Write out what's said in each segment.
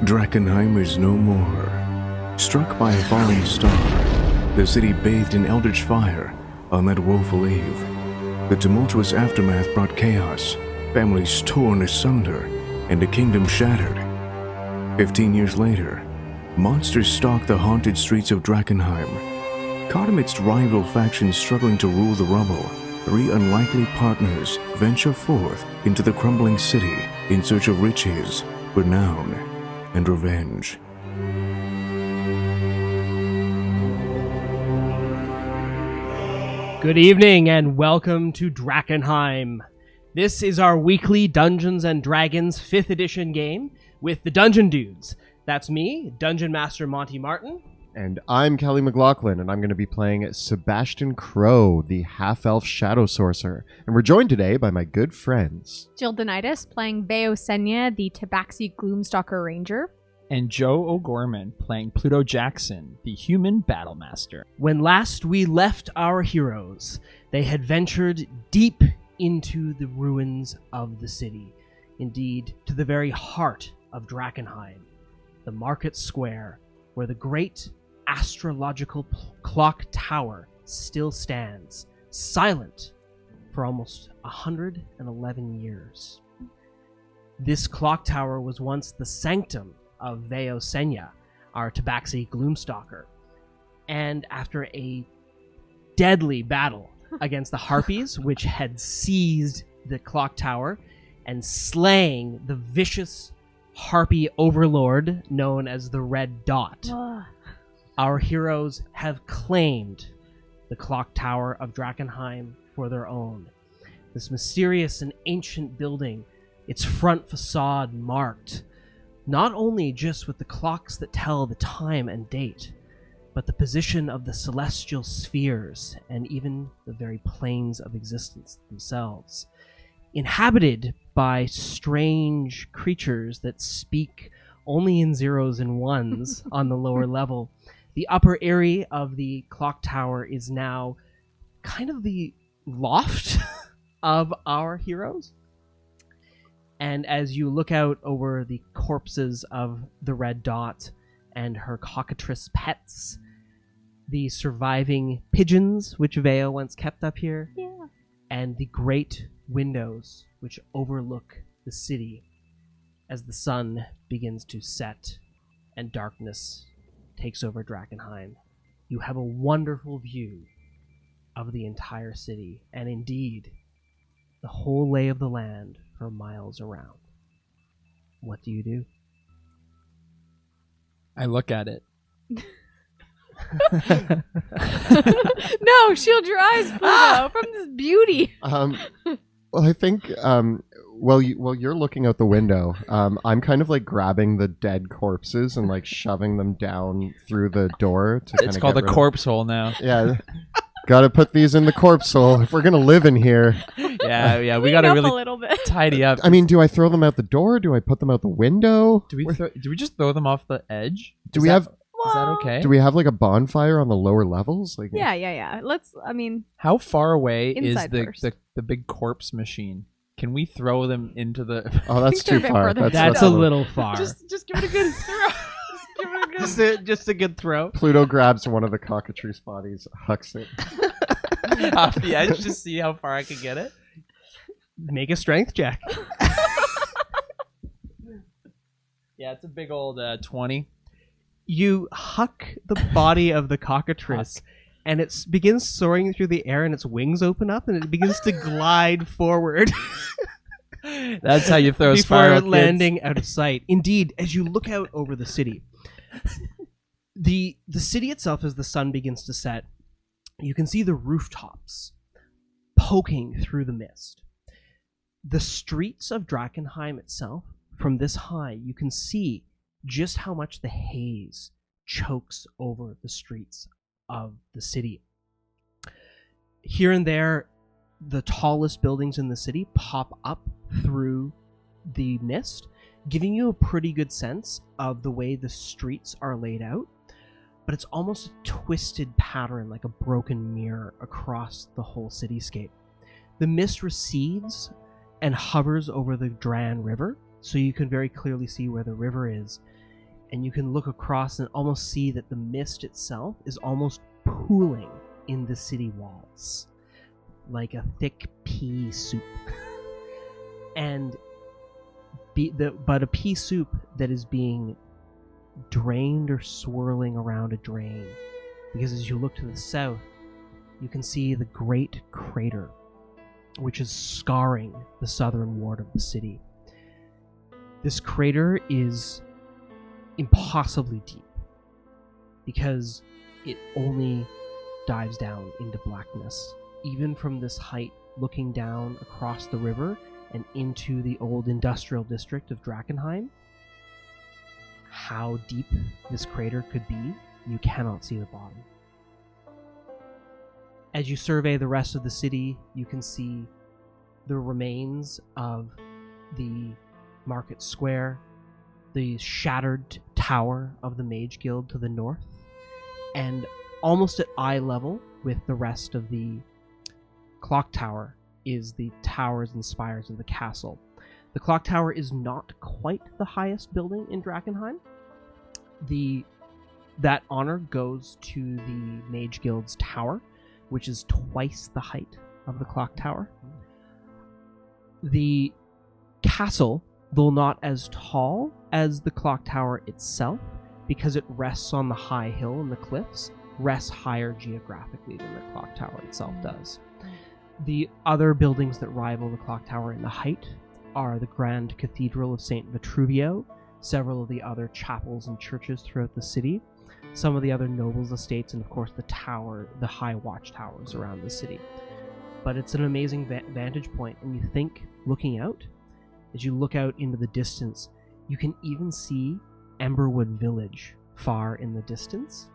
Drakkenheim is no more. Struck by a falling star, the city bathed in eldritch fire on that woeful eve. The tumultuous aftermath brought chaos, families torn asunder, and a kingdom shattered. 15 years later, monsters stalk the haunted streets of Drakkenheim. Caught amidst rival factions struggling to rule the rubble, three unlikely partners venture forth into the crumbling city in search of riches, renown, and revenge. Good evening and welcome to Drakkenheim. This is our weekly Dungeons & Dragons 5th edition game with the Dungeon Dudes. That's me, Dungeon Master Monty Martin. And I'm Kelly McLaughlin, and I'm going to be playing Sebastian Crowe, the half-elf shadow sorcerer. And we're joined today by my good friends. Jill Denitis playing Veo Sjena, the Tabaxi Gloomstalker Ranger. And Joe O'Gorman playing Pluto Jackson, the human battlemaster. When last we left our heroes, they had ventured deep into the ruins of the city. Indeed, to the very heart of Drakkenheim, the market square, where the great astrological clock tower still stands, silent for almost 111 years. This clock tower was once the sanctum of Veo Sjena, our Tabaxi Gloomstalker. And after a deadly battle against the Harpies, which had seized the clock tower and slaying the vicious Harpy overlord known as the Red Dot, our heroes have claimed the clock tower of Dragonhime for their own. This mysterious and ancient building, its front facade marked not only just with the clocks that tell the time and date, but the position of the celestial spheres and even the very planes of existence themselves. Inhabited by strange creatures that speak only in zeros and ones on the lower level, the upper area of the clock tower is now kind of the loft of our heroes. And as you look out over the corpses of the Red Dot and her cockatrice pets, the surviving pigeons, which Veo once kept up here, and the great windows which overlook the city as the sun begins to set and darkness takes over Drakkenheim, you have a wonderful view of the entire city, and indeed, the whole lay of the land for miles around. What do you do? I look at it. No, shield your eyes, Pluto, from this beauty. Well, I think while you're looking out the window, I'm kind of like grabbing the dead corpses and like shoving them down through the door. It's called a corpse hole now. Yeah. Gotta put these in the corpse hole if we're gonna live in here. Yeah, we gotta really a little bit. tidy up. I mean, do I throw them out the door? Do I put them out the window? Do we just throw them off the edge? Is that okay? Do we have like a bonfire on the lower levels? Like, Yeah. How far away is Inside first. the big corpse machine? Can we throw them into the... Oh, that's too far. That's a little far. Just give it a good throw. Just a good throw. Pluto grabs one of the cockatrice bodies, hucks it. off the edge to see how far I can get it? Make a strength check. Yeah, it's a big old 20. You huck the body of the cockatrice, and it begins soaring through the air, and its wings open up, and it begins to glide forward. That's how you throw a before spiral, landing out of sight. Indeed, as you look out over the city, the city itself, as the sun begins to set, you can see the rooftops poking through the mist. The streets of Drakkenheim itself, from this high, you can see just how much the haze chokes over the streets of the city. Here and there, the tallest buildings in the city pop up through the mist, giving you a pretty good sense of the way the streets are laid out, but it's almost a twisted pattern, like a broken mirror across the whole cityscape. The mist recedes and hovers over the Dran River, so you can very clearly see where the river is, and you can look across and almost see that the mist itself is almost pooling in the city walls, like a thick pea soup. But a pea soup that is being drained or swirling around a drain, because as you look to the south, you can see the great crater, which is scarring the southern ward of the city. This crater is impossibly deep because it only dives down into blackness. Even from this height, looking down across the river and into the old industrial district of Drakkenheim, how deep this crater could be, you cannot see the bottom. As you survey the rest of the city, you can see the remains of the market square, the shattered tower of the Mage Guild to the north, and almost at eye level with the rest of the clock tower is the towers and spires of the castle. The clock tower is not quite the highest building in Dragonhime. That honor goes to the Mage Guild's tower, which is twice the height of the clock tower. The castle, though not as tall as the clock tower itself, because it rests on the high hill and the cliffs, rests higher geographically than the clock tower itself does. The other buildings that rival the clock tower in the height are the Grand Cathedral of St. Vitruvio, several of the other chapels and churches throughout the city, some of the other nobles' estates, and of course the high watchtowers around the city. But it's an amazing vantage point, and you think, looking out, as you look out into the distance, you can even see Emberwood Village far in the distance.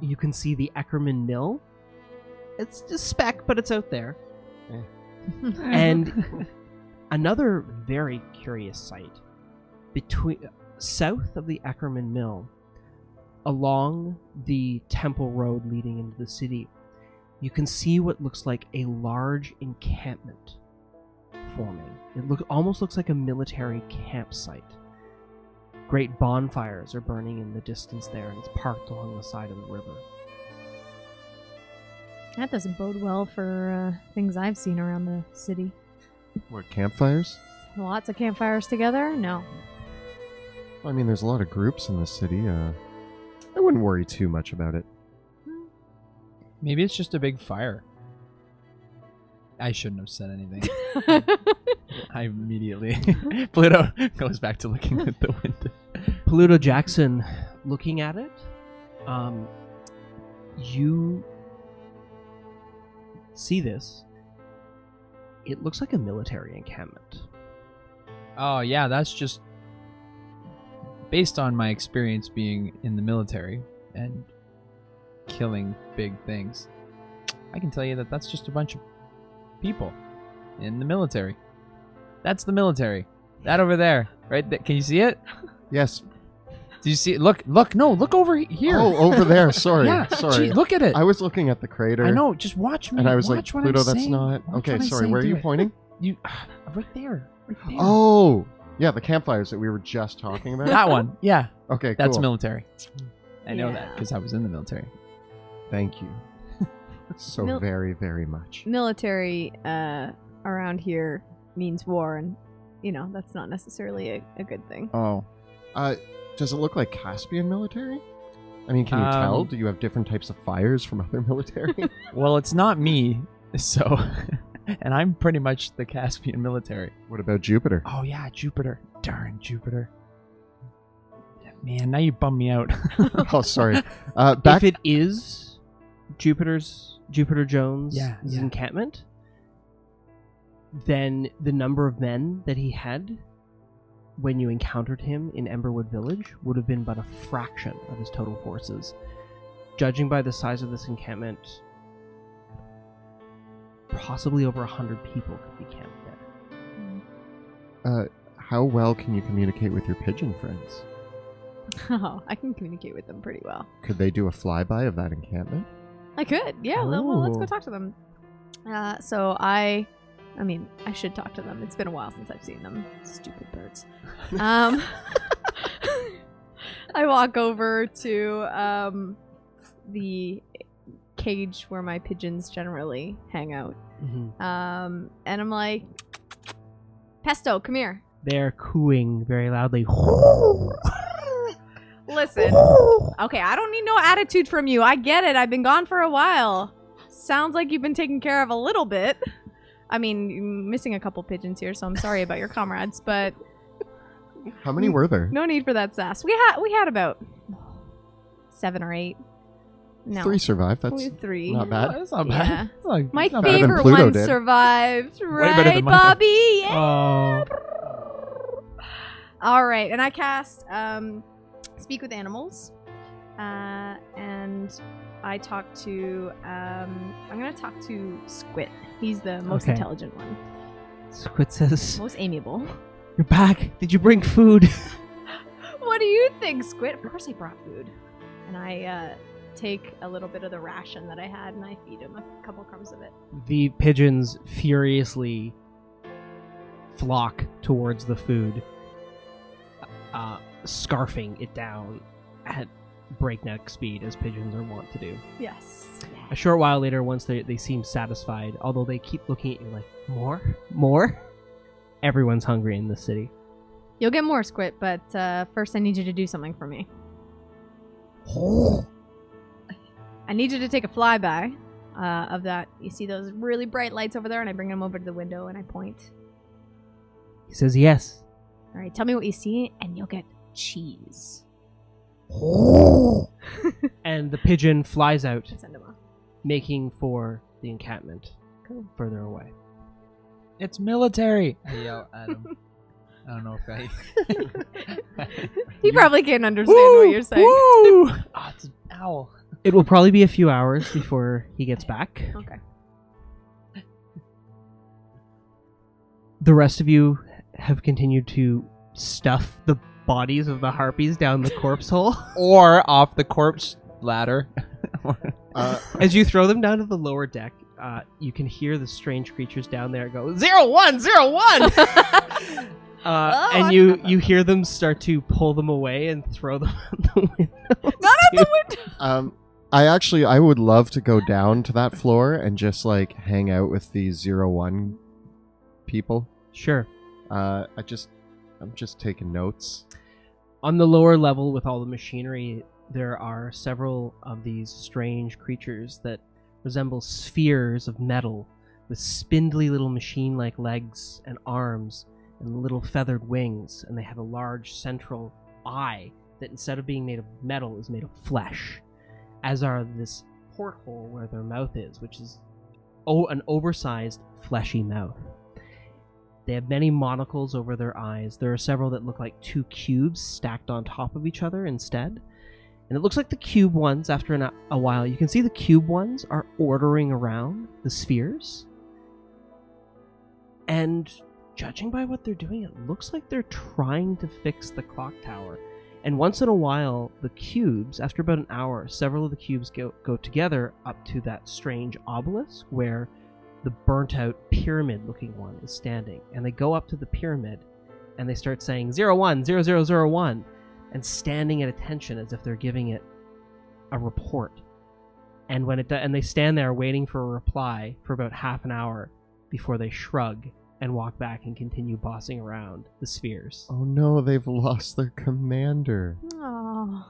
You can see the Eckerman Mill. It's just speck, but it's out there. And another very curious sight, south of the Eckerman Mill, along the Temple Road leading into the city, you can see what looks like a large encampment forming. It almost looks like a military campsite. Great bonfires are burning in the distance there, and it's parked along the side of the river. That doesn't bode well for things I've seen around the city. What, campfires? Lots of campfires together? No. Well, I mean, there's a lot of groups in the city. I wouldn't worry too much about it. Maybe it's just a big fire. I shouldn't have said anything. I immediately... Pluto goes back to looking at the window. Pluto Jackson, looking at it, you see this. It looks like a military encampment. Oh, yeah, that's just... Based on my experience being in the military and killing big things, I can tell you that that's just a bunch of people in the military. That's the military. That over there, right? Can you see it? Yes. Do you see it? Look, no, look over here. Oh, over there. Sorry. Yeah, sorry. gee, look at it. I was looking at the crater. I know, just watch me. And I was watch like, what Pluto, I'm that's saying. not... Watch Okay, what I'm sorry. saying, Where are do you it. pointing? You, right there. Right there. Oh, yeah, the campfires that we were just talking about. That one. Yeah. Okay, cool. That's military. I know Yeah. that because I was in the military. Thank you so very, very much. Military around here means war, and that's not necessarily a good thing. Oh. Does it look like Caspian military? I mean, can you tell? Do you have different types of fires from other military? Well, it's not me, so... And I'm pretty much the Caspian military. What about Jupiter? Oh, yeah, Jupiter. Darn Jupiter. Man, now you bum me out. Oh, sorry. If it is Jupiter Jones' Yeah. encampment, then the number of men that he had when you encountered him in Emberwood Village would have been but a fraction of his total forces. Judging by the size of this encampment, possibly over 100 people could be camped there. How well can you communicate with your pigeon friends? Oh, I can communicate with them pretty well. Could they do a flyby of that encampment? I could, yeah. Well, let's go Oh. talk to them. I should talk to them. It's been a while since I've seen them. Stupid birds. I walk over to the cage where my pigeons generally hang out. Mhm. And I'm like, Pesto, come here. They're cooing very loudly. Listen. Okay, I don't need no attitude from you. I get it. I've been gone for a while. Sounds like you've been taken care of a little bit. I mean, you're missing a couple pigeons here, so I'm sorry about your comrades, but How many were there? no need for that sass. We had about 7 or 8. No. 3 survived. That's Only 3. not bad. That's not Yeah. bad. That's not- My not better than favorite Pluto one did. survived, better right, than mine. Bobby? Yeah. Oh. All right, and I cast Speak with Animals, and I talk to. I'm gonna talk to Squid. He's the most Okay. intelligent one, Squid says, most amiable. "You're back. Did you bring food?" What do you think, Squid? Of course, I brought food, and I take a little bit of the ration that I had, and I feed him a couple crumbs of it. The pigeons furiously flock towards the food, scarfing it down at breakneck speed, as pigeons are wont to do. Yes. A short while later, once they seem satisfied, although they keep looking at you like, more? Everyone's hungry in this city. You'll get more, Squid, but first I need you to do something for me. I need you to take a flyby of that. You see those really bright lights over there? And I bring them over to the window and I point. He says yes. All right, tell me what you see, and you'll get cheese. And the pigeon flies out, Send him off. making for the encampment further away. It's military. I yell at him. I don't know if I. He probably can't understand what you're saying. Woo! Oh, it's an owl. It will probably be a few hours before he gets back. Okay. The rest of you have continued to stuff the bodies of the harpies down the corpse hole. Or off the corpse ladder. As you throw them down to the lower deck, you can hear the strange creatures down there go 0101. And you hear them start to pull them away and throw them out the window. Not out the window! I would love to go down to that floor and just like hang out with these 01 people. Sure. I'm just taking notes. On the lower level with all the machinery, there are several of these strange creatures that resemble spheres of metal with spindly little machine-like legs and arms and little feathered wings, and they have a large central eye that instead of being made of metal is made of flesh, as are this porthole where their mouth is, which is an oversized fleshy mouth. They have many monocles over their eyes. There are several that look like 2 cubes stacked on top of each other instead. And it looks like the cube ones, after a while, you can see the cube ones are ordering around the spheres. And judging by what they're doing, it looks like they're trying to fix the clock tower. And once in a while, the cubes, after about an hour, several of the cubes go together up to that strange obelisk where the burnt-out pyramid-looking one is standing. And they go up to the pyramid, and they start saying 01, 0001, and standing at attention as if they're giving it a report. And when and they stand there waiting for a reply for about half an hour before they shrug and walk back and continue bossing around the spheres. Oh no, they've lost their commander. Oh.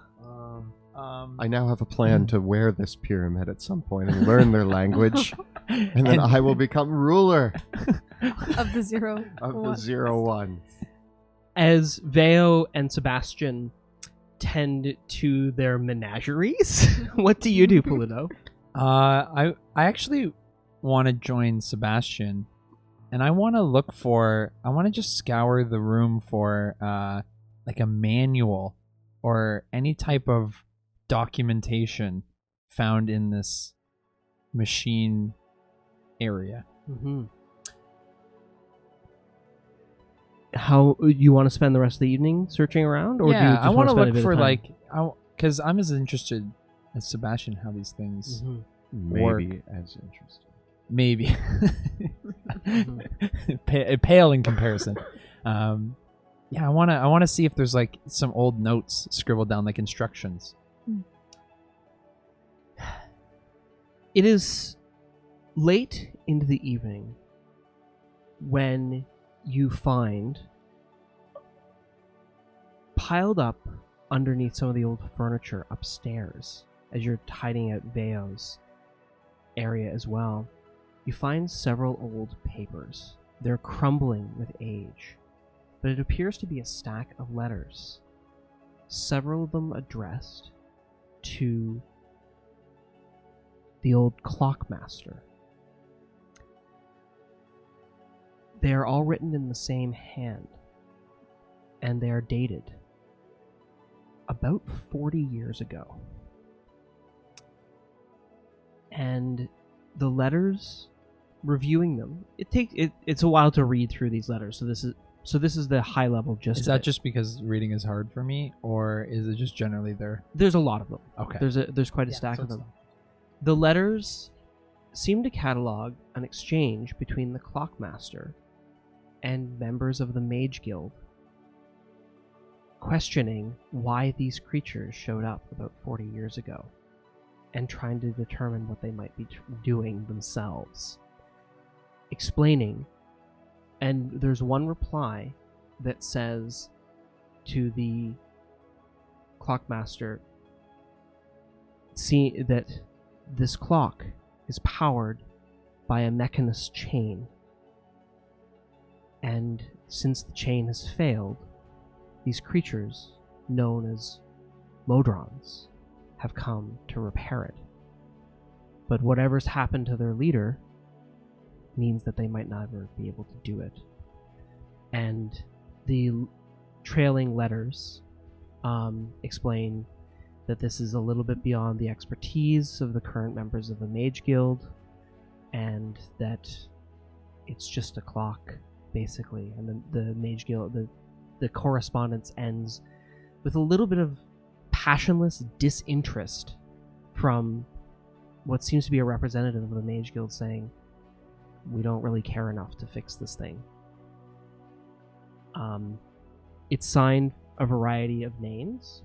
I now have a plan to wear this pyramid at some point and learn their language, and then I will become ruler Of the 0. of the 01. As Veo and Sebastian tend to their menageries, what do you do, Pluto? I actually want to join Sebastian, and I want to just scour the room for like a manual or any type of documentation found in this machine area. Mm-hmm. How you want to spend the rest of the evening searching around, or do you just I want to spend a look bit for of time? because I'm as interested as Sebastian how these things Mhm. Maybe as interesting. maybe pale in comparison. Yeah, I wanna see if there's like some old notes scribbled down, like instructions. It is late into the evening when you find piled up underneath some of the old furniture upstairs, as you're tidying out Veo's area as well, you find several old papers. They're crumbling with age, but it appears to be a stack of letters, several of them addressed to the old clockmaster. They are all written in the same hand, and they are dated about 40 years ago. And the letters, reviewing them, it's a while to read through these letters. So this is the high level gist. Is that just because reading is hard for me, or is it just generally there? There's a lot of them. Okay. There's quite a stack of them. The letters seem to catalog an exchange between the clockmaster and members of the Mage Guild, questioning why these creatures showed up about 40 years ago, and trying to determine what they might be doing themselves. Explaining, and there's one reply that says to the clockmaster, see that this clock is powered by a mechanist chain, and since the chain has failed, these creatures, known as Modrons, have come to repair it. But whatever's happened to their leader means that they might never be able to do it. And the trailing letters explain that this is a little bit beyond the expertise of the current members of the Mage Guild, and that it's just a clock, basically. And the Mage Guild, the correspondence ends with a little bit of passionless disinterest from what seems to be a representative of the Mage Guild saying, we don't really care enough to fix this thing. It's signed a variety of names.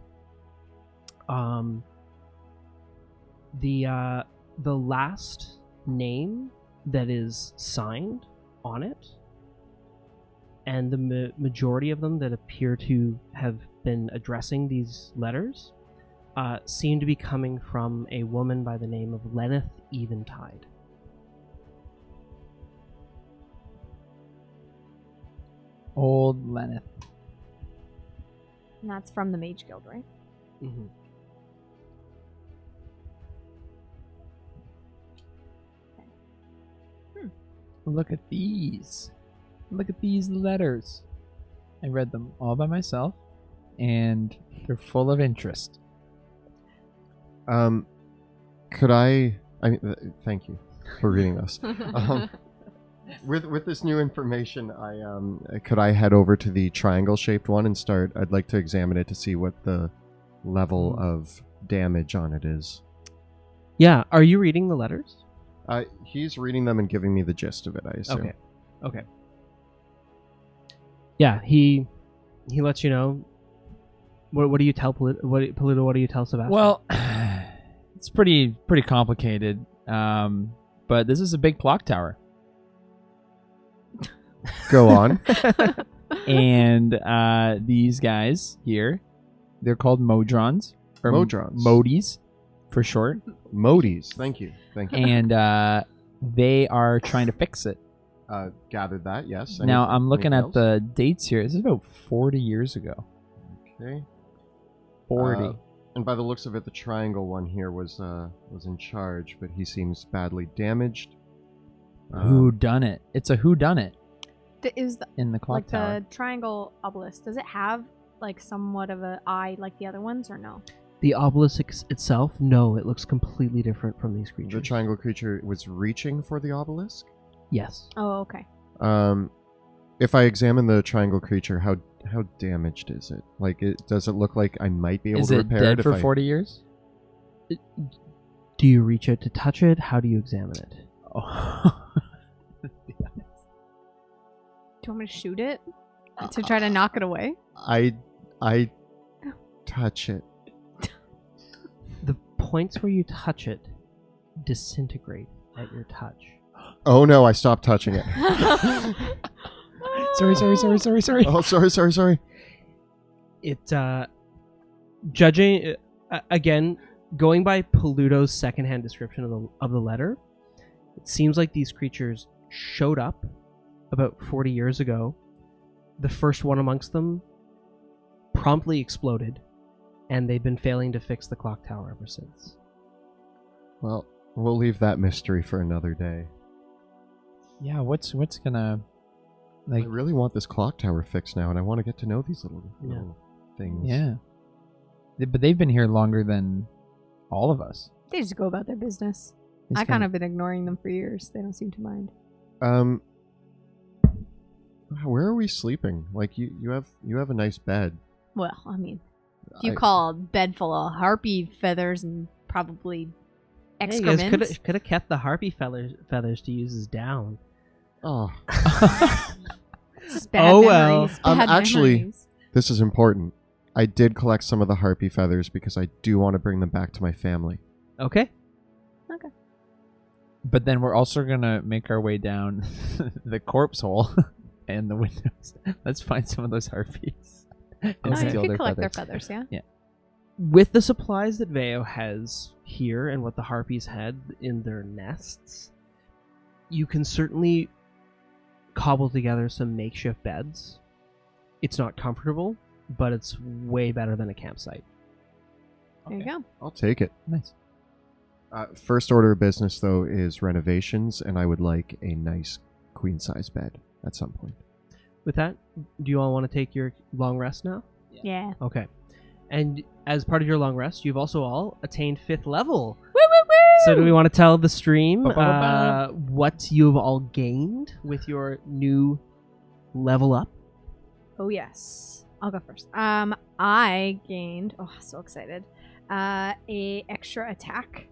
The last name that is signed on it, and the majority of them that appear to have been addressing these letters, seem to be coming from a woman by the name of Lenneth Eventide. Old Lenneth. And that's from the Mage Guild, right? Mm-hmm. Look at these. Look at these letters. I read them all by myself, and they're full of interest. Could I mean, thank you for reading this. With this new information, could I head over to the triangle-shaped one and start? I'd like to examine it to see what the level of damage on it is. Yeah, are you reading the letters? He's reading them and giving me the gist of it, I assume. Okay. Yeah, he lets you know. What do you tell Pluto? What do you tell Sebastian? Well, it's pretty complicated. But this is a big clock tower. Go on. And these guys here, they're called Modrons. Or Modrons. Modies, for short. Modies. Thank you. And they are trying to fix it. Gathered that, yes. Now, I'm looking anything at the dates here. This is about 40 years ago. Okay. 40. And by the looks of it, the triangle one here was in charge, but he seems badly damaged. Who done it? It's a who done it Is the, in the clock like tower. the triangle obelisk, does it have like somewhat of an eye like the other ones, or no? the obelisk itself, no, it looks completely different from these creatures. The triangle creature was reaching for the obelisk? Yes. Oh, okay. If I examine the triangle creature, how damaged is it? Like, does it look like I might be able Is to it repair dead it? for 40 years? Do you reach out to touch it? How do you examine it? Oh. Do you want me to shoot it? to try to knock it away? I touch it. The points where you touch it disintegrate at your touch. Oh no, I stopped touching it. Sorry. Oh, sorry. It, judging, again, going by Pluto's secondhand description of the letter, it seems like these creatures showed up about 40 years ago. The first one amongst them promptly exploded, and they've been failing to fix the clock tower ever since. Well, we'll leave that mystery for another day. Yeah, what's gonna I really want this clock tower fixed now, and I want to get to know these little things. Yeah. But they've been here longer than all of us. They just go about their business. I kind of been ignoring them for years. They don't seem to mind. Where are we sleeping? Like you have a nice bed. Well, I mean, if you call a bed full of harpy feathers and probably excrement. Hey, you guys could have kept the harpy feathers to use as down. Oh. It's just bad memories. Bad actually, memories. This is important. I did collect some of the harpy feathers because I do want to bring them back to my family. Okay. But then we're also gonna make our way down the corpse hole and the windows. Let's find some of those harpies and You steal could their collect feathers. their feathers, yeah. With the supplies that Veo has here and what the harpies had in their nests, you can certainly cobble together some makeshift beds. It's not comfortable, but it's way better than a campsite. There you go. I'll take it. Nice. First order of business, though, is renovations, and I would like a nice queen-size bed at some point. With that, do you all want to take your long rest now? Yeah. Okay. And as part of your long rest, you've also all attained 5th level. Woo, woo, woo! So do we want to tell the stream Ba-ba-ba-ba. what you've all gained with your new level up? Oh, yes. I'll go first. I gained, so excited, a extra attack.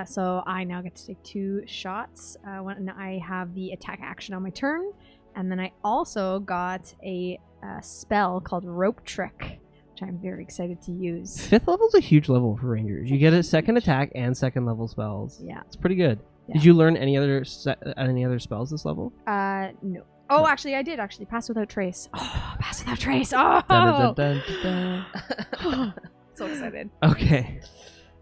So I now get to take 2 shots when I have the attack action on my turn. And then I also got a spell called Rope Trick, which I'm very excited to use. 5th level is a huge level for rangers. You get a second attack and second level spells. Yeah. It's pretty good. Yeah. Did you learn any other spells this level? No. Oh, No. actually, I did actually. Pass Without Trace. Oh, Pass Without Trace. Oh! Dun, dun, dun, dun, dun. So excited. Okay.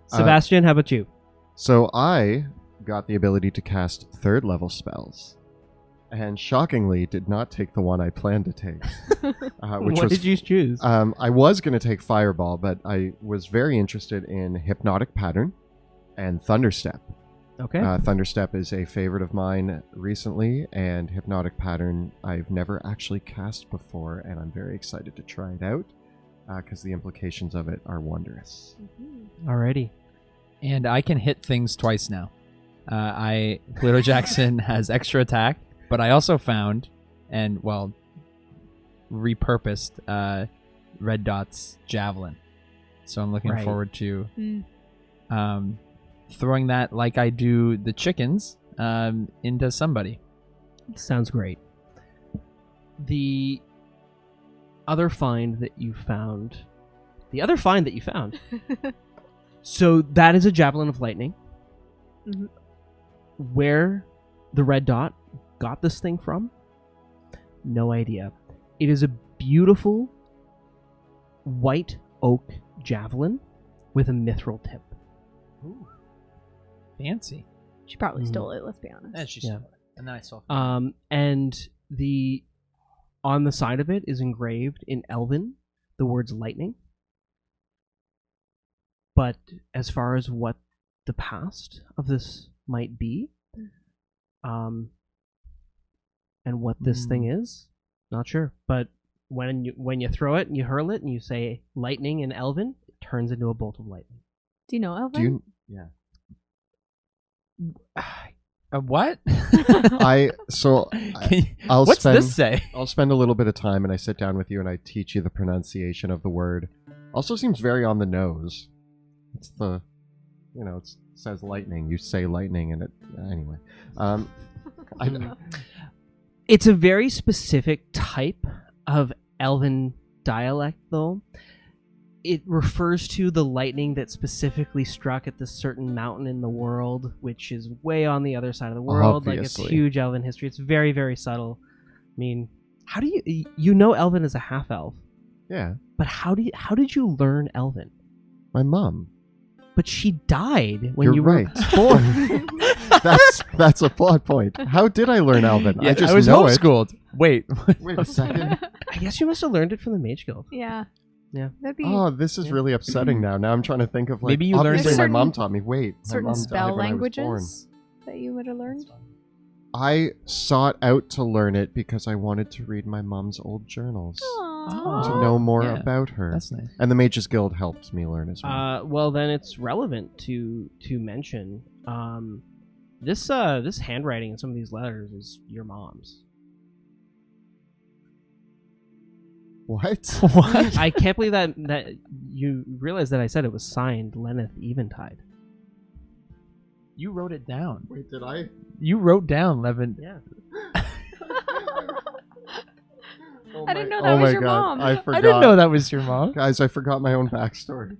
Sebastian, how about you? So I got the ability to cast 3rd level spells, and shockingly did not take the one I planned to take. What did you choose? I was going to take Fireball, but I was very interested in Hypnotic Pattern and Thunderstep. Okay. Thunderstep is a favorite of mine recently, and Hypnotic Pattern I've never actually cast before, and I'm very excited to try it out because the implications of it are wondrous. Alrighty. And I can hit things twice now. Pluto Jackson has extra attack, but I also found repurposed Red Dot's javelin. So I'm looking Right. forward to throwing that like I do the chickens into somebody. Sounds great. The other find that you found. So that is a Javelin of Lightning. Mhm. Where the red dot got this thing from, no idea. It is a beautiful white oak javelin with a mithril tip. Ooh. Fancy. She probably Mhm. stole it, let's be honest. And she Yeah. stole it. And then I saw. And on the side of it is engraved in Elven the words lightning. But as far as what the past of this might be, and what this thing is, not sure. But when you throw it and you hurl it and you say lightning in Elven, it turns into a bolt of lightning. Do you know Elven? Yeah. What? I'll What's spend, this say? I'll spend a little bit of time and I sit down with you and I teach you the pronunciation of the word. Also seems very on the nose. It's it says lightning. You say lightning and it, anyway. It's a very specific type of Elven dialect, though. It refers to the lightning that specifically struck at this certain mountain in the world, which is way on the other side of the world. Like, it's Obviously. huge Elven history. It's very, very subtle. I mean, how do you know Elven is a half elf, Yeah, but how did you learn Elven? my mom. But she died when You're you were right. born. That's a plot point. How did I learn Elven? Yeah, I just was know it. homeschooled. Wait. Wait a second. I guess you must have learned it from the Mage Guild. Yeah. Yeah. That'd be Oh, this is really upsetting now. Now I'm trying to think of like Maybe you learned obviously it- my mom taught me. Wait, my certain mom died spell when I was born. languages that you would have learned. I sought out to learn it because I wanted to read my mom's old journals Aww. to know more yeah. about her. That's nice. And the Mages Guild helped me learn as well. Well, then it's relevant to mention this handwriting in some of these letters is your mom's. What? What? I can't believe that you realize that I said it was signed Lenneth Eventide. You wrote it down. Wait, did I? You wrote down Levin. Yeah. I didn't know that was your mom. I forgot. I didn't know that was your mom. Guys, I forgot my own backstory.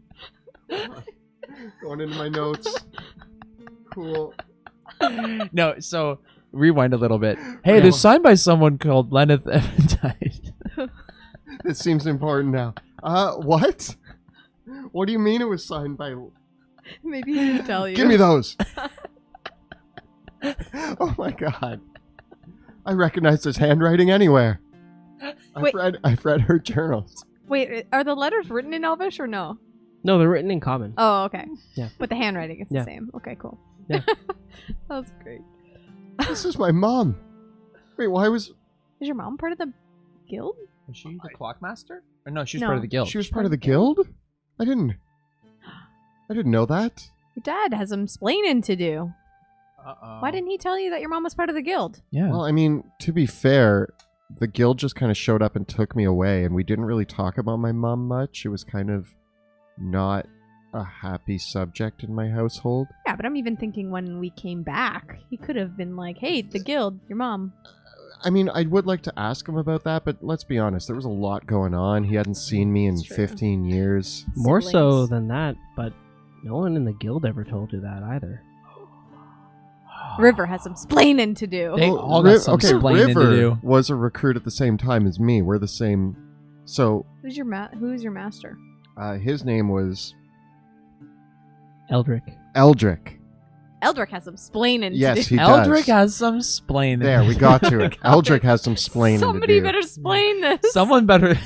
Going into my notes. Cool. No, so rewind a little bit. Hey, this signed by someone called Lenneth Eventide. This seems important now. What? What do you mean it was signed by... Maybe he didn't tell you. Give me those! Oh my god. I recognize this handwriting anywhere. Wait. I've read her journals. Wait, are the letters written in Elvish or no? No, they're written in common. Oh, okay. Yeah. But the handwriting is Yeah. the same. Okay, cool. Yeah. That's great. This is my mom. Wait, why was... Is your mom part of the guild? Was she the clockmaster? Or no, she was No. part of the guild. She was part of the guild? I didn't know that. Your dad has some splaining to do. Uh-oh. Why didn't he tell you that your mom was part of the guild? Yeah. Well, I mean, to be fair, the guild just kind of showed up and took me away, and we didn't really talk about my mom much. It was kind of not a happy subject in my household. Yeah, but I'm even thinking when we came back, he could have been like, hey, the guild, your mom. I mean, I would like to ask him about that, but let's be honest, there was a lot going on. He hadn't seen me in That's true. 15 years. More so Siblings. than that, but no one in the guild ever told you that either. River has some splaining to do. They all got some splaining River to do. was a recruit at the same time as me. We're the same. So, Who's your master? his name was Eldrick. Eldrick. Eldrick has some splaining Yes, to do. he Eldrick does. has some splaining. There, we got to it. Eldrick has some splaining Somebody to do. better explain this. Someone better.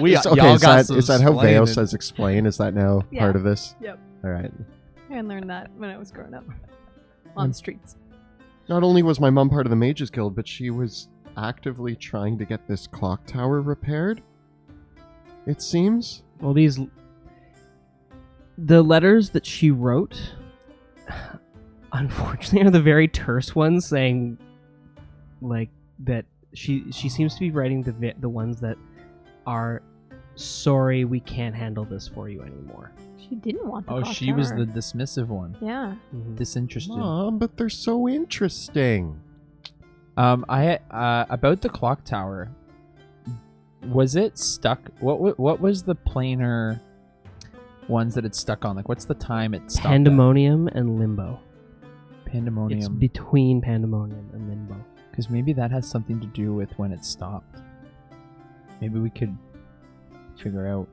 We Is- y'all okay, is got that, some is that how Veo splaining. says explain? Is that now Yeah. part of this? Yep. All right. I learned that when I was growing up on streets. Not only was my mom part of the Mages Guild, but she was actively trying to get this clock tower repaired. It seems. Well, the letters that she wrote, unfortunately, are the very terse ones, saying like that she seems to be writing the ones that are sorry, we can't handle this for you anymore. She didn't want the Oh, clock she was tower. the dismissive one. Yeah. Disinterested. Mom, but they're so interesting. I about the clock tower. Was it stuck? What was the planar ones that it stuck on? Like, what's the time it stopped? at? Pandemonium and Limbo. It's Pandemonium. between Pandemonium and Limbo. Because maybe that has something to do with when it stopped. Maybe we could figure out.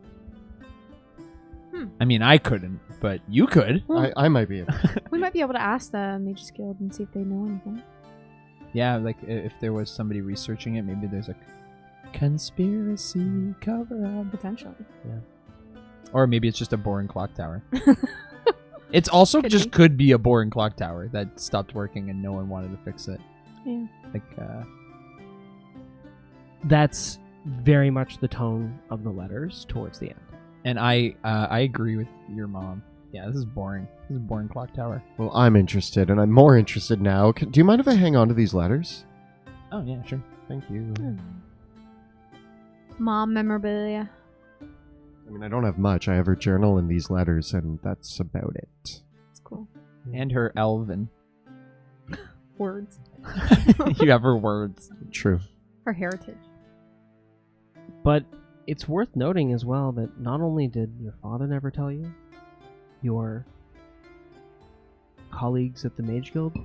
I mean, I couldn't, but you could. I might be able. We might be able to ask the Mages Guild and see if they know anything. Yeah, like if there was somebody researching it, maybe there's a conspiracy cover up. Potentially. Or maybe it's just a boring clock tower. It's also Could just be. could be a boring clock tower that stopped working and no one wanted to fix it. Yeah. Like, That's very much the tone of the letters towards the end. and I agree with your mom. Yeah, this is boring. This is a boring clock tower. Well, I'm interested, and I'm more interested now. Do you mind if I hang on to these letters? Oh yeah, sure. Thank you. Mom memorabilia. I mean, I don't have much. I have her journal and these letters, and that's about it. It's cool. And her elven. Words. You have her words. True. Her heritage. But it's worth noting as well that not only did your father never tell you, your colleagues at the Mage Guild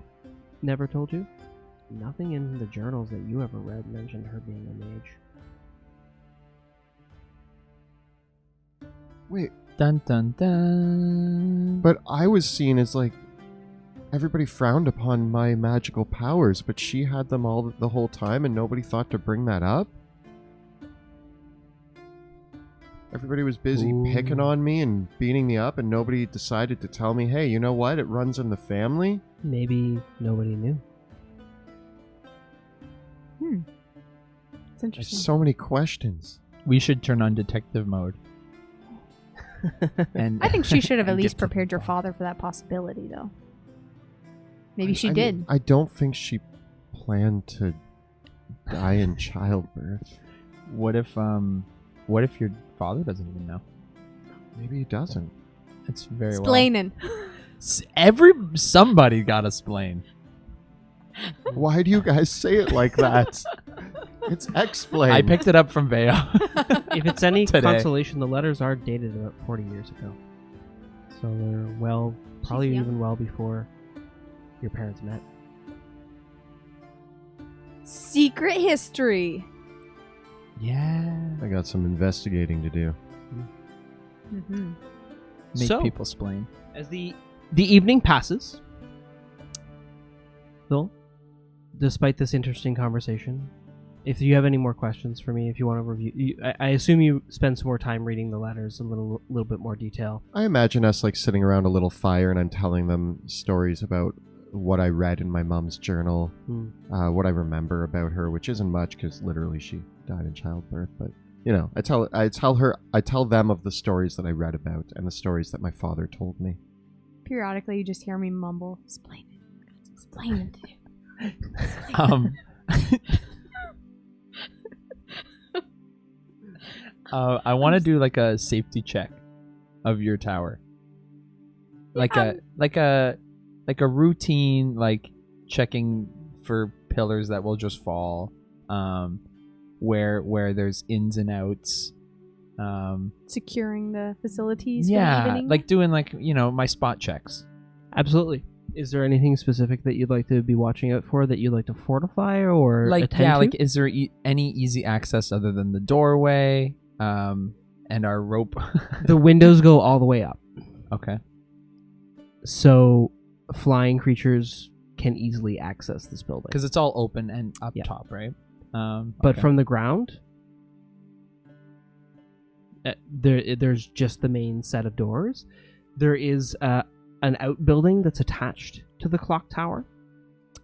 never told you. Nothing in the journals that you ever read mentioned her being a mage. Wait, Dun dun dun. but I was seen as like everybody frowned upon my magical powers, but she had them all the whole time, and nobody thought to bring that up. Everybody was busy picking on me and beating me up, and nobody decided to tell me, hey, you know what? It runs in the family. Maybe nobody knew. It's There's interesting. so many questions. We should turn on detective mode. And I think she should have at and least get to the prepared your bottom. father for that possibility, though. Maybe she I did. mean, I don't think she planned to die in childbirth. What if your father doesn't even know? Maybe he doesn't. It's very Explaining. well. Somebody got a splain. Why do you guys say it like that? It's explain. I picked it up from Veo. If it's any Today. consolation, the letters are dated about 40 years ago. So they're probably young. even well before your parents met. Secret history. Yeah. I got some investigating to do. Mm-hmm. Make So- people splain. As the evening passes, Phil, despite this interesting conversation, if you have any more questions for me, if you want to review, I assume you spend some more time reading the letters, a little bit more detail. I imagine us like sitting around a little fire, and I'm telling them stories about what I read in my mom's journal, what I remember about her, which isn't much because literally she died in childbirth. But you know, I tell them of the stories that I read about and the stories that my father told me. Periodically, you just hear me mumble, explain it. Explain it. I want to do like a safety check of your tower, like a routine, like checking for pillars that will just fall, where there's ins and outs, Securing the facilities for the yeah, evening? like doing like my spot checks. Absolutely. Is there anything specific that you'd like to be watching out for that you'd like to fortify or Like attend yeah, to? like is there any easy access other than the doorway, and our rope? The windows go all the way up, Okay. so flying creatures can easily access this building. Because it's all open and up Yeah. top, right? But okay. from the ground, there's just the main set of doors. There is an outbuilding that's attached to the clock tower.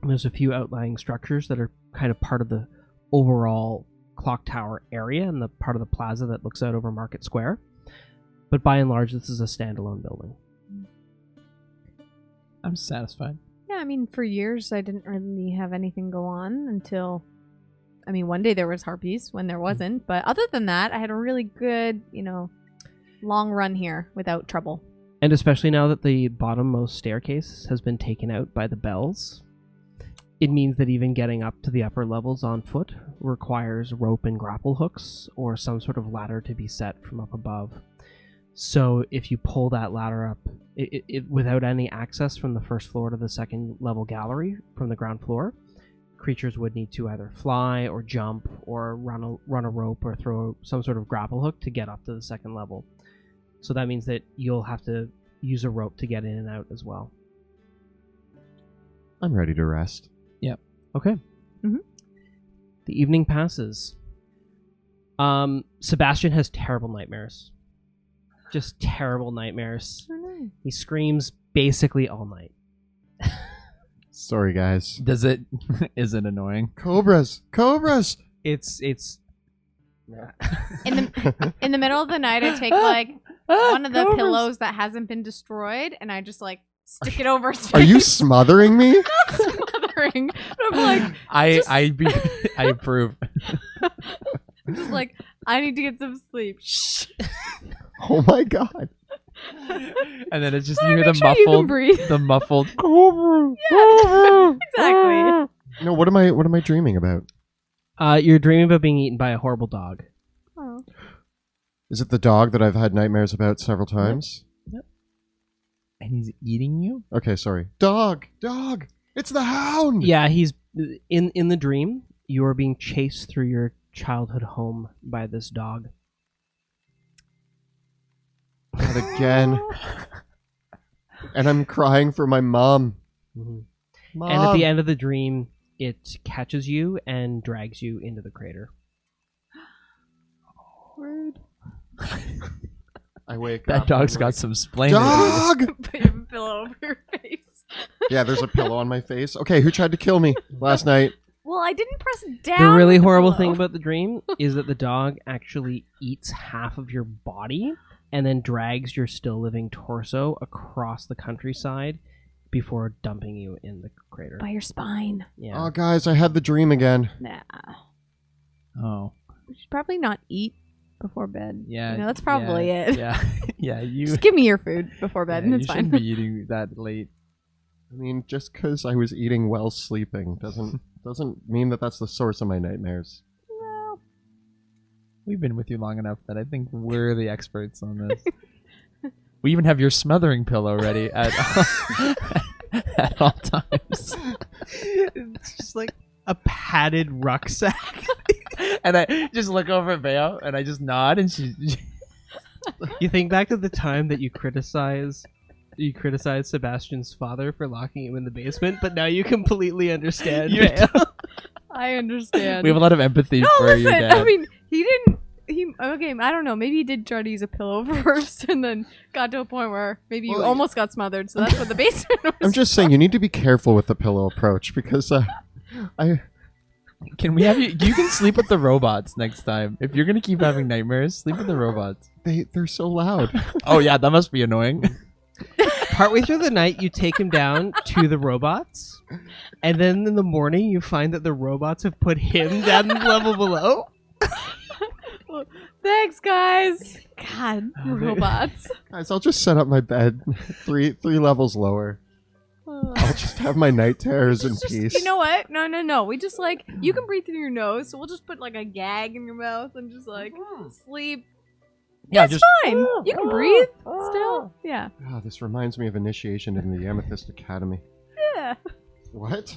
And there's a few outlying structures that are kind of part of the overall clock tower area and the part of the plaza that looks out over Market Square. But by and large, this is a standalone building. I'm satisfied. Yeah, I mean, for years I didn't really have anything go on until, I mean, one day there was harpies when there wasn't. But other than that, I had a really good, long run here without trouble. And especially now that the bottommost staircase has been taken out by the bells, it means that even getting up to the upper levels on foot requires rope and grapple hooks or some sort of ladder to be set from up above. So if you pull that ladder up without any access from the first floor to the second level gallery from the ground floor, creatures would need to either fly or jump or run a rope or throw some sort of grapple hook to get up to the second level. So that means that you'll have to use a rope to get in and out as well. I'm ready to rest. Okay. Mhm. The evening passes. Sebastian has terrible nightmares. Just terrible nightmares. Oh, no. He screams basically all night. Sorry, guys. Is it annoying? Cobras! It's In the middle of the night, I take one of the pillows that hasn't been destroyed, and I just stick it over his face. Are you smothering me? Not smothering? But I'm I approve. I'm just I need to get some sleep. Shh. Oh my god. And then it's just Wanna you hear make sure you can breathe. the muffled. Yeah, exactly. No, what am I dreaming about? you're dreaming about being eaten by a horrible dog. Oh. Is it the dog that I've had nightmares about several times? And he's eating you? Okay, sorry. Dog! It's the hound! Yeah, he's in the dream. You are being chased through your childhood home by this dog. Not again. And I'm crying for my mom. Mhm. Mom! And at the end of the dream, it catches you and drags you into the crater. Rude. I wake That up. dog's I'm got like, some splendid. Dog! Put your pillow over your face. Yeah, there's a pillow on my face. Okay, who tried to kill me last night? Well, I didn't press down. The really with horrible pillow. thing about the dream is that the dog actually eats half of your body and then drags your still living torso across the countryside before dumping you in the crater. By your spine. Yeah. Oh, guys, I had the dream again. Nah. Oh, We should probably not eat before bed. yeah. You know, that's probably yeah, it. Yeah, yeah. You. Just give me your food before bed, yeah, and you it's shouldn't fine. be eating that late. I mean, just because I was eating while sleeping doesn't mean that that's the source of my nightmares. Well, We've been with you long enough that I think we're the experts on this. We even have your smothering pillow ready at at all times. It's just like a padded rucksack. And I just look over at Veo and I just nod, and she You think back to the time that you criticized Sebastian's father for locking him in the basement, but now you completely understand. You Veo. I understand. we have a lot of empathy no, for listen. your dad. I mean, he didn't. Okay, I don't know. Maybe he did try to use a pillow first, and then got to a point where maybe you Well, almost got smothered. So that's what the basement was. I'm just saying, you need to be careful with the pillow approach because Can we have you? You can sleep with the robots next time. If you're gonna keep having nightmares, sleep with the robots. they're so loud. Oh yeah, that must be annoying. Partway through the night, you take him down to the robots, and then in the morning, you find that the robots have put him down the level below. Thanks, guys. God, robots. Guys, I'll just set up my bed three levels lower. I'll just have my night terrors in peace. You know what? No. We just you can breathe through your nose, so we'll just put like a gag in your mouth and just sleep. Yeah, It's fine. You can breathe still. Yeah. Ah, this reminds me of initiation in the Amethyst Academy. Yeah. What?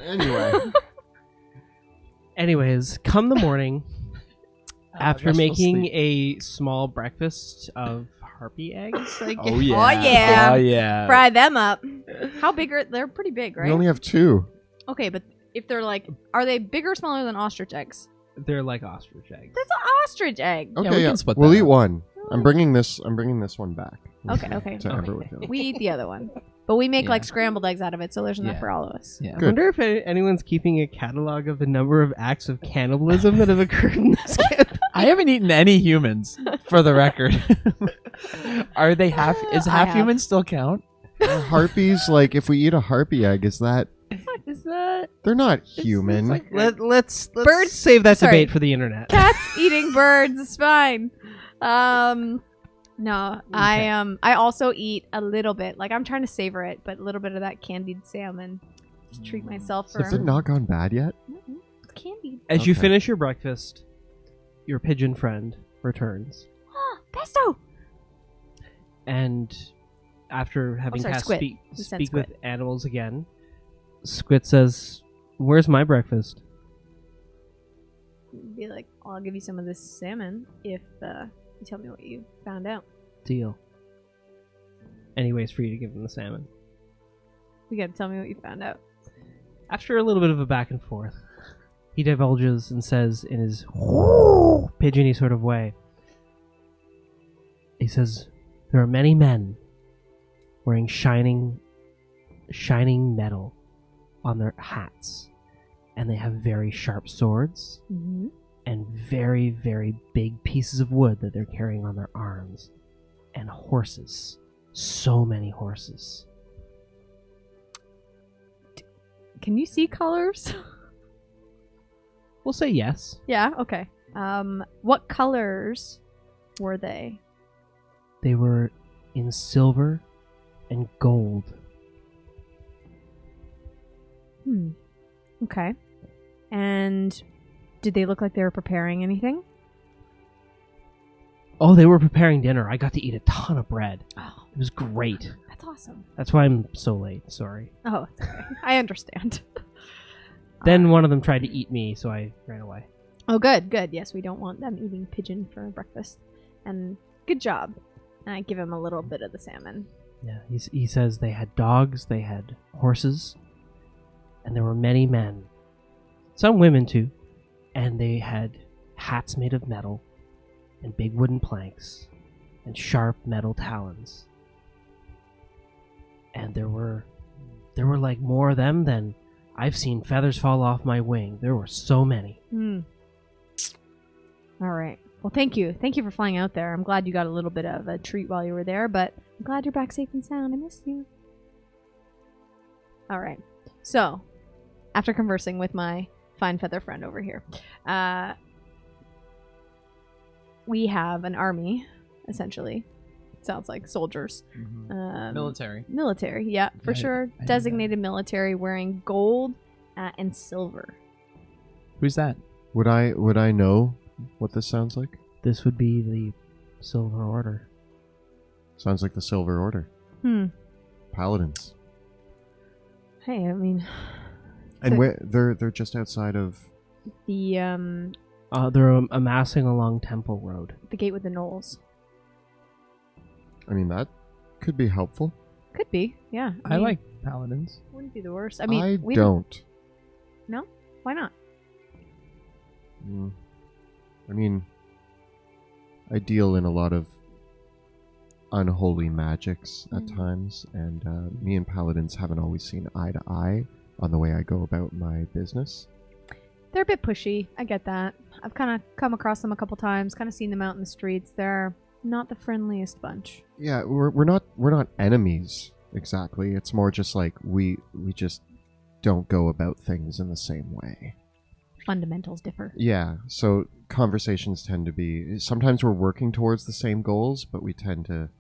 Anyway. Anyways, come the morning, after restful making sleep. a small breakfast of harpy eggs, I guess. Oh yeah. Oh, yeah. Oh yeah. Fry them up. How big are they're pretty big, right? We only have 2. Okay, but if they're are they bigger or smaller than ostrich eggs? They're like ostrich eggs. That's an ostrich egg. Okay, we yeah. can split We'll that eat up. one. I'm bringing this one back. Okay. To everyone. We eat the other one. But we make Yeah. scrambled eggs out of it, so there's enough Yeah. for all of us. Yeah. I wonder if anyone's keeping a catalog of the number of acts of cannibalism that have occurred in this campaign. I haven't eaten any humans, for the record. Are they half? Is I half have. humans still count? Are harpies, if we eat a harpy egg, is that... Is that They're not human. Let's Birds- save that sorry. debate for the internet. cats eating birds? It's fine. No, I also eat a little bit. I'm trying to savor it, but a little bit of that candied salmon. Just treat myself for. Has it not gone bad yet? It's candied. As you Okay. finish your breakfast, your pigeon friend returns, Pesto. and after having sorry, cast Squid. speak, You said speak with Squid. animals again, Squid says, "Where's my breakfast?" Be like, I'll give you some of this salmon if you tell me what you found out. Deal. And he waits for you to give him the salmon. You gotta tell me what you found out. After a little bit of a back and forth, he divulges and says in his pigeony sort of way, he says, "There are many men wearing shining metal on their hats, and they have very sharp swords Mm-hmm. and very, very big pieces of wood that they're carrying on their arms, and horses. So many horses." Can you see colors? We'll say yes. Yeah. Okay. What colors were they? They were in silver and gold. Okay. And Did they look like they were preparing anything? Oh, they were preparing dinner. I got to eat a ton of bread. Oh, It was great. that's awesome. That's why I'm so late. Sorry. Oh, it's okay. I understand. Then one of them tried to eat me, so I ran away. Oh, good, good. Yes, we don't want them eating pigeon for breakfast. And good job. And I give him a little bit of the salmon. Yeah, he says they had dogs, they had horses, and there were many men. Some women, too. And they had hats made of metal, and big wooden planks, and sharp metal talons. And there were like more of them than I've seen feathers fall off my wing. There were so many. All right. Well, thank you. Thank you for flying out there. I'm glad you got a little bit of a treat while you were there, but I'm glad you're back safe and sound. I miss you. All right. So, after conversing with my fine feather friend over here, we have an army, essentially. Sounds like soldiers. Military. Military, yeah, for Yeah, sure. I knew Designated military wearing gold and silver. Who's that? Would I know what this sounds like? This would be the Silver Order. Sounds like the Silver Order. Paladins. Hey, I mean, And So- where they're just outside of. the They're amassing along Temple Road. gate with the gnolls. I mean, that could be helpful. Could be, yeah. I mean, like paladins. Wouldn't be the worst. I mean, I we don't. No, why not? I mean, I deal in a lot of unholy magics at times, and me and paladins haven't always seen eye to eye on the way I go about my business. They're a bit pushy. I get that. I've kind of come across them a couple times. Kind of seen them out in the streets. They're not the friendliest bunch. Yeah, we're not enemies exactly. It's more just like we just don't go about things in the same way. Fundamentals differ. Yeah, so conversations tend to be, sometimes we're working towards the same goals, but we tend to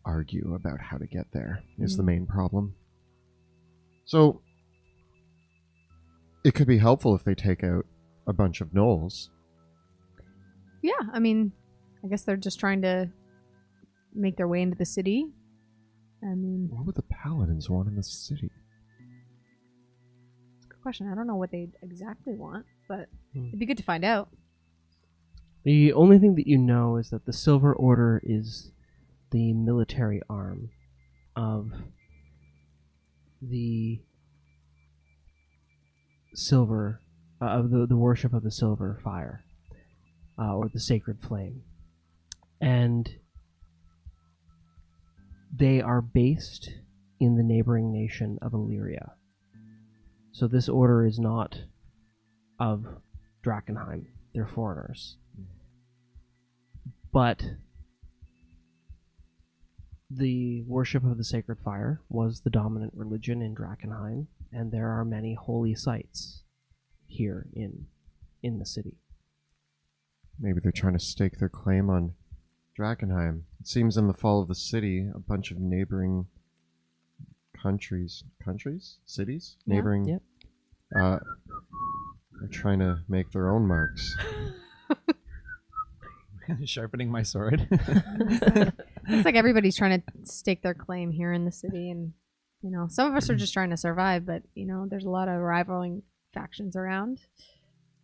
argue about how to get there is the main problem. So it could be helpful if they take out a bunch of gnolls. Yeah, I mean, I guess they're just trying to make their way into the city. I mean, What would the paladins want in the city? good question. I don't know what they exactly want, but it'd be good to find out. The only thing that you know is that the Silver Order is the military arm of the silver, of the worship of the silver fire, or the sacred flame. And they are based in the neighboring nation of Illyria. So this order is not of Drakkenheim. They're foreigners. But the worship of the sacred fire was the dominant religion in Drakkenheim, and there are many holy sites here in the city. Maybe they're trying to stake their claim on Dragonhime. It seems in the fall of the city, a bunch of neighboring cities? Yeah. Neighboring, Yep. they're trying to make their own marks. Sharpening my sword. It's like everybody's trying to stake their claim here in the city, and some of us are just trying to survive. But there's a lot of rivaling factions around.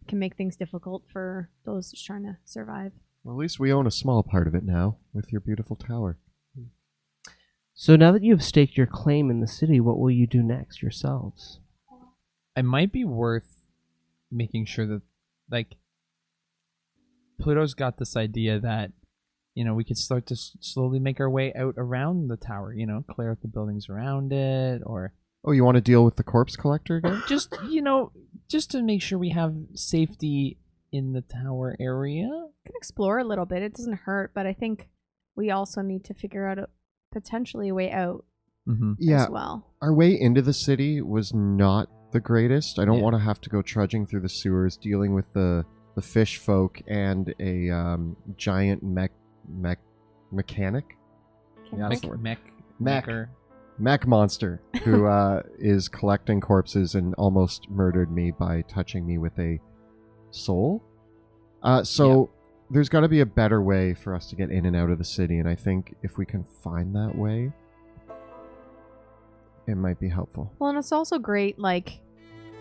It can make things difficult for those just trying to survive. Well, at least we own a small part of it now, with your beautiful tower. So now that you have staked your claim in the city, what will you do next yourselves? It might be worth making sure that, like, Pluto's got this idea that, we could start to slowly make our way out around the tower, clear out the buildings around it, or Oh, you want to deal with the corpse collector again? just, just to make sure we have safety in the tower area. Can explore a little bit. It doesn't hurt, but I think we also need to figure out potentially a way out Yeah, as well. our way into the city was not the greatest. I don't Yeah. want to have to go trudging through the sewers, dealing with the fish folk and a giant mechanic? Yeah, that's the word. mech. Mech monster who is collecting corpses and almost murdered me by touching me with a soul. So there's got to be a better way for us to get in and out of the city, and I think if we can find that way, it might be helpful. Well, and it's also great, like,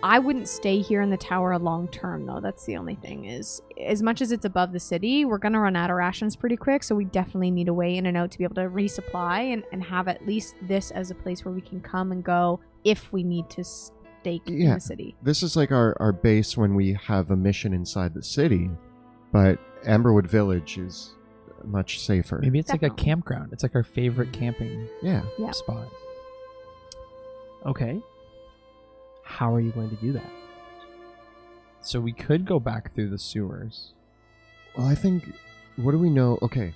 I wouldn't stay here in the tower long term, though. That's the only thing, is as much as it's above the city, we're going to run out of rations pretty quick, so we definitely need a way in and out to be able to resupply and have at least this as a place where we can come and go if we need to stake in the city. This is like our base when we have a mission inside the city, but Amberwood Village is much safer. Maybe it's like a Definitely. campground. It's like our favorite camping Yeah. spot. Okay. How are you going to do that? So we could go back through the sewers. Well, I think, what do we know? Okay,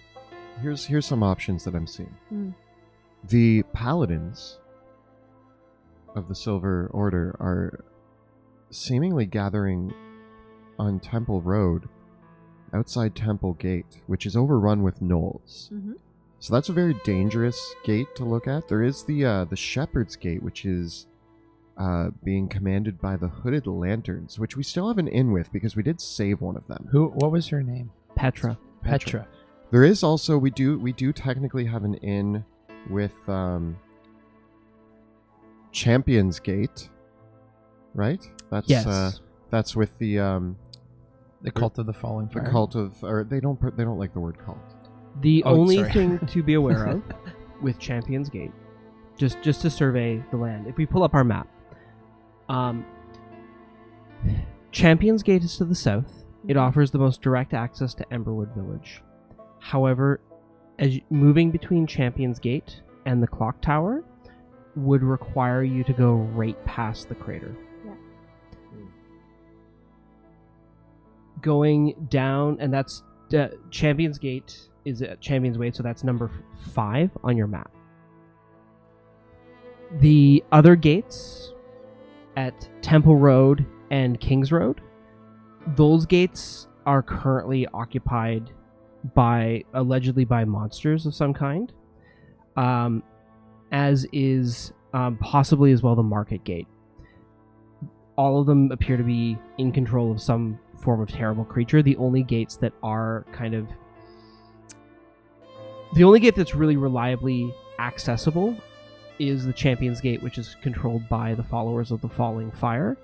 here's some options that I'm seeing. The paladins of the Silver Order are seemingly gathering on Temple Road outside Temple Gate, which is overrun with gnolls. So that's a very dangerous gate to look at. There is the Shepherd's Gate, which is being commanded by the Hooded Lanterns, which we still have an inn with because we did save one of them. What was her name? Petra. Petra. There is also we do technically have an inn with Champion's Gate, right? That's Yes. That's with the Cult of the Falling the Fire. cult of, or they don't like the word cult. The Oh, only sorry. thing to be aware of with Champion's Gate, just to survey the land, if we pull up our map, Champion's Gate is to the south. It offers the most direct access to Emberwood Village. However, moving between Champion's Gate and the clock tower would require you to go right past the crater. Yeah. Going down, and that's Champion's Gate is at Champion's Way, so that's number 5 on your map. The other gates at Temple Road and Kings Road, those gates are currently occupied allegedly by monsters of some kind, as is possibly as well the Market Gate. All of them appear to be in control of some form of terrible creature. The only gates that are the only gate that's really reliably accessible is the Champion's Gate, which is controlled by the followers of the Falling Fire,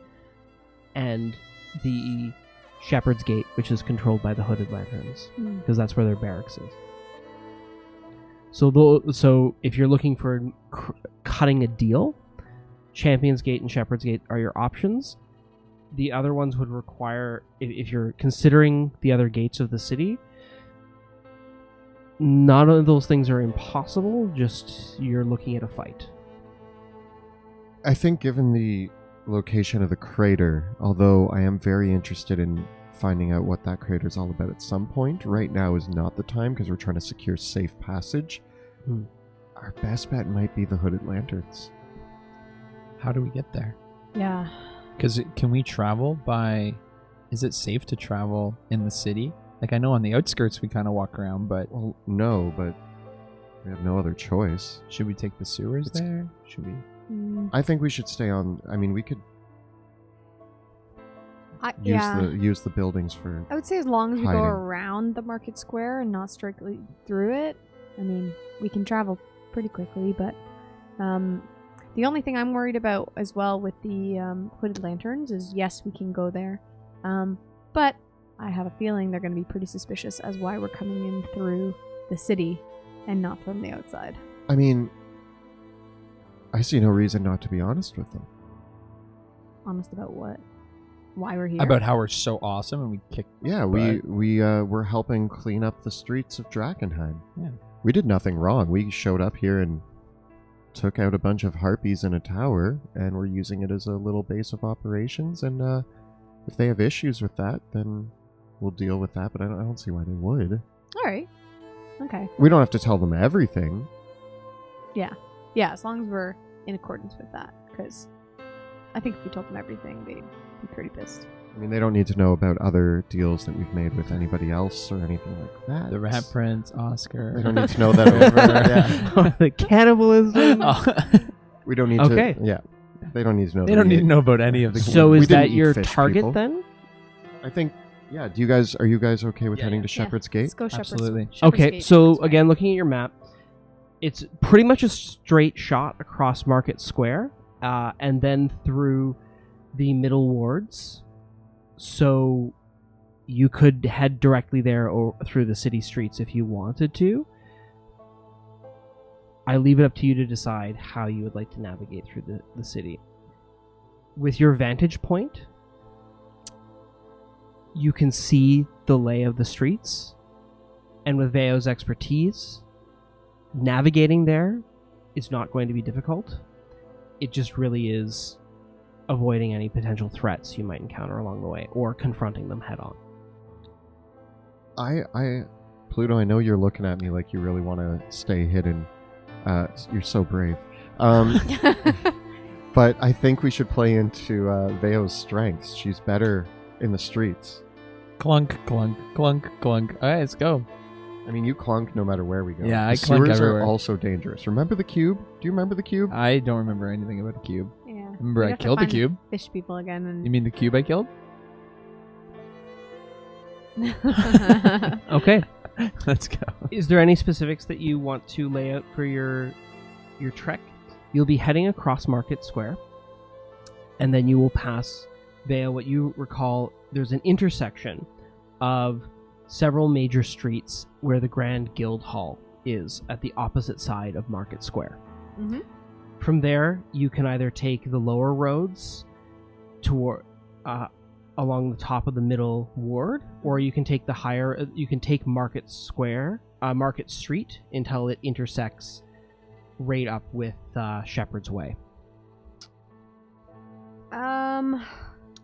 and the Shepherd's Gate, which is controlled by the Hooded Lanterns, because that's where their barracks is. So if you're looking for cutting a deal, Champion's Gate and Shepherd's Gate are your options. The other ones would require, if you're considering the other gates of the city, none of those things are impossible, just you're looking at a fight. I think given the location of the crater, although I am very interested in finding out what that crater is all about at some point, right now is not the time because we're trying to secure safe passage. Our best bet might be the Hooded Lanterns. How do we get there? Yeah. Because can we travel by... Is it safe to travel in the city? Like, I know on the outskirts we kind of walk around, but... Well, no, but we have no other choice. Should we take the sewers there? Should we... I think we should stay on... I mean, we could use the buildings for... I would say as long as we hiding. go around the market square and not strictly through it, I mean, we can travel pretty quickly, but the only thing I'm worried about as well with the Hooded Lanterns is, yes, we can go there, but I have a feeling they're going to be pretty suspicious as why we're coming in through the city and not from the outside. I mean, I see no reason not to be honest with them. Honest about what? Why we're here? About how we're so awesome and we kick... Yeah, we're helping clean up the streets of Drakkenheim. Yeah. We did nothing wrong. We showed up here and took out a bunch of harpies in a tower, and we're using it as a little base of operations, and if they have issues with that, then we'll deal with that, but I don't see why they would. Alright. Okay. We don't have to tell them everything. Yeah. Yeah, as long as we're in accordance with that, because I think if we told them everything, they'd be pretty pissed. I mean, they don't need to know about other deals that we've made with anybody else or anything like that. The Rat Prince, Oscar... They don't need to know that over. Yeah. The cannibalism. We don't need Okay. to... Yeah. They don't need to know. They don't need to know about any of the... So We is didn't that eat your fish, target people. then? I think, yeah. Are you guys okay with Yeah, heading yeah. to Shepherd's Gate? Let's go Shepherd's, Absolutely. Shepherd's Okay, Gate, so Shepherd's Way. again, looking at your map, it's pretty much a straight shot across Market Square, and then through the middle wards. So you could head directly there or through the city streets if you wanted to. I leave it up to you to decide how you would like to navigate through the city. With your vantage point, you can see the lay of the streets, and with Veo's expertise, navigating there is not going to be difficult. It just really is avoiding any potential threats you might encounter along the way, or confronting them head on. Pluto, I know you're looking at me like you really want to stay hidden. You're so brave. But I think we should play into Veo's strengths. She's better in the streets. Clunk, clunk, clunk, clunk. All right, let's go. I mean, you clunk no matter where we go. Yeah, the I clunk sewers everywhere. are also dangerous. Remember the cube? Do you remember the cube? I don't remember anything about the cube. Yeah. Remember, We'd I have to killed the find cube. Fish people again. And You mean the cube I killed? Okay. Let's go. Is there any specifics that you want to lay out for your trek? You'll be heading across Market Square, and then you will pass Veo. What you recall, there's an intersection of several major streets where the Grand Guildhall is at the opposite side of Market Square. Mhm. From there, you can either take the lower roads toward along the top of the middle ward, or you can take the higher. You can take Market Square, Market Street, until it intersects right up with Shepherd's Way.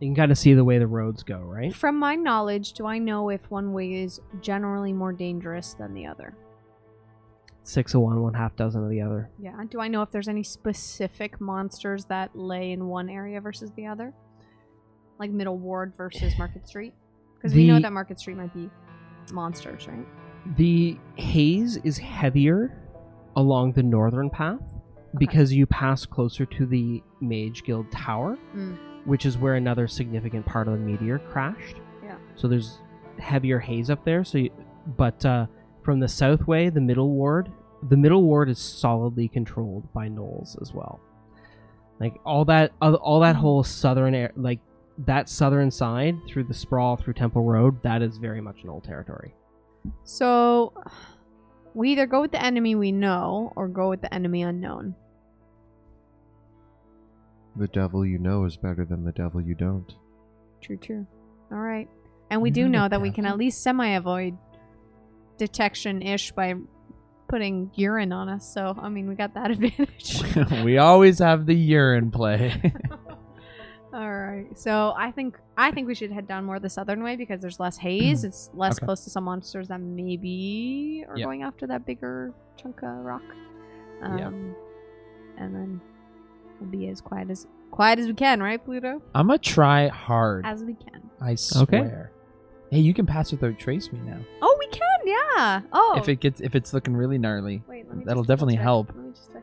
You can kind of see the way the roads go, right? From my knowledge, do I know if one way is generally more dangerous than the other? 6 of one, half dozen of the other. Yeah. Do I know if there's any specific monsters that lay in one area versus the other? Like Middle Ward versus Market Street? Because we know that Market Street might be monsters, right? The haze is heavier along the northern path because you pass closer to the Mage Guild Tower, which is where another significant part of the meteor crashed. Yeah. So there's heavier haze up there. But from the south way, the middle ward is solidly controlled by gnolls as well. Like all that whole southern like that southern side through the sprawl through Temple Road, that is very much gnoll territory. So we either go with the enemy we know or go with the enemy unknown. The devil you know is better than the devil you don't. True. All right. And we do know that we can at least semi-avoid detection-ish by putting urine on us. So, I mean, we got that advantage. We always have the urine play. All right. So, I think we should head down more the southern way because there's less haze. It's less Okay. close to some monsters that maybe are Yeah. going after that bigger chunk of rock. Yeah. And then we'll be as quiet as we can, right, Pluto? I'm gonna try hard. As we can. I swear. Hey, you can pass without trace me now. Oh, we can, yeah. Oh. If it's looking really gnarly, Wait, let me that'll just definitely check. help. Let me just check.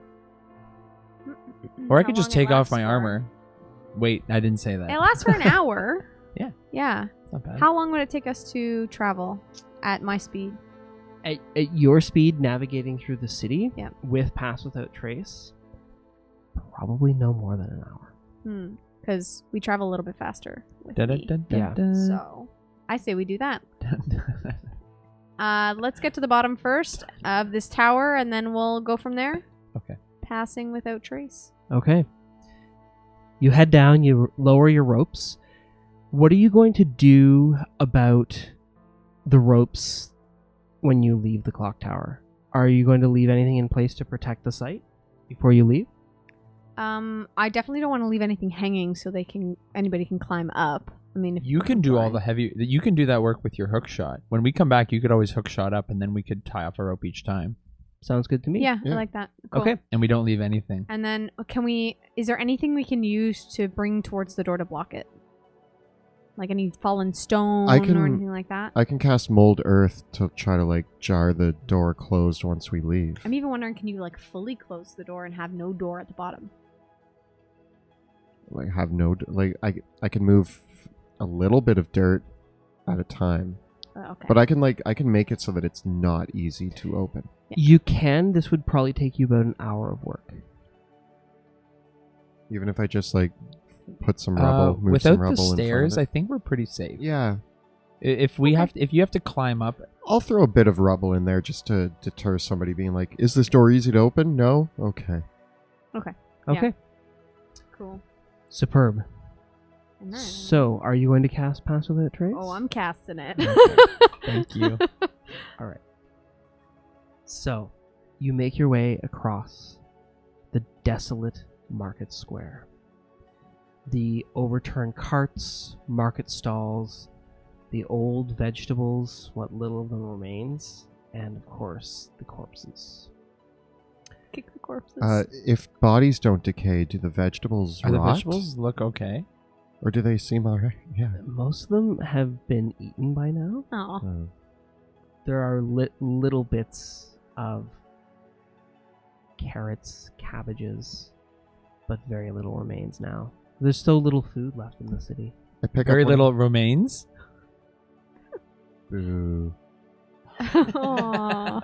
Or I How could just long it take off lasts my for. armor. Wait, I didn't say that. It lasts for an hour. Yeah. Yeah. Not bad. How long would it take us to travel at my speed? At your speed, navigating through the city Yeah. with pass without trace, probably no more than an hour. Because we travel a little bit faster with Da, da, me. da, da, Yeah. da. So I say we do that. Let's get to the bottom first of this tower, and then we'll go from there. Okay. Passing without trace. Okay. You head down, you lower your ropes. What are you going to do about the ropes when you leave the clock tower? Are you going to leave anything in place to protect the site before you leave? I definitely don't want to leave anything hanging so anybody can climb up. I mean, if You can do all the heavy. You can do that work with your hook shot. When we come back, you could always hook shot up, and then we could tie off a rope each time, Sounds good to me. Yeah, Yeah. I like that. Cool. Okay. and we don't leave anything. And then is there anything we can use to bring towards the door to block it? Like any fallen stone I can- or anything like that? I can cast Mold Earth to try to jar the door closed once we leave. I'm even wondering, can you fully close the door and have no door at the bottom? Have no I can move a little bit of dirt at a time. Okay. But I can make it so that it's not easy to open. You can. This would probably take you about an hour of work. Even if I just like put some rubble, move without some rubble the in front stairs, of I it. think we're pretty safe. Yeah, If you have to climb up, I'll throw a bit of rubble in there just to deter somebody being like, "Is this door easy to open?" No. Okay. Okay. Okay. Cool. Superb. And then... So, are you going to cast Pass Without Trace? Oh, I'm casting it. thank you. All right. So, you make your way across the desolate market square. The overturned carts, market stalls, the old vegetables, what little of them remains, and of course, the corpses. Kick the corpses. If bodies don't decay, do the vegetables Are the rot? vegetables look okay? Or do they seem alright? Yeah. Most of them have been eaten by now. Oh. There are little bits of carrots, cabbages, but very little remains now. There's still little food left in the city. I pick Very up one- little remains. Boo. Aw.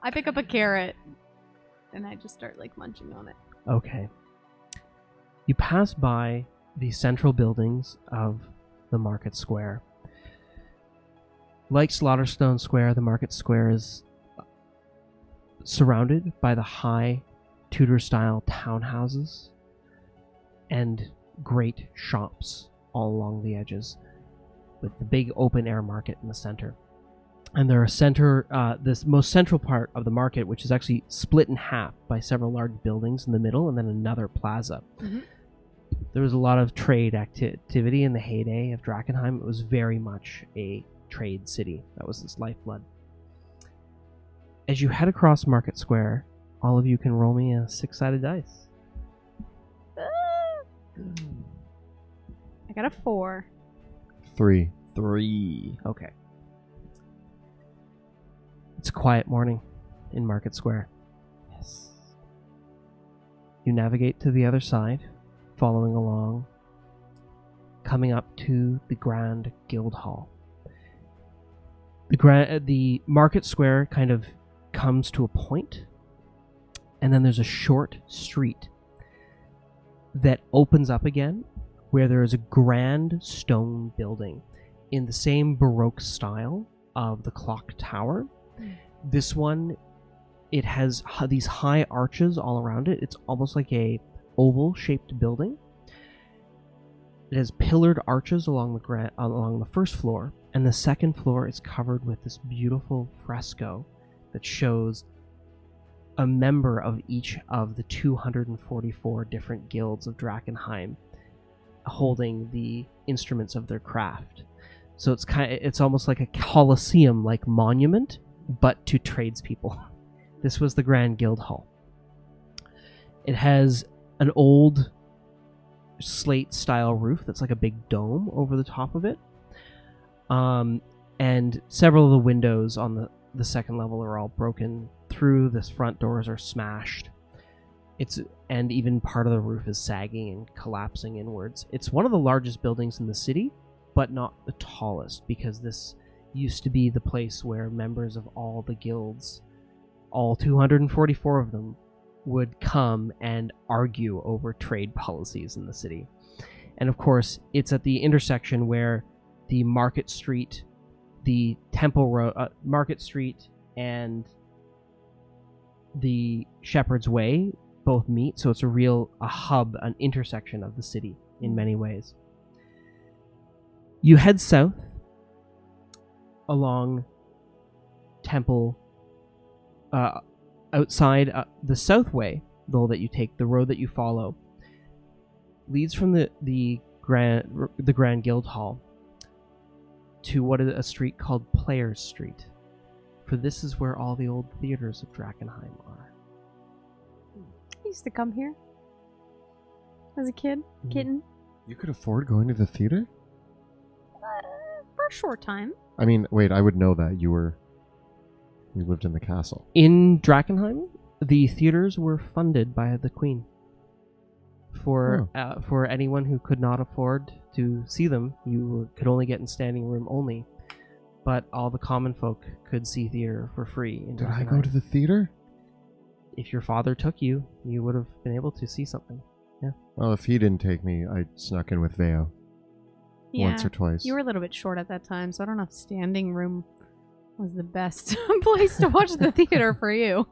I pick up a carrot and I just start like munching on it. Okay. You pass by the central buildings of the market square. Like Slaughterstone Square, the market square is surrounded by the high Tudor-style townhouses and great shops all along the edges, with the big open-air market in the center. And there are this most central part of the market, which is actually split in half by several large buildings in the middle, and then another plaza. Mm-hmm. There was a lot of trade activity in the heyday of Drakkenheim. It was very much a trade city. That was its lifeblood. As you head across Market Square, all of you can roll me a 6-sided dice. I got a 4. 3. 3. Okay. It's a quiet morning in Market Square. Yes. You navigate to the other side, following along, coming up to the Grand Guildhall. The Market Square kind of comes to a point, and then there's a short street that opens up again, where there is a grand stone building in the same Baroque style of the clock tower. This one, it has these high arches all around it. It's almost like a oval-shaped building. It has pillared arches along the first floor, and the second floor is covered with this beautiful fresco that shows a member of each of the 244 different guilds of Dragonhime holding the instruments of their craft. So it's almost like a Colosseum-like monument, but to tradespeople. This was the Grand Guildhall. It has an old slate-style roof that's like a big dome over the top of it. And several of the windows on the second level are all broken through. The front doors are smashed. And even part of the roof is sagging and collapsing inwards. It's one of the largest buildings in the city, but not the tallest, because this used to be the place where members of all the guilds, all 244 of them, would come and argue over trade policies in the city. And of course, it's at the intersection where the Market Street, the Temple Road, Market Street, and the Shepherd's Way both meet. So it's a hub, an intersection of the city in many ways. You head south along Temple, outside the south way, though, that you take, the road that you follow, leads from the Grand Guildhall to what is a street called Players Street, for this is where all the old theaters of Dragonhime are. I used to come here as a kid, kitten, You could afford going to the theater? for a short time. I mean, wait, I would know that. You lived in the castle. In Dragonheim, the theaters were funded by the Queen. for anyone who could not afford to see them. You could only get in standing room only, but all the common folk could see theater for free. In Did I Drakkenheim. go to the theater? If your father took you, you would have been able to see something. Well, if he didn't take me, I snuck in with Veo once or twice. You were a little bit short at that time, so I don't know if standing room was the best place to watch the theater for you.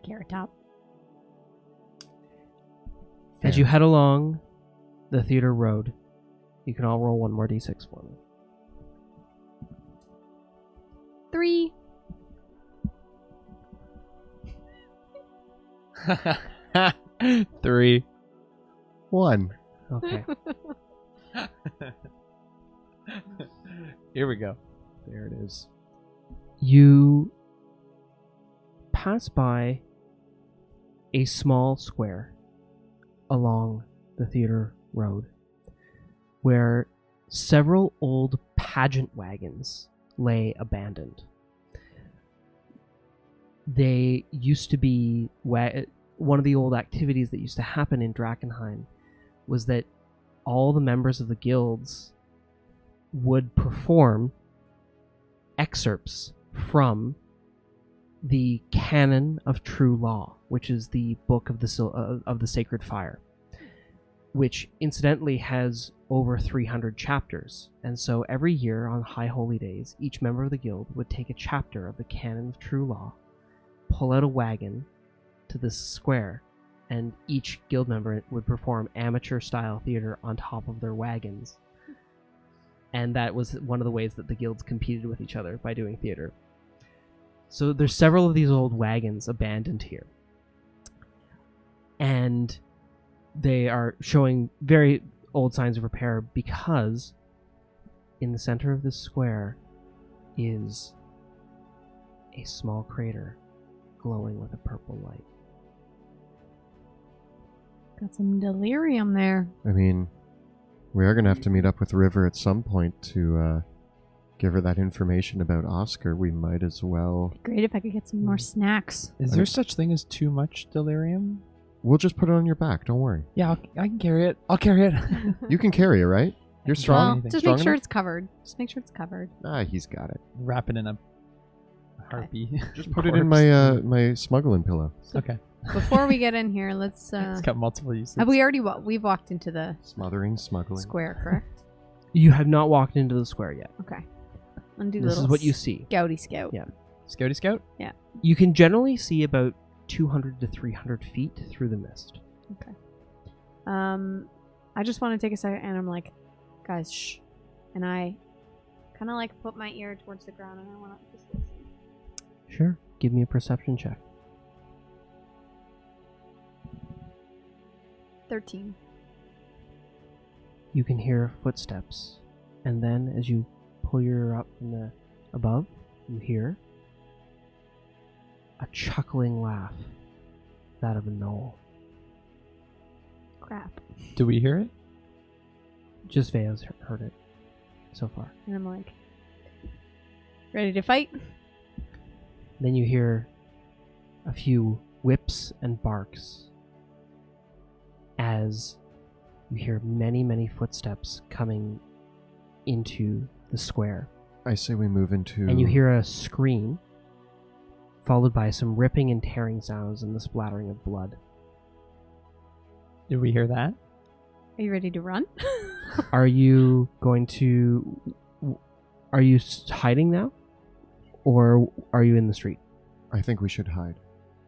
Carrot Top. As you head along the theater road, you can all roll one more d6 for me. 3. Three. 1. Okay. Here we go. There it is. You pass by a small square along the theater road where several old pageant wagons lay abandoned. They used to be one of the old activities that used to happen in Drakkenheim was that all the members of the guilds would perform excerpts from the Canon of True Law, which is the book of the Sacred Fire, which incidentally has over 300 chapters. And so every year on High Holy Days, each member of the guild would take a chapter of the Canon of True Law, pull out a wagon to this square, and each guild member would perform amateur-style theater on top of their wagons. And that was one of the ways that the guilds competed with each other, by doing theater. So there's several of these old wagons abandoned here. And they are showing very old signs of repair because in the center of this square is a small crater glowing with a purple light. Got some delirium there. I mean, we are going to have to meet up with River at some point to give her that information about Oscar. We might as well... Great if I could get some more snacks. Is there such thing as too much delirium? We'll just put it on your back, don't worry. Yeah, I can carry it. I'll carry it. You can carry it, right? You're strong? Well, just Strong make sure enough? it's covered. Just make sure it's covered. Ah, he's got it. Wrap it in a harpy. Just put it in my my smuggling pillow. Okay. Before we get in here, let's... It's got multiple uses. have we already... we've walked into the Smothering, smuggling. square, correct? You have not walked into the square yet. Okay. Undo This little is what you see. Scouty scout. Yeah. Scouty Scout? You can generally see about 200 to 300 feet through the mist. Okay. I just want to take a second and I'm like, guys, shh. And I kind of like put my ear towards the ground and I want to just listen. Sure. Give me a perception check. 13. You can hear footsteps, and then as you pull your ear up from the above, you hear a chuckling laugh, that of a gnoll. Crap. Do we hear it? Just Veo's heard it so far. And I'm like, ready to fight? Then you hear a few whips and barks as you hear many, many footsteps coming into the square. I say we move into... And you hear a scream, followed by some ripping and tearing sounds and the splattering of blood. Did we hear that? Are you ready to run? Are you going to... Are you hiding now? Or are you in the street? I think we should hide.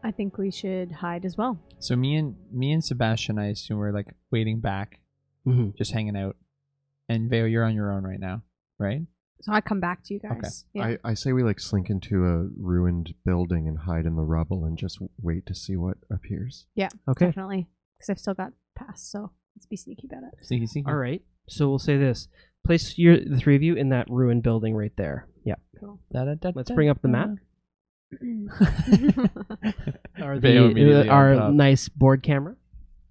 I think we should hide as well. So me and Sebastian, I assume, we're like waiting back, Mm-hmm. just hanging out. And Veo, you're on your own right now, right? So I come back to you guys. Yeah. I say we like slink into a ruined building and hide in the rubble and just wait to see what appears. Yeah, Okay. definitely. Because I've still got pass, so let's be sneaky about it. Sneaky, sneaky. All right. So we'll say this. Place the three of you in that ruined building right there. Yeah. Cool. Let's bring up the map. Our, Veo immediately on our top. nice board camera.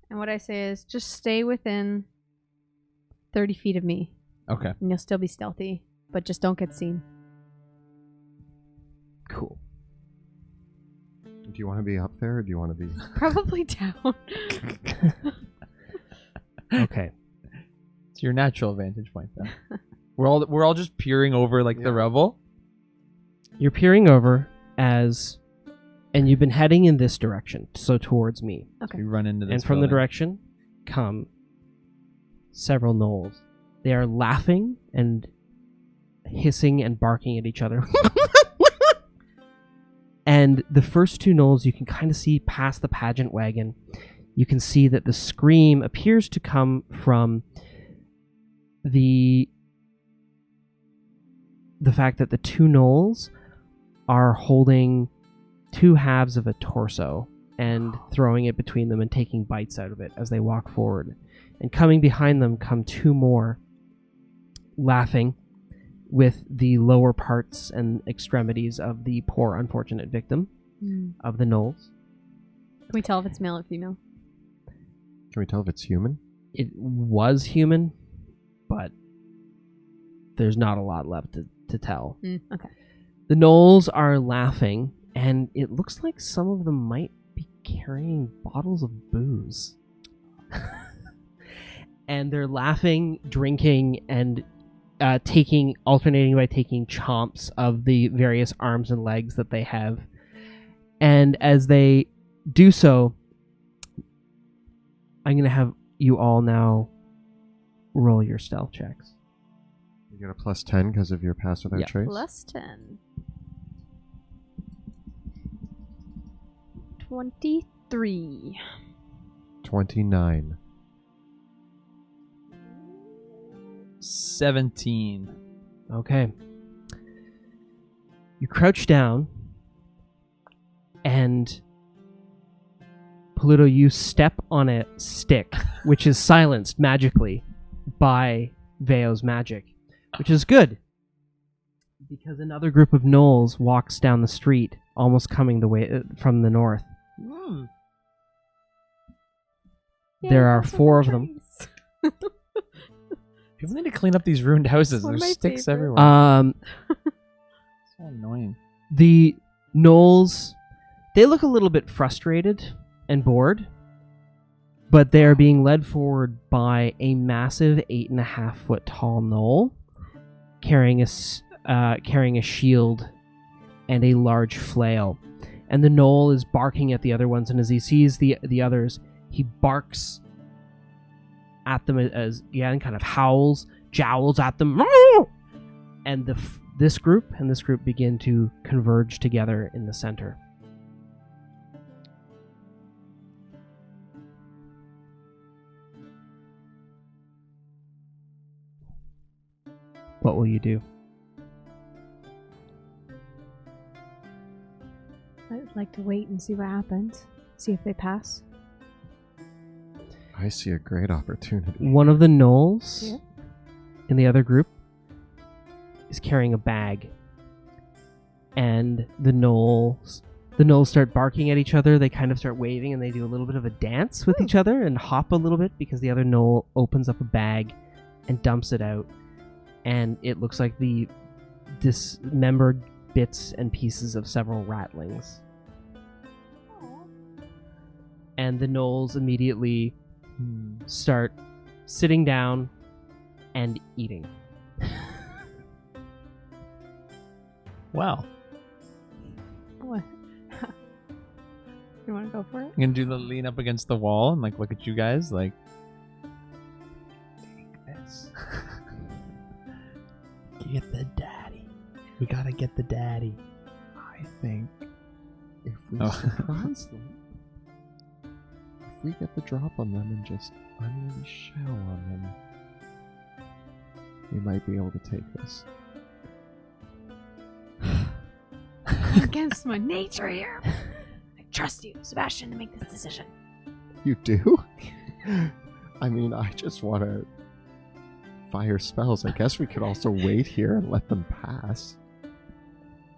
And what I say is just stay within 30 feet of me. Okay. And you'll still be stealthy, but just don't get seen. Cool. Do you want to be up there or do you want to be... Probably down. Okay. It's your natural vantage point, though. we're all just peering over like the rubble. You're peering over and you've been heading in this direction, so towards me. Okay. We run into this. And from the building. direction come several gnolls. They are laughing and hissing and barking at each other. And the first two gnolls you can kind of see past the pageant wagon. You can see that the scream appears to come from the fact that the two gnolls are holding two halves of a torso and throwing it between them and taking bites out of it as they walk forward. And coming behind them come two more, laughing with the lower parts and extremities of the poor unfortunate victim of the gnolls. Can we tell if it's male or female? Can we tell if it's human? It was human, but there's not a lot left to tell. Okay. The gnolls are laughing, and it looks like some of them might be carrying bottles of booze. And they're laughing, drinking, and alternating by taking chomps of the various arms and legs that they have. And as they do so, I'm going to have you all now roll your stealth checks. You get a +10 because of your pass without trace? +10. 23. 29. 17. Okay. You crouch down, and Pluto, you step on a stick, which is silenced magically by Veo's magic, which is good, because another group of gnolls walks down the street, almost coming the way from the north. There are 4 of them. People need to clean up these ruined houses. One of There's my sticks favorite. everywhere. So annoying. The gnolls, they look a little bit frustrated and bored, but they are being led forward by a massive 8.5 foot tall gnoll carrying a shield and a large flail. And the gnoll is barking at the other ones, and as he sees the others, he barks at them as again, kind of howls, jowls at them, and this group begin to converge together in the center. What will you do? I'd like to wait and see what happens. See if they pass. I see a great opportunity. One of the gnolls in the other group is carrying a bag, and the gnolls start barking at each other. They kind of start waving, and they do a little bit of a dance with each other and hop a little bit because the other gnoll opens up a bag and dumps it out, and it looks like the dismembered bits and pieces of several ratlings. And the gnolls immediately start sitting down and eating. Wow. What? You want to go for it? I'm gonna do the lean up against the wall and like look at you guys like. Take this. Get the daddy. We gotta get the daddy. I think if we Oh. surprise them, if we get the drop on them and just unleash shell on them, we might be able to take this. Against my nature here. I trust you, Sebastian, to make this decision. You do? I mean, I just want to fire spells. I guess we could also wait here and let them pass.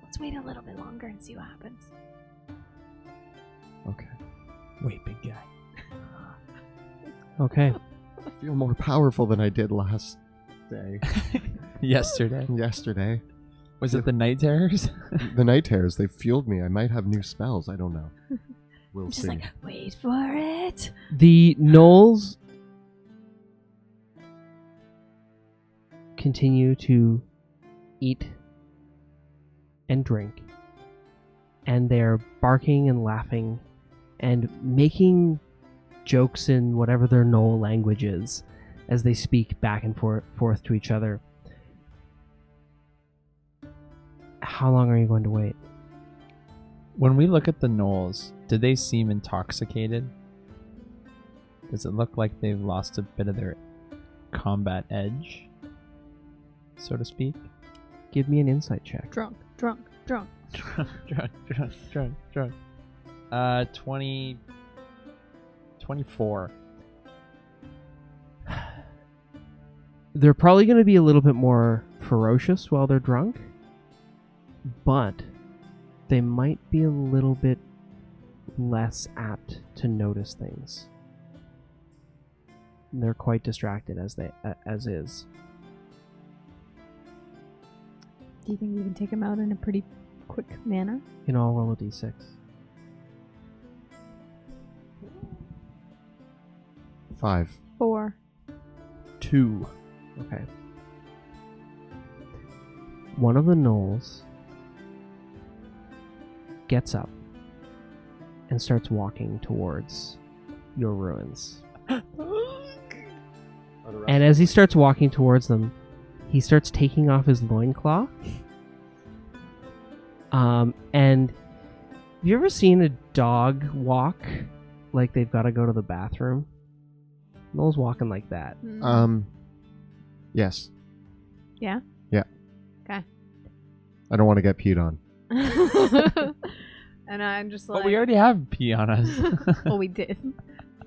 Let's wait a little bit longer and see what happens. Okay. Wait, big guy. Okay. I feel more powerful than I did last day. Yesterday. Yesterday. Was it the night terrors? The night terrors, they fueled me. I might have new spells. I don't know. We'll I'm just see. like, wait for it. The gnolls continue to eat and drink, and they're barking and laughing and making jokes in whatever their gnoll language is as they speak back and forth to each other. How long are you going to wait? When we look at the gnolls, do they seem intoxicated? Does it look like they've lost a bit of their combat edge, so to speak? Give me an insight check. Drunk. 24. They're probably going to be a little bit more ferocious while they're drunk, but they might be a little bit less apt to notice things. They're quite distracted as is. Do you think we can take him out in a pretty quick manner? You know, I'll roll a d6. 5. 4. 2. Okay. One of the gnolls gets up and starts walking towards your ruins. And as he starts walking towards them, he starts taking off his loincloth. And have you ever seen a dog walk like they've got to go to the bathroom? Noel's walking like that. Yes. Yeah? Yeah. Okay. I don't want to get peed on. And I'm just like... But we already have pee on us. Well, we did.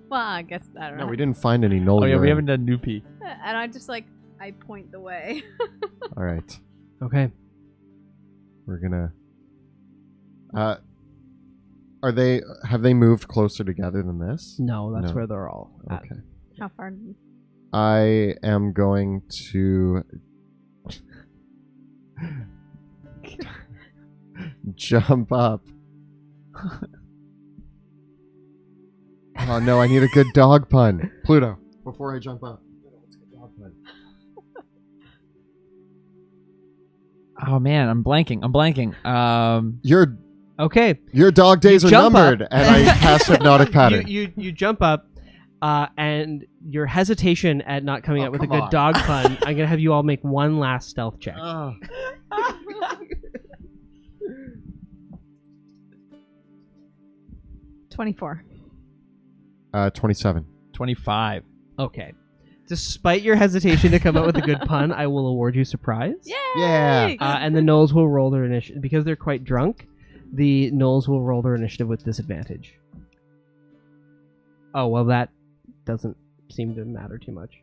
Well, I guess, I don't know. No, we didn't find any Noel. Oh yeah, we urine. haven't done new pee. And I just like, I point the way. All right. Okay. We're gonna... have they moved closer together than this? No, that's No. where they're all at. Okay. How far did I am going to jump up. Oh no, I need a good dog pun. Pluto, before I jump up. Dog pun. Oh man, I'm blanking. Okay. Your dog days You are jump numbered, up. and I cast hypnotic pattern. You jump up, and your hesitation at not coming Oh, up with a come good on. dog pun, I'm gonna have you all make one last stealth check. Oh. 24. 27. 25. Okay. Despite your hesitation to come up with a good pun, I will award you surprise. Yay! Yeah. And the gnolls will roll their initiative because they're quite drunk. The gnolls will roll their initiative with disadvantage. Oh well, that doesn't seem to matter too much.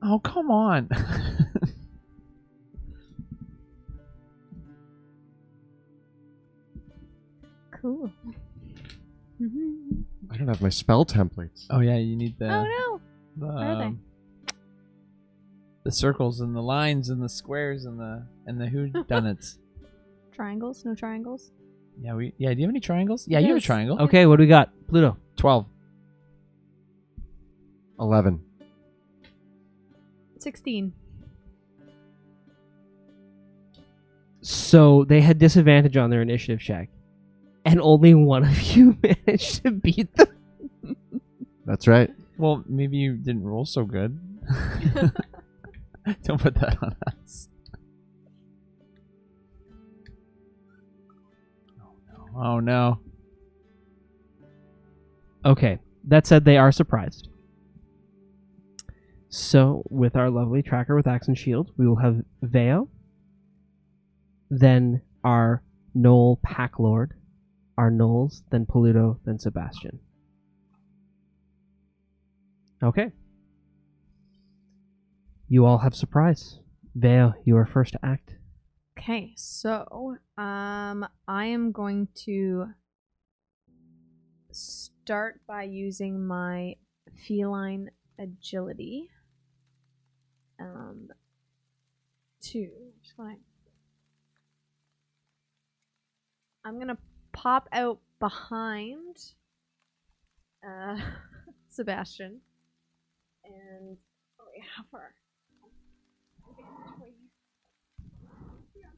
Oh come on. Cool. I don't have my spell templates. Oh yeah, you need the Oh no! the, Where are they? the circles and the lines and the squares and the whodunits. Triangles? No triangles? Yeah, do you have any triangles? Yeah, you have a Yes. triangle. Okay, what do we got? Pluto. 12. 11. 16. So they had disadvantage on their initiative check, and only one of you managed to beat them. That's right. Well, maybe you didn't roll so good. Don't put that on us. Oh no. Okay, that said, they are surprised. So, with our lovely tracker with Axe and Shield, we will have Veo, then our Gnoll Pack Lord, our Gnolls, then Pluto, then Sebastian. Okay. You all have surprise. Veo, you are first to act. Okay, so I am going to start by using my feline agility. To just want to I'm gonna pop out behind Sebastian. And oh wait, how far?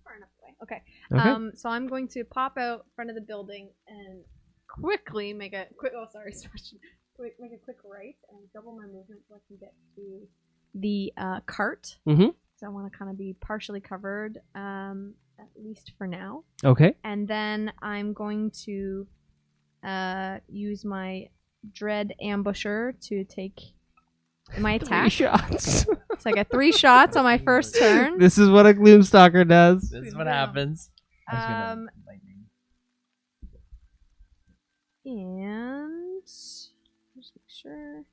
Far enough away. Okay. Okay. So I'm going to pop out front of the building and quickly make a quick. Oh, sorry, Sebastian. Make a quick right and double my movement so I can get to the cart. Mm-hmm. So I want to kind of be partially covered, at least for now. Okay. And then I'm going to use my Dread Ambusher to take my attack. 3 shots. So I get 3 shots on my first turn. This is what a Gloomstalker does. This is what happens. And just make sure.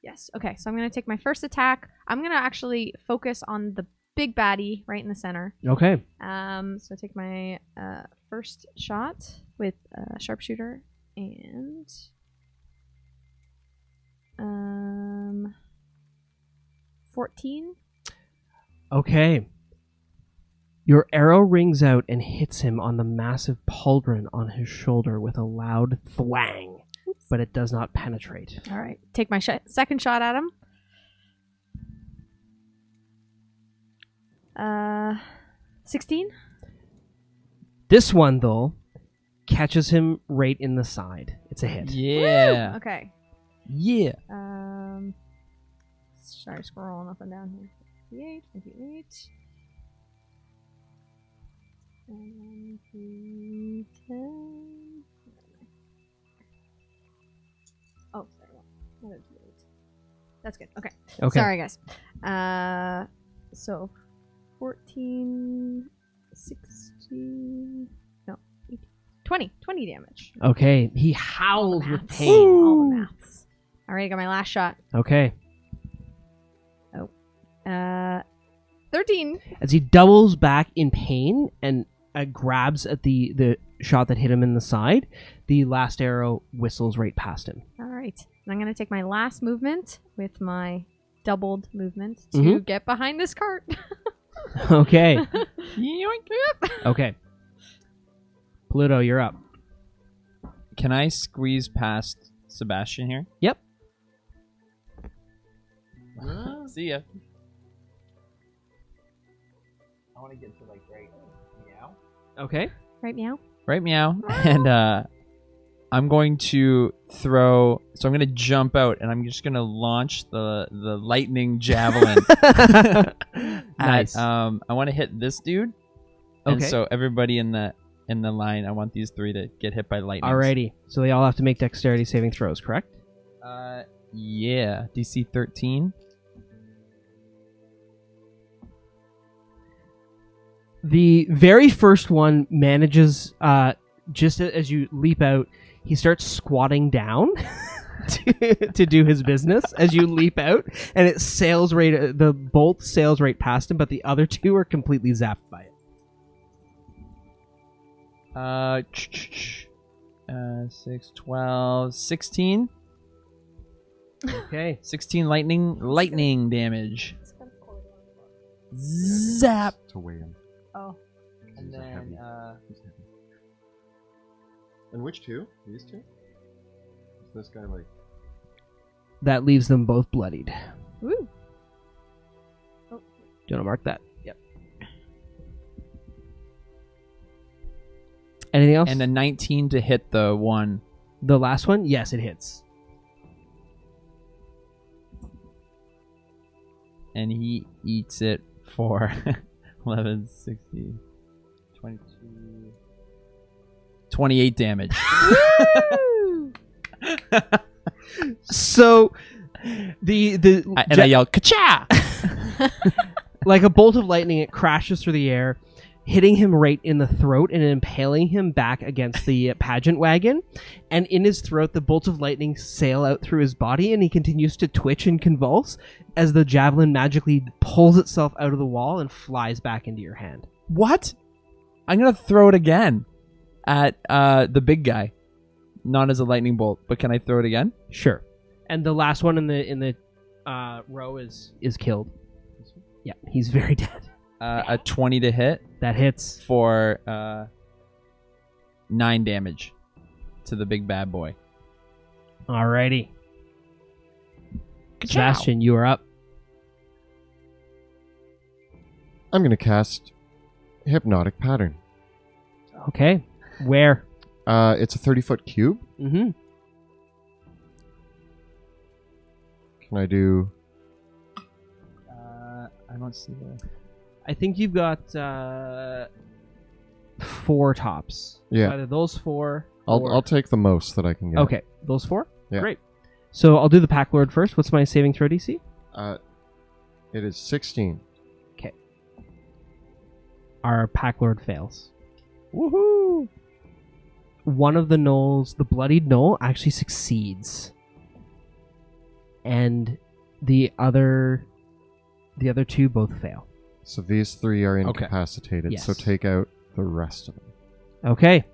Yes. Okay. So I'm gonna take my first attack. I'm gonna actually focus on the big baddie right in the center. Okay. So I take my first shot with sharpshooter and 14. Okay. Your arrow rings out and hits him on the massive pauldron on his shoulder with a loud thwang, but it does not penetrate. All right. Take my second shot at him. 16. This one, though, catches him right in the side. It's a hit. Yeah. Woo! Okay. Yeah. Sorry, scrolling up and down here. 58, 58. And 10. Oh, sorry. Another 58. That's good. Okay. Okay. Sorry, guys. So 14, 16. No, 18, 20 damage. Okay. He howls with Maths. pain. All the maths. All right, I got my last shot. Okay. 13. As he doubles back in pain and grabs at the shot that hit him in the side, the last arrow whistles right past him. All right. And I'm going to take my last movement with my doubled movement to get behind this cart. Okay. Yoink. Okay. Pluto, you're up. Can I squeeze past Sebastian here? Yep. See ya. I want to get to like right meow. Okay. Right, meow? Right meow. And I'm going to throw. So I'm going to jump out and I'm just going to launch the lightning javelin. Nice. I want to hit this dude. And Okay. so everybody in the line, I want these 3 to get hit by lightning. Alrighty. So they all have to make dexterity saving throws, correct? Yeah. DC 13. The very first one manages, just as you leap out, he starts squatting down to do his business as you leap out, and it sails right. The bolt sails right past him, but the other 2 are completely zapped by it. 6, 12, 16. Okay. 16 lightning damage. Zap to weigh him. Oh. And He's then, heavy. He's heavy. And which 2? These 2? Is this guy like? That leaves them both bloodied. Woo. Do you want to mark that? Yep. Anything else? and a 19 to hit the one. The last one? Yes, it hits. And he eats it for 11, 16, 22, 28 damage. So, And I yell, "Ka-cha!" like a bolt of lightning, it crashes through the air, hitting him right in the throat and impaling him back against the pageant wagon. And in his throat, the bolts of lightning sail out through his body, and he continues to twitch and convulse as the javelin magically pulls itself out of the wall and flies back into your hand. What? I'm going to throw it again at the big guy. Not as a lightning bolt, but can I throw it again? Sure. And the last one in the row is killed. Yeah, he's very dead. A 20 to hit That hits. for 9 damage to the big bad boy. Alrighty. Ka-chow. Sebastian, you are up. I'm going to cast Hypnotic Pattern. Okay. Where? It's a 30-foot cube. Mm-hmm. Can I do... I don't see the... I think you've got 4 tops. Yeah. Either those 4. I'll take the most that I can get. Okay. Those 4? Yeah. Great. So I'll do the Pack Lord first. What's my saving throw DC? It is 16. Our Pack Lord fails. Woohoo! One of the gnolls, the bloodied gnoll, actually succeeds. And the other 2 both fail. So these 3 are Okay. incapacitated, Yes. so take out the rest of them. Okay.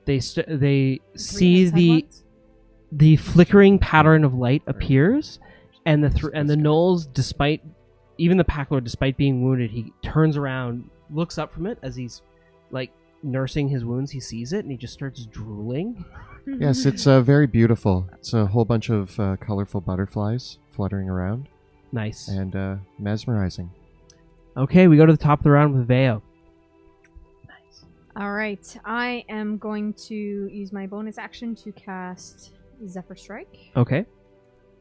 They see inside the ones? the flickering pattern of light appears, and the gnolls, despite even the Pack Lord, despite being wounded, he turns around, looks up from it as he's like nursing his wounds. He sees it and he just starts drooling. Yes, it's very beautiful. It's a whole bunch of colorful butterflies fluttering around Nice. and mesmerizing. Okay, we go to the top of the round with Veo. All right, I am going to use my bonus action to cast Zephyr Strike. Okay.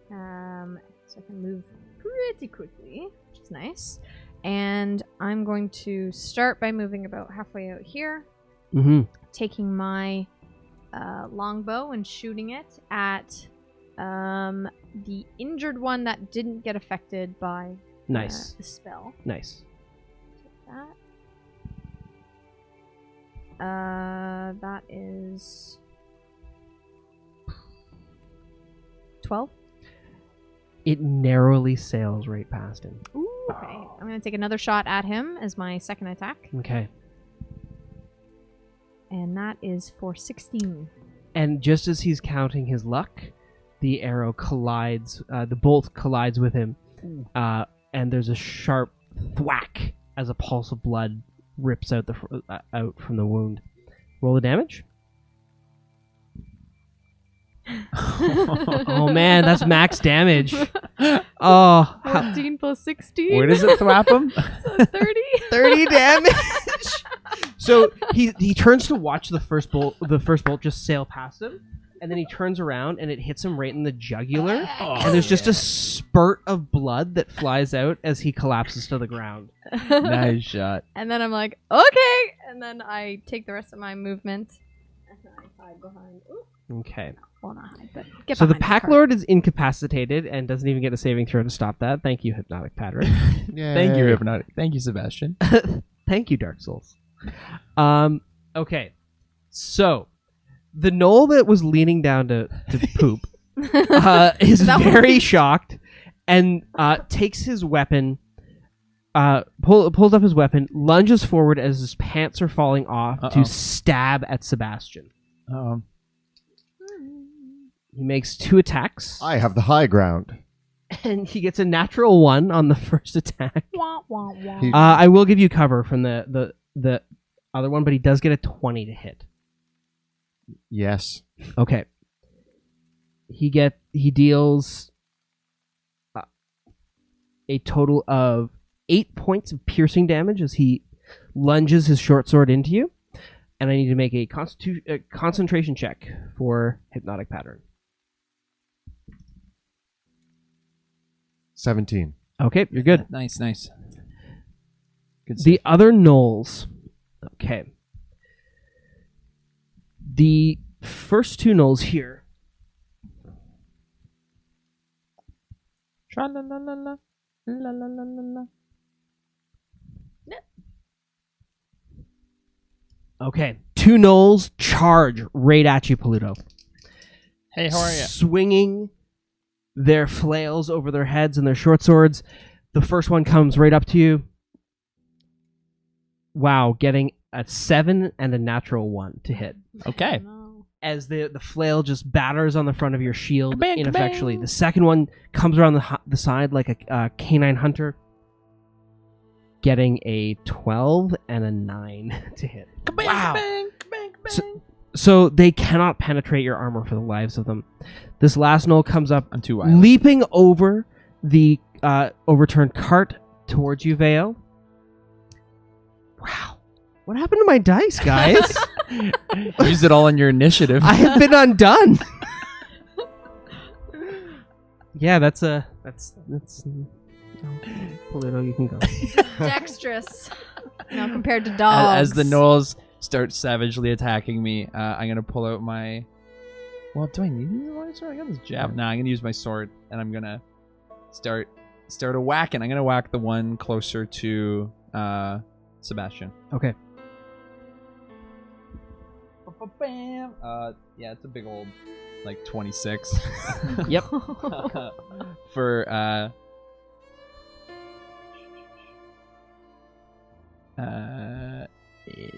So I can move pretty quickly, which is nice. And I'm going to start by moving about halfway out here, Mm-hmm. taking my longbow and shooting it at the injured one that didn't get affected by Nice. the spell. Nice. Take that. That is 12. It narrowly sails right past him. Ooh, okay. I'm going to take another shot at him as my second attack. Okay. And that is for 16. And just as he's counting his luck, the arrow collides, the bolt collides with him, and there's a sharp thwack as a pulse of blood rips out out from the wound. Roll the damage. Oh man, that's max damage. Oh, 14 plus 16. Where does it thwap him? So 30. 30 damage. So he turns to watch the first bolt just sail past him, and then he turns around and it hits him right in the jugular, and there's just a spurt of blood that flies out as he collapses to the ground. Nice shot. And then I'm like, okay. And then I take the rest of my movement. And I hide behind. Ooh. Okay. Well, not hide, but get So the behind Pack cart. Lord is incapacitated and doesn't even get a saving throw to stop that. Thank you, Hypnotic Pattern. Thank you, Hypnotic. Thank you, Sebastian. Thank you, Dark Souls. Okay. So the gnoll that was leaning down to poop is That very one? shocked and takes his weapon, pulls up his weapon, lunges forward as his pants are falling off Uh-oh. to stab at Sebastian. He makes 2 attacks, I have the high ground. and he gets a natural 1 on the first attack. Wah, wah, wah. He- I will give you cover from the other one, but he does get a 20 to hit. Yes. Okay. He deals a total of 8 points of piercing damage as he lunges his short sword into you, and I need to make a concentration check for Hypnotic Pattern. 17. Okay, you're good. Nice. Good The other gnolls. Okay. The first 2 gnolls here. Tra-la-la-la-la. La-la-la-la-la. Okay. 2 gnolls charge right at you, Pluto. Hey, how are you? Swinging their flails over their heads and their short swords. The first one comes right up to you. Wow, getting a 7 and a natural 1 to hit. Okay. No. As the flail just batters on the front of your shield Kabang, ineffectually. kabang. The second one comes around the side like a canine hunter, getting a 12 and a 9 to hit. Kabang, Wow. kabang, kabang, So they cannot penetrate your armor for the lives of them. This last gnoll comes up, I'm too wild. leaping over the overturned cart towards you, Veo. Wow. What happened to my dice, guys? Use it all on your initiative. I have been undone. Yeah, that's Pluto, you can go. Dexterous. Now compared to dogs. As the gnolls start savagely attacking me, I'm gonna pull out my. Well, do I need to use my sword? I got this jab. Nah, I'm gonna use my sword, and I'm gonna start a whacking. I'm gonna whack the one closer to Sebastian. Okay. Bam. Yeah, it's a big old, like 26. Yep. For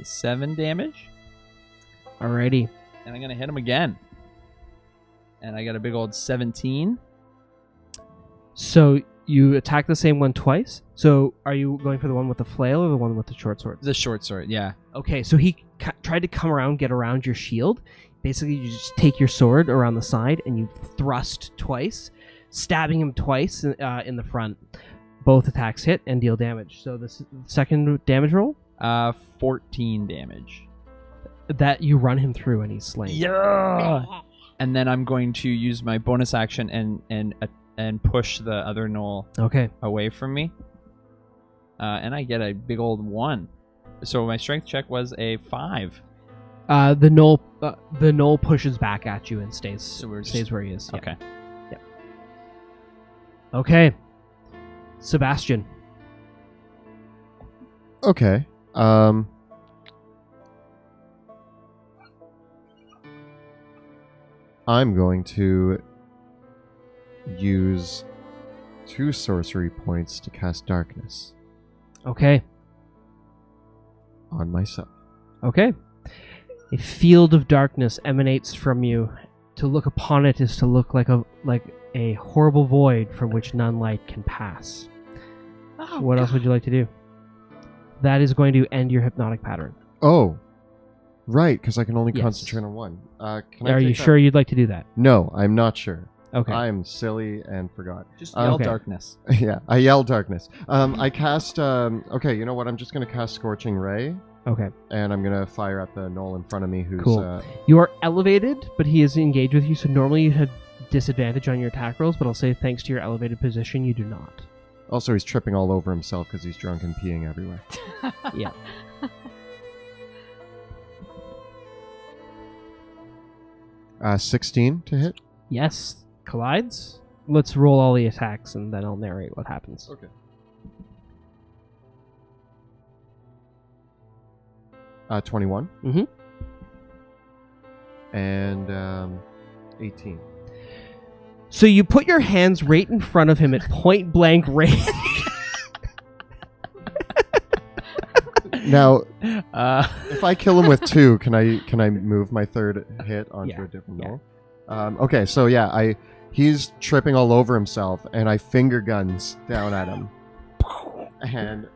7 damage. Alrighty. And I'm gonna hit him again. And I got a big old 17. So you attack the same one twice. So are you going for the one with the flail or the one with the short sword? The short sword, yeah. Okay, so he tried to come around, get around your shield. Basically, you just take your sword around the side and you thrust twice, stabbing him twice in the front. Both attacks hit and deal damage. So the second damage roll? 14 damage. That you run him through and he's slain. Yeah. And then I'm going to use my bonus action and push the other gnoll away from me. And I get a big old 1. So my strength check was a 5. The gnoll pushes back at you and stays where he is. Yeah. Okay. Yeah. Okay. Sebastian. Okay. I'm going to use 2 sorcery points to cast darkness Okay. on myself. Okay. A field of darkness emanates from you. To look upon it is to look like a horrible void from which none light can pass. What else would you like to do? That is going to end your hypnotic pattern. Oh, right, because I can only Yes. concentrate on one. Are you sure you'd like to do that? No, I'm not sure. Okay. I'm silly and forgot. Just yell Okay. darkness. Yeah, I yell darkness. I cast. Okay, you know what? I'm just gonna cast Scorching Ray, Okay. and I'm gonna fire at the gnoll in front of me. Who's Cool. You are elevated, but he is engaged with you, so normally you had disadvantage on your attack rolls, but I'll say thanks to your elevated position, you do not. also he's tripping all over himself because he's drunk and peeing everywhere. Yeah. Uh, 16 to hit. Yes. Collides. Let's roll all the attacks, and then I'll narrate what happens. Okay. Uh, 21. Mhm. And 18. So you put your hands right in front of him at point blank range. Now, Uh, if I kill him with 2, can I move my third hit onto Yeah, a different yeah. gnoll? Okay, so yeah, he's tripping all over himself, and I finger guns down at him. And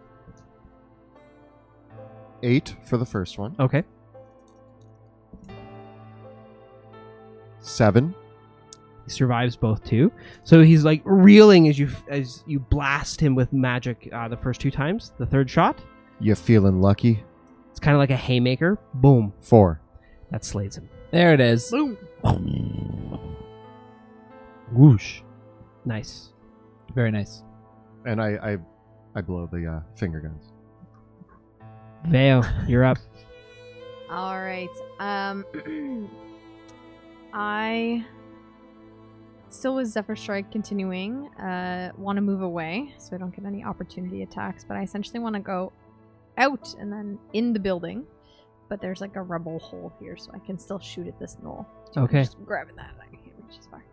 8 for the first one. Okay. 7. He survives both too. So he's like reeling as you blast him with magic the first 2 times. The third shot, You feeling lucky? it's kind of like a haymaker. Boom. 4. That slays him. there it is. Boom. Whoosh. Nice. Very nice. And I blow the finger guns. Veo, you're up. All right. I still with Zephyr Strike continuing. Want to move away so I don't get any opportunity attacks, but I essentially want to go out and then in the building. But there's like a rubble hole here, so I can still shoot at this gnoll. So I'm Okay. just grabbing that. I can't reach as far.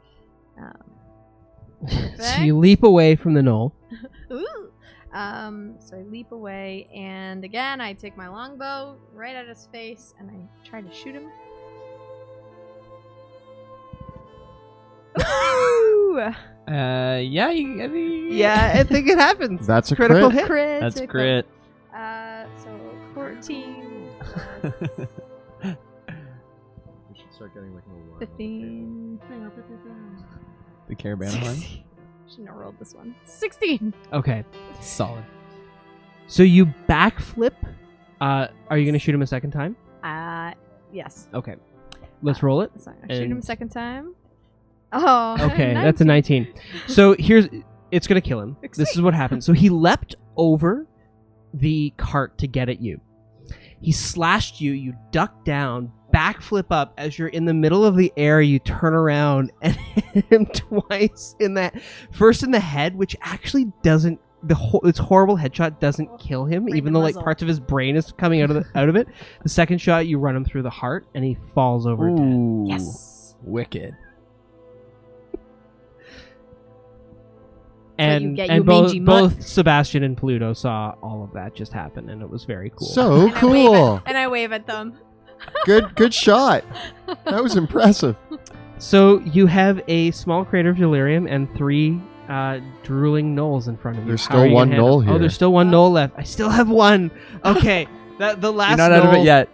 So you leap away from the gnoll. Ooh. So I leap away, and again, I take my longbow right at his face, and I try to shoot him. Ooh! Yeah, Yeah, I think it happens. That's a Critical crit. hit. That's Critical. crit. So 14. start getting like a little wild. 15. The caravan one. Shouldn't have rolled this one. 16. Okay. Solid. So you backflip. Are you going to shoot him a second time? Yes. Okay. Let's roll it. Sorry, I shoot him a And- second time. Oh. Okay, that's a 19. So it's going to kill him. This is what happened. So he leapt over the cart to get at you. He slashed you. You duck down, backflip up. As you're in the middle of the air, you turn around and hit him twice first in the head, which actually doesn't. Its horrible headshot doesn't kill him, Right in even the though like muzzle. parts of his brain is coming out of it. The second shot, you run him through the heart, and he falls over dead. Ooh. Yes. Wicked. And get, and you mangy mutt. both Sebastian and Pluto saw all of that just happen, and it was very cool. So cool. And I wave at them. Good shot. That was impressive. So you have a small crater of delirium and 3 drooling gnolls in front of you. There's How are still you one gonna handle- gnoll here. Oh, there's still one gnoll left. I still have one. Okay, the last. You're not out of it gnoll- yet.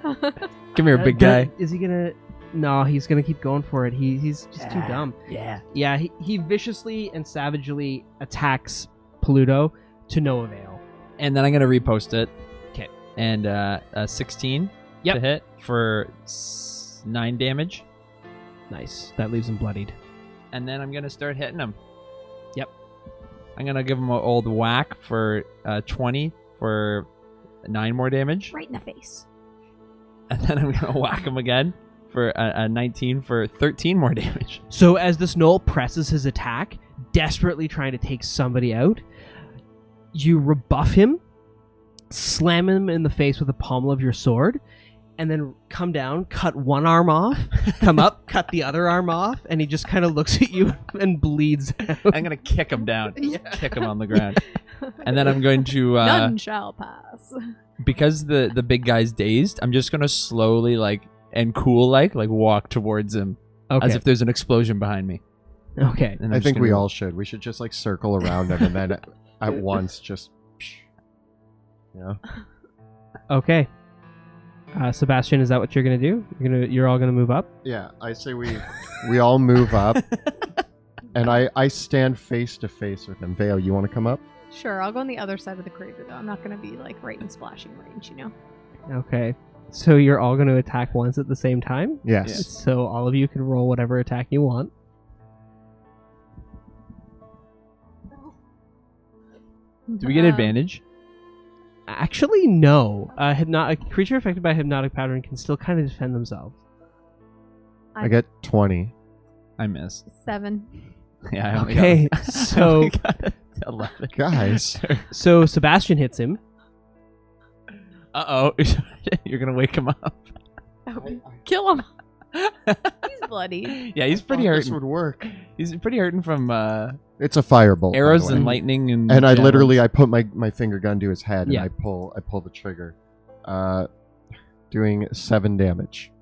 Come here, big guy. Is he gonna? No, he's gonna keep going for it. He's just too dumb. Yeah. Yeah, he viciously and savagely attacks Pluto to no avail. And then I'm gonna repost it. 'Kay. And 16 Yep. to hit for 9 damage. Nice. That leaves him bloodied. And then I'm gonna start hitting him. Yep. I'm gonna give him an old whack for 20 for 9 more damage. Right in the face. And then I'm gonna whack him again for a 19 for 13 more damage. So as this gnoll presses his attack, desperately trying to take somebody out, you rebuff him, slam him in the face with the pommel of your sword, and then come down, cut one arm off, come up, cut the other arm off, and he just kind of looks at you and bleeds out. I'm gonna kick him down. Kick him on the ground. And then I'm going to None shall pass. because the big guy's dazed, I'm just gonna slowly and cool walk towards him Okay. as if there's an explosion behind me. Okay. And I'm I just think gonna we go- all should. We should just circle around him and then at once just. Okay. Sebastian, is that what you're gonna do? You're all gonna move up? Yeah, I say we all move up, and I stand face to face with him. Veo, you want to come up? Sure, I'll go on the other side of the crater though. I'm not gonna be right in splashing range, you know? Okay. So you're all gonna attack once at the same time? Yes. So all of you can roll whatever attack you want. Do we get advantage? Actually, no. A creature affected by hypnotic pattern can still kind of defend themselves. I get 20. I miss. 7. Yeah, I only Okay, got, so- I only got 11. Guys. So Sebastian hits him. Uh-oh. You're going to wake him up. Kill him. He's bloody. Yeah, he's pretty Thought this hurting. would work. He's pretty hurting from It's a firebolt. by arrows the way. and lightning and And I javelins. literally I put my finger gun to his head Yeah. and I pull the trigger, doing 7 damage.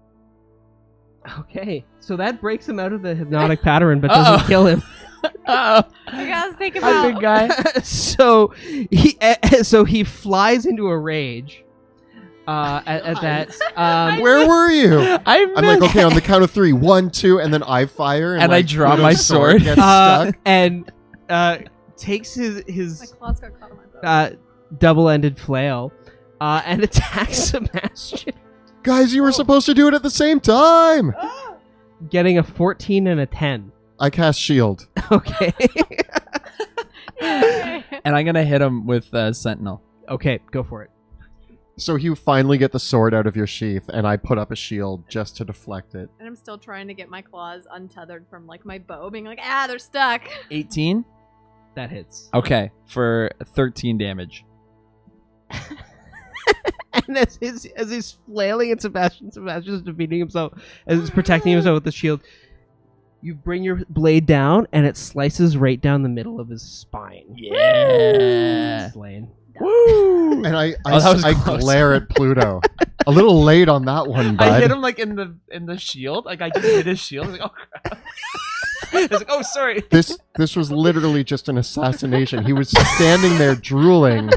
Okay. So that breaks him out of the hypnotic pattern, but doesn't kill him. Uh-oh. You guys take him Hi, out. big guy. so he flies into a rage. At that. Where were you? I'm I'm like, okay, on the count of 3, 1, 2, and then I fire, And I like, draw Pluto's my sword. gets stuck. And takes My his claws got caught on my bow. double-ended flail and attacks Sebastian, Guys, you were supposed to do it at the same time. getting a 14 and a 10. I cast shield. Okay. Yay. And I'm going to hit him with Sentinel. Okay, go for it. So you finally get the sword out of your sheath, and I put up a shield just to deflect it. And I'm still trying to get my claws untethered from my bow, being like, they're stuck. 18? That hits. Okay, for 13 damage. And as he's flailing at Sebastian's defeating himself, as he's protecting himself with the shield, you bring your blade down, and it slices right down the middle of his spine. Yeah. Slain. Woo! And I that was close. glare at Pluto. A little late on that one, bud. I hit him in the shield. I just hit his shield. I was like, oh crap. I was like, oh sorry. This was literally just an assassination. He was standing there drooling.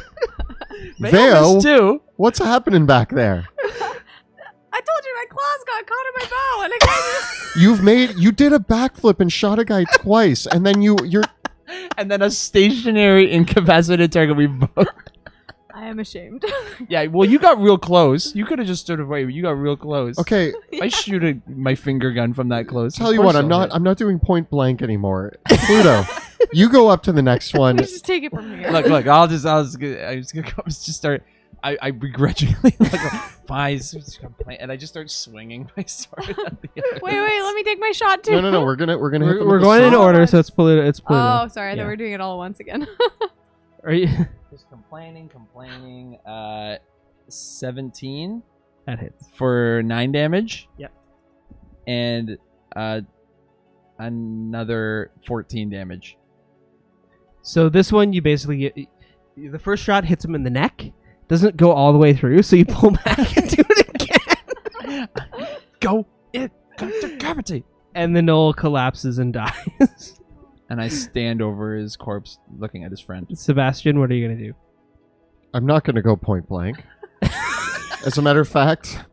Veo Veo, missed too. what's happening back there? I told you my claws got caught in my bow and I can't. You did a backflip and shot a guy twice, and then you're. And then a stationary incapacitated target. We both. I am ashamed. Yeah, well, you got real close. You could have just stood away, but you got real close. Okay, If I shoot my finger gun from that close. tell you what, I'm not doing point blank anymore. Pluto, you go up to the next one. Just take it from here. Look, I'll just start. I begrudgingly fine, and I just start swinging my sword. At the other Wait, let me take my shot too. No, we're gonna hit them We're with the going in sword. order, so it's Pluto. It's Pluto. Oh, sorry, I Yeah. thought we were doing it all at once again. Are you? Just complaining. 17 That hits. for 9 damage. Yep. And another 14 damage. So this one, you basically get the first shot hits him in the neck. Doesn't go all the way through, so you pull back and do it again. Go decapitate. And the gnoll collapses and dies. And I stand over his corpse, looking at his friend. Sebastian, what are you gonna do? I'm not gonna go point blank. As a matter of fact,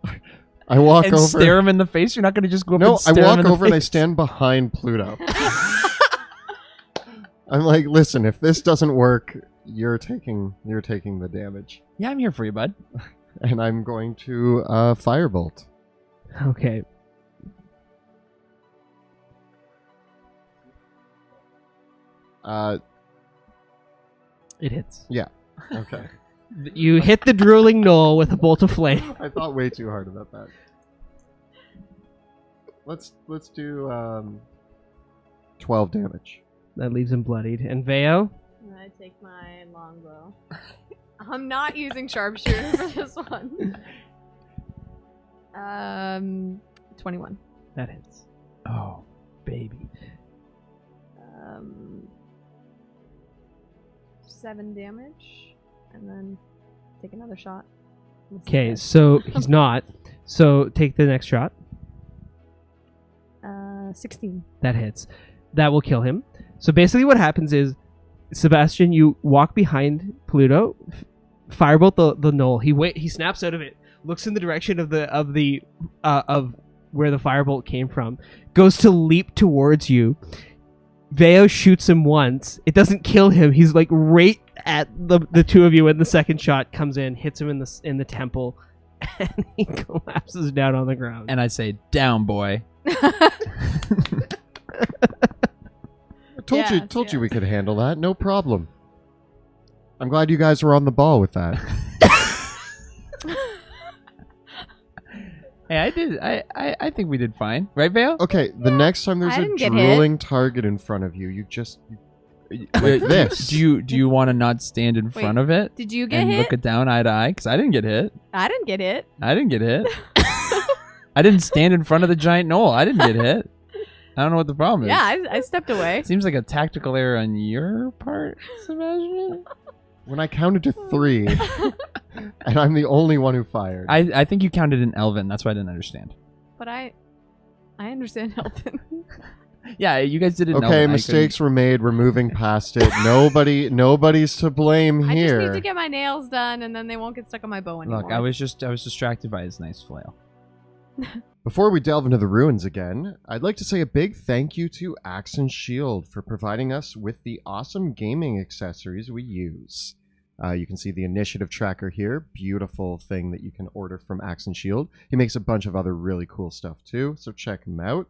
I walk And over. stare him in the face. You're not gonna just go up No, and stare I him walk in the over and I face? stand behind Pluto. I'm like, listen, if this doesn't work, you're taking the damage, Yeah, I'm here for you, bud. and I'm going to firebolt. Okay. It hits. Yeah. Okay. You hit the drooling gnoll with a bolt of flame. I thought way too hard about that. Let's do 12 damage. That leaves him bloodied. And Veo? I take my longbow. I'm not using sharpshooter for this one. 21. That hits. Oh, baby. 7 damage, and then take another shot. Okay, so he's not. So take the next shot. 16. That hits. That will kill him. So basically what happens is, Sebastian, you walk behind Pluto, firebolt the gnoll. He snaps out of it, looks in the direction of where the firebolt came from, goes to leap towards you. Veo shoots him once. It doesn't kill him. He's like right at the two of you, and the second shot comes in, hits him in the temple, and he collapses down on the ground. And I say, down, boy. I told you we could handle that. No problem. I'm glad you guys were on the ball with that. Hey, I did. I think we did fine, right, Veo? Okay, the next time there's I a didn't get drooling target in front of you, you just like this. Do you want to not stand in front of it Did you get and hit? look it down eye to eye? Because I didn't get hit. I didn't get hit. I didn't stand in front of the giant gnoll. I didn't get hit. I don't know what the problem is. Yeah, I stepped away. Seems like a tactical error on your part, Sebastian. When I counted to 3, and I'm the only one who fired. I think you counted in Elven. That's why I didn't understand. But I understand Elton. Yeah, you guys did it in Okay, Elven. mistakes were made. We're moving past it. Nobody's to blame I just here. need to get my nails done, and then they won't get stuck on my bow anymore. Look, I was distracted by his nice flail. Before we delve into the ruins again, I'd like to say a big thank you to Axe and Shield for providing us with the awesome gaming accessories we use. You can see the initiative tracker here, beautiful thing that you can order from Axe and Shield. He makes a bunch of other really cool stuff too, so check him out.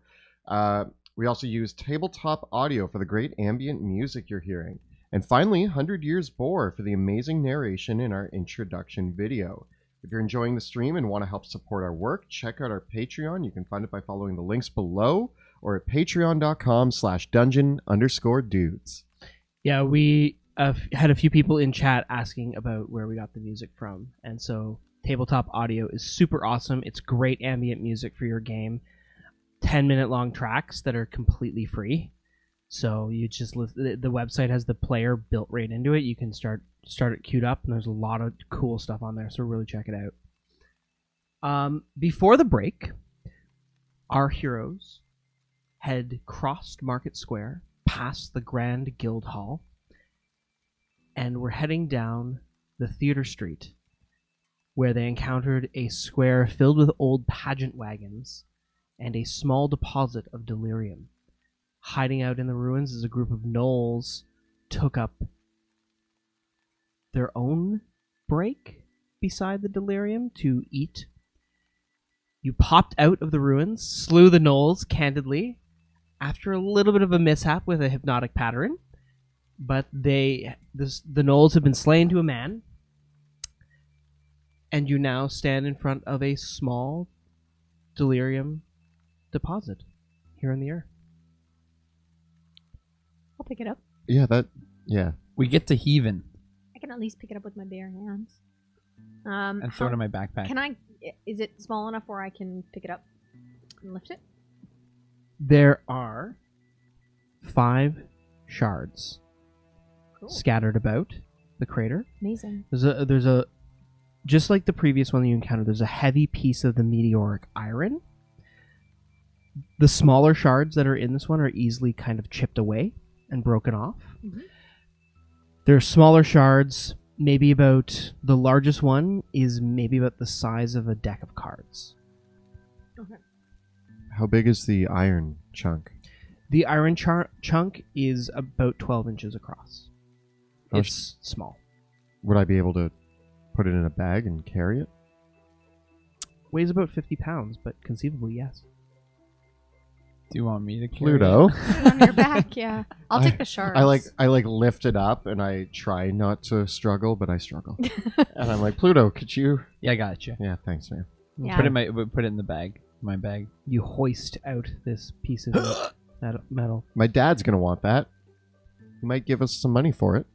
We also use tabletop audio for the great ambient music you're hearing. And finally, 100 Years Bore for the amazing narration in our introduction video. If you're enjoying the stream and want to help support our work, check out our Patreon. You can find it by following the links below or at patreon.com/dungeon_dudes. Yeah, we had a few people in chat asking about where we got the music from. And so tabletop audio is super awesome. It's great ambient music for your game. 10-minute long tracks that are completely free. So you just the website has the player built right into it. You can start it queued up, and there's a lot of cool stuff on there, so really check it out. Before the break, our heroes had crossed Market Square, past the Grand Guildhall, and were heading down the Theater Street, where they encountered a square filled with old pageant wagons and a small deposit of delirium. Hiding out in the ruins as a group of gnolls took up their own break beside the delirium to eat. You popped out of the ruins, slew the gnolls candidly, after a little bit of a mishap with a hypnotic pattern, but the gnolls have been slain to a man, and you now stand in front of a small delirium deposit here in the air. I'll pick it up. Yeah. We get to heaving I can at least pick it up with my bare hands. and throw it in my backpack. Can I? Is it small enough where I can pick it up and lift it? There are 5 shards Cool. scattered about the crater. Amazing. There's a just like the previous one you encountered, there's a heavy piece of the meteoric iron. The smaller shards that are in this one are easily kind of chipped away and broken off. Mhm. There are smaller shards, maybe about, the largest one is maybe about the size of a deck of cards. How big is the iron chunk? The iron chunk is about 12 inches across. Oh, It's small. Would I be able to put it in a bag and carry it? Weighs about 50 pounds, but conceivably, yes. Do you want me to carry Pluto. it? Put it on your back, yeah. I'll take the shards. I lift it up and I try not to struggle, but I struggle. And I'm like, Pluto, could you? Yeah, I got you. Yeah, thanks, man. Yeah. Put it in the bag. My bag. You hoist out this piece of metal. My dad's gonna want that. He might give us some money for it.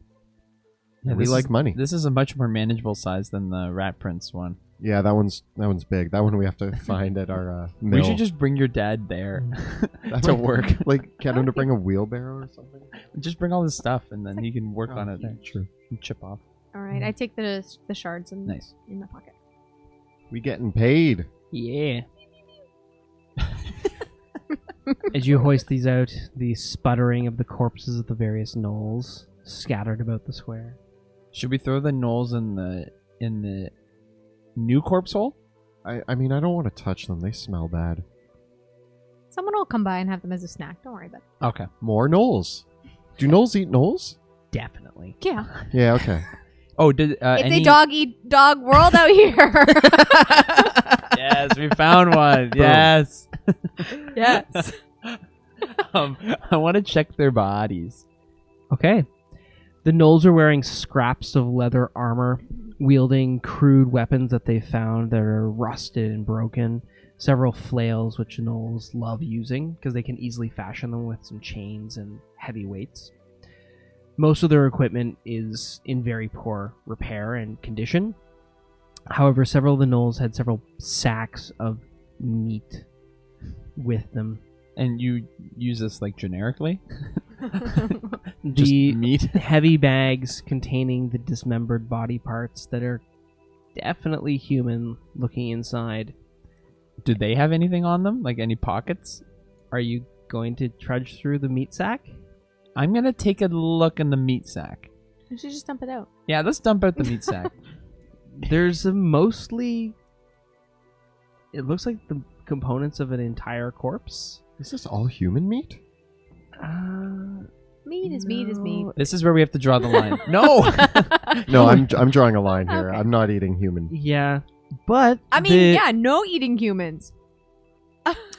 Yeah, We this like is- money. This is a much more manageable size than the Rat Prince one. Yeah, that one's big. That one we have to find at our mill. We should just bring your dad there That's to like- work. Like, get him to bring a wheelbarrow or something. Just bring all this stuff, and then he can work on it there. True. And chip off. All right, I take the shards in Nice. my pocket. We getting paid. Yeah. As you hoist these out, the sputtering of the corpses of the various gnolls scattered about the square. Should we throw the gnolls in the new corpse hole? I mean, I don't want to touch them. They smell bad. Someone will come by and have them as a snack. Don't worry about it. Okay. More gnolls. Do gnolls eat gnolls? Definitely. Yeah, Yeah, okay. Oh, did it's any... a dog-eat-dog world out here. Yes, we found one. Yes. Yes. I want to check their bodies. Okay. The gnolls are wearing scraps of leather armor, wielding crude weapons that they found that are rusted and broken. Several flails, which gnolls love using because they can easily fashion them with some chains and heavy weights. Most of their equipment is in very poor repair and condition. However, several of the gnolls had several sacks of meat with them. And you use this like generically? Just The meat? heavy bags containing the dismembered body parts that are definitely human looking inside. Do they have anything on them? Like any pockets? Are you going to trudge through the meat sack? I'm going to take a look in the meat sack. You should just dump it out. Yeah, let's dump out the meat sack. There's a mostly... It looks like the components of an entire corpse. Is this all human meat? Meat is meat is meat. This is where we have to draw the line. No! No, I'm drawing a line here. Okay. I'm not eating human. Yeah, but I mean, yeah, no eating humans.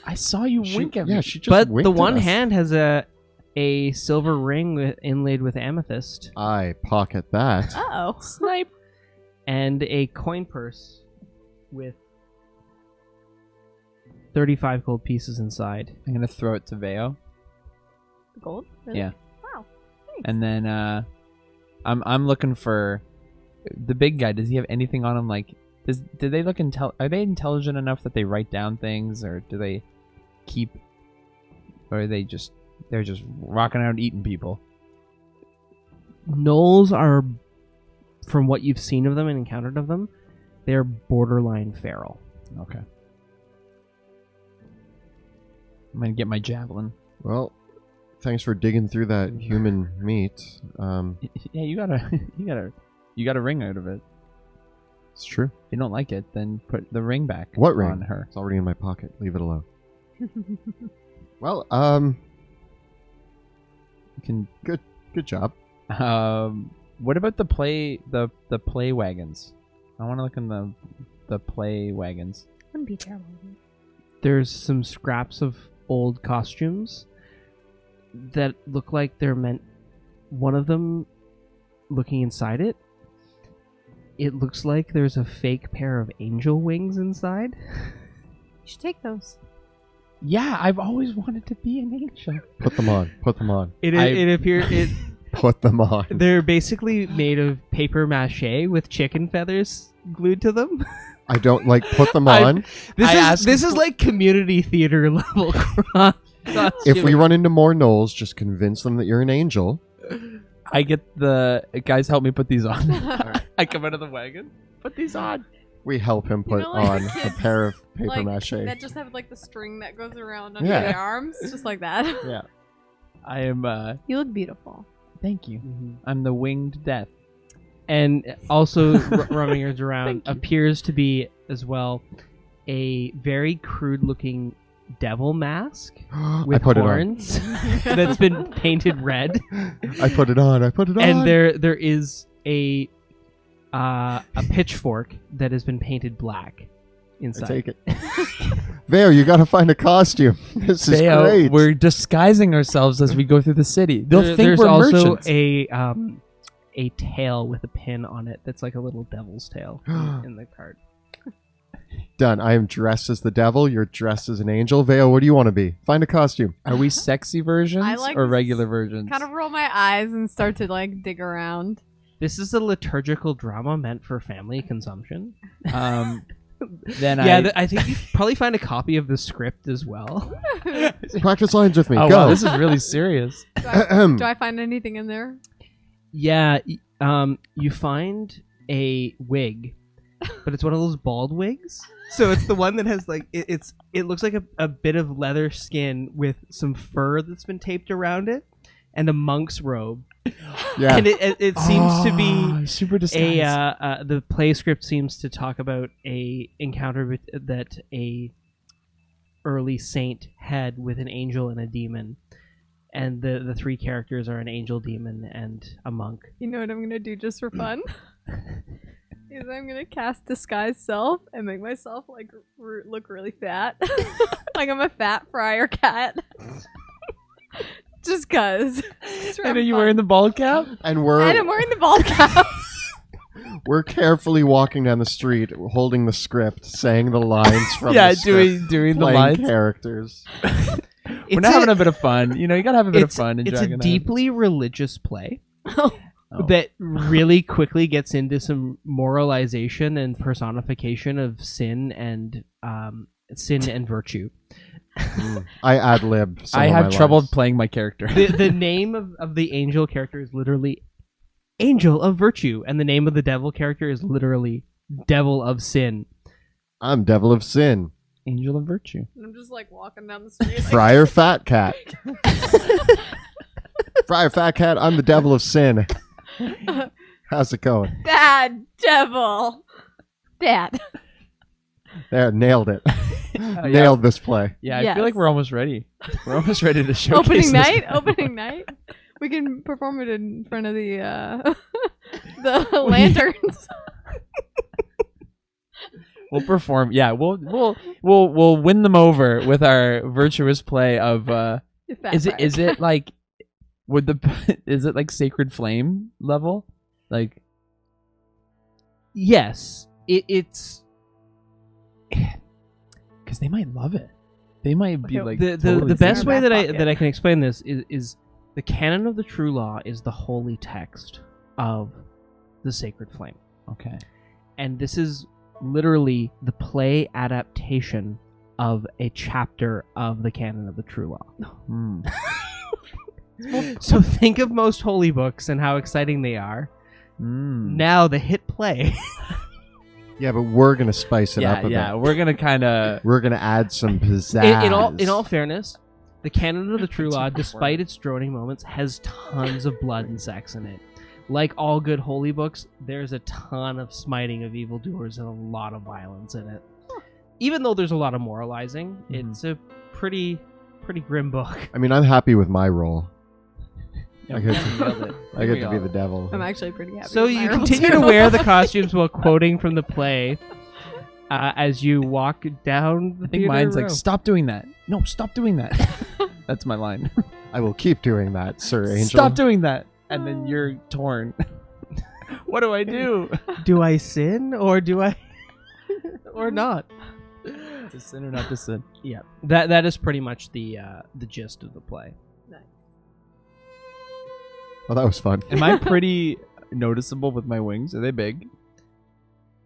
I saw you wink at me. Yeah, she just But winked the at one us. hand has a silver ring inlaid with amethyst I pocket that. Oh. Snipe. and a coin purse with 35 gold pieces inside. I'm going to throw it to Veo. Gold? Really? Yeah. Wow. Thanks. And then I'm looking for the big guy. Does he have anything on him? Like, do they look Are they intelligent enough that they write down things, or do they keep? Or are they're just rocking out eating people? Gnolls are, from what you've seen of them and encountered of them, they're borderline feral. Okay. I'm gonna get my javelin. Well, thanks for digging through that human meat. Yeah, you got a ring out of it. It's true. If you don't like it, then put the ring back. What ring? on her? It's already in my pocket. Leave it alone. Well, You can. good job. What about the play wagons? I want to look in the play wagons. Wouldn't be terrible. There's some scraps of old costumes that look like they're meant. One of them, looking inside it, it looks like there's a fake pair of angel wings inside. You should take those. Yeah, I've always wanted to be an angel. Put them on. Put them on. It appears Put them on. they're basically made of paper mache with chicken feathers glued to them. I don't like put them on. This is like community theater level. If we run into more gnolls, just convince them that you're an angel. I get the guys. Help me put these on. I come out of the wagon. Put these on. We help him put like on the a kids, pair of paper like, mache. that just have like the string that goes around under Yeah. their arms, just like that. Yeah. I am. You look beautiful. Thank you. I'm the winged death. And also roaming around Thank you. appears to be as well a very crude looking devil mask with I put horns that's been painted red. it on. I put it on. I put it on. And there is a pitchfork that has been painted black I inside. take it. Veo, you gotta find a costume. This is Veo, great. we're disguising ourselves as we go through the city. They'll think There's we're also merchants. a tail with a pin on it that's like a little devil's tail in the card. Done. I am dressed as the devil. You're dressed as an angel. Veo, what do you want to be? Find a costume. Are we sexy versions I like or this regular versions? Kind of roll my eyes and start to like dig around. This is a liturgical drama meant for family consumption. Then I think you probably find a copy of the script as well. Practice lines with me. Oh Go. wow, this is really serious. Do I find anything in there? Yeah, you find a wig, but it's one of those bald wigs. So it's the one that has like it looks like a bit of leather skin with some fur that's been taped around it, and a monk's robe. Yeah. And it seems to be super disguised. the play script seems to talk about a encounter that a early saint had with an angel and a demon, and the three characters are an angel, demon, and a monk. You know what I'm gonna do just for fun? Is I'm gonna cast disguise self and make myself like look really fat, like I'm a fat friar cat. Just cause. And are you wearing the bald cap? And I'm wearing the bald cap. we're carefully walking down the street, holding the script, saying the lines from Yeah, the script, doing the playing lines. characters. We're not having a bit of fun. You know, you gotta have a bit of fun in It's Dragonhime. a deeply religious play Oh. that really quickly gets into some moralization and personification of sin and virtue. I ad lib. I have trouble playing my character. The name of the angel character is literally Angel of Virtue, and the name of the devil character is literally Devil of Sin. I'm Devil of Sin. Angel of Virtue. And I'm just like walking down the street. Like, Friar Fat Cat. Friar Fat Cat, I'm the Devil of Sin. How's it going? bad devil. Bad. There, nailed it. Yeah. Nailed this play. Yeah, I Yes. feel like we're almost ready. We're almost ready to showcase Opening this. night. Opening night. We can perform it in front of the the lanterns. We'll perform. Yeah, we'll win them over with our virtuous play of. Is it like? Is it like Sacred Flame level? Like. Yes, it's Because they might love it. They might be like the totally best way back that pocket. I can explain this is the canon of the true law is the holy text of the Sacred Flame, Okay. and this is literally the play adaptation of a chapter of the canon of the true law. Hmm. So think of most holy books and how exciting they are. Now the hit play. Yeah, but we're gonna spice it up a Yeah, bit. we're gonna kind of. We're gonna add some pizzazz. in all fairness, the canon of the true law, despite its droning moments, has tons of blood and sex in it. Like all good holy books, there's a ton of smiting of evildoers and a lot of violence in it. Even though there's a lot of moralizing, Mhm. it's a pretty grim book. I mean, I'm happy with my role. Yeah, I we get nailed it. I get to be the devil. I'm actually pretty happy. So with my you role, continue too. to wear the costumes while quoting from the play as you walk down the I think theater mine's row. like, stop doing that. No, stop doing that. That's my line. I will keep doing that, Sir Angel. Stop doing that. And then you're torn. What do I do? Do I sin or do I or not? To sin or not to sin? Yeah, that is pretty much the gist of the play. Oh, that was fun. Am I pretty noticeable with my wings? Are they big?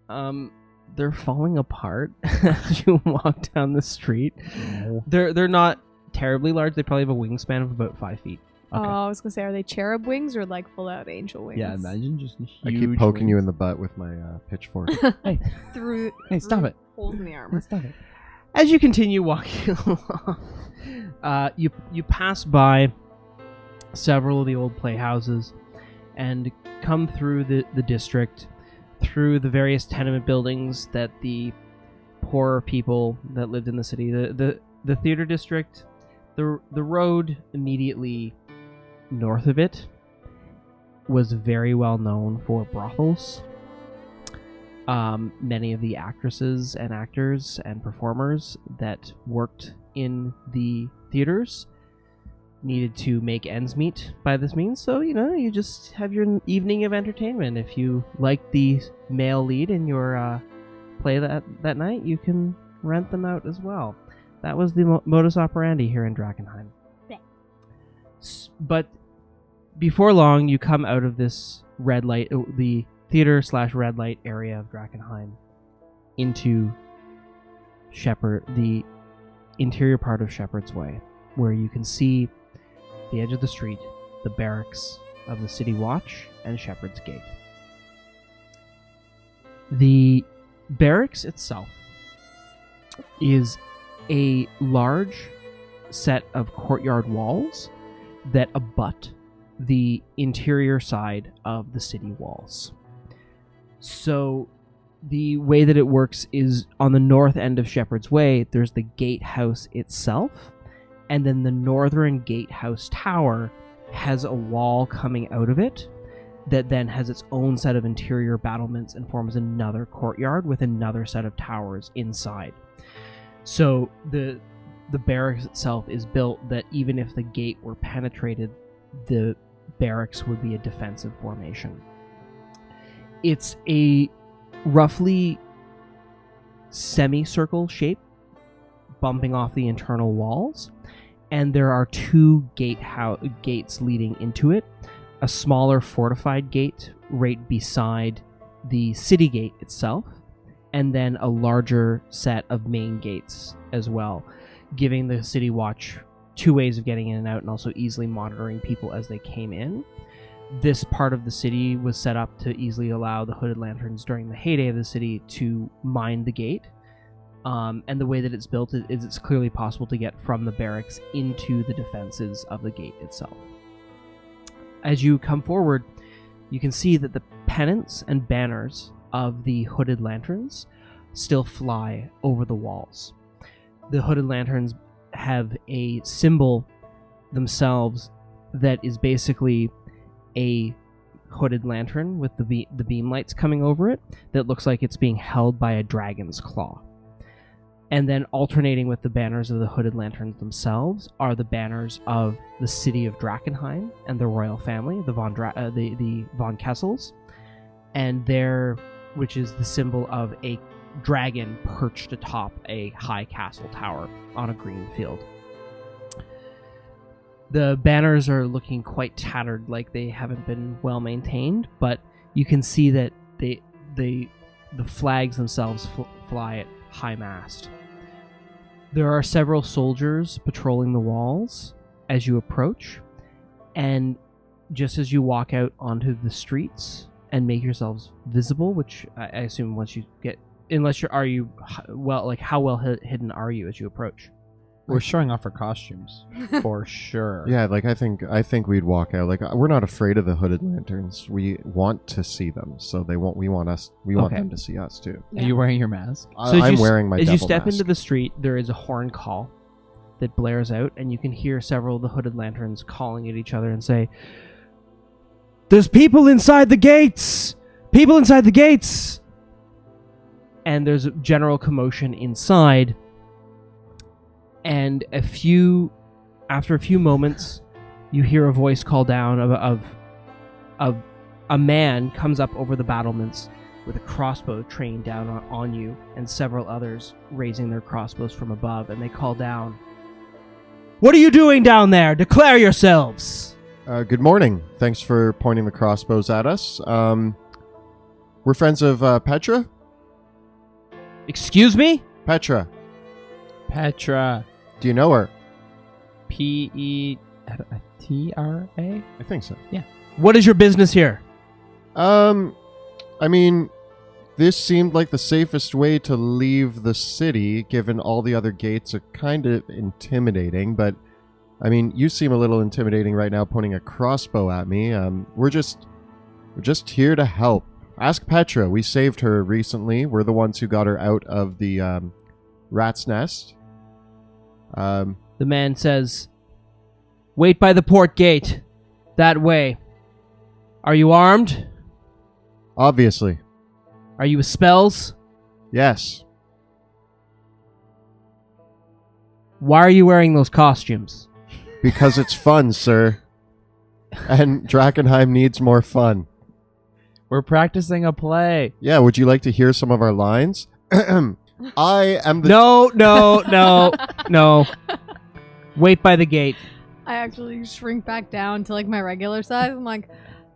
They're falling apart as you walk down the street. No. They're not terribly large. They probably have a wingspan of about 5 feet. Oh, I was gonna say, are they cherub wings or like full out angel wings? Yeah, imagine just huge I keep poking you wings. in the butt with my pitchfork. through Stop it. holes in the armor. Stop it. As you continue walking along, you pass by several of the old playhouses and come through the district, through the various tenement buildings that the poorer people that lived in the city, the theater district, the road immediately north of it was very well known for brothels. Many of the actresses and actors and performers that worked in the theaters needed to make ends meet by this means, so you just have your evening of entertainment. If you like the male lead in your play that night, you can rent them out as well. That was the modus operandi here in Dragonhime. Yeah. But before long, you come out of this red light, the theater/red light area of Dragonhime, into the interior part of Shepherd's Way, where you can see the edge of the street, the barracks of the City Watch, and Shepherd's Gate. The barracks itself is a large set of courtyard walls that abut the interior side of the city walls. So the way that it works is on the north end of Shepherd's Way, there's the gatehouse itself, and then the northern gatehouse tower has a wall coming out of it that then has its own set of interior battlements and forms another courtyard with another set of towers inside. So the barracks itself is built that even if the gate were penetrated, the barracks would be a defensive formation. It's a roughly semicircle shape bumping off the internal walls, and there are two gates leading into it. A smaller fortified gate right beside the city gate itself, and then a larger set of main gates as well, giving the City Watch two ways of getting in and out and also easily monitoring people as they came in. This part of the city was set up to easily allow the Hooded Lanterns during the heyday of the city to mine the gate. And the way that it's built is it's clearly possible to get from the barracks into the defenses of the gate itself. As you come forward, you can see that the pennants and banners of the Hooded Lanterns still fly over the walls. The Hooded Lanterns have a symbol themselves that is basically a hooded lantern with the beam lights coming over it that looks like it's being held by a dragon's claw. And then alternating with the banners of the Hooded Lanterns themselves are the banners of the city of Drakkenheim and the royal family, the Von Kessels, and which is the symbol of a dragon perched atop a high castle tower on a green field. The banners are looking quite tattered, like they haven't been well maintained, but you can see that the flags themselves fly at high mast. There are several soldiers patrolling the walls as you approach, and just as you walk out onto the streets and make yourselves visible, which I assume once you get, how well hidden are you as you approach? We're showing off our costumes for sure. Yeah, like I think we'd walk out. Like we're not afraid of the Hooded Lanterns. We want to see them, so we want them to see us too. Are you wearing your mask? So I'm wearing my as you devil step mask. into the street, there is a horn call that blares out, and you can hear several of the hooded lanterns calling at each other and say, "There's people inside the gates! People inside the gates!" And there's a general commotion inside. And after a few moments, you hear a voice call down of a man comes up over the battlements with a crossbow trained down on you, and several others raising their crossbows from above, and they call down, "What are you doing down there? Declare yourselves!" Good morning. Thanks for pointing the crossbows at us. We're friends of Petra? Excuse me? Petra. Petra. Do you know her? Petra? I think so. What is your business here? I mean, this seemed like the safest way to leave the city, given all the other gates are kind of intimidating, but, I mean, you seem a little intimidating right now, pointing a crossbow at me. We're just here to help. Ask Petra. We saved her recently. We're the ones who got her out of the, rat's nest. The man says, "Wait by the port gate. That way. Are you armed? Obviously. Are you with spells? Yes. Why are you wearing those costumes?" Because it's fun, sir. And Drakkenheim needs more fun. We're practicing a play. Yeah, would you like to hear some of our lines? I am the... No. Wait by the gate. I actually shrink back down to like my regular size. I'm like,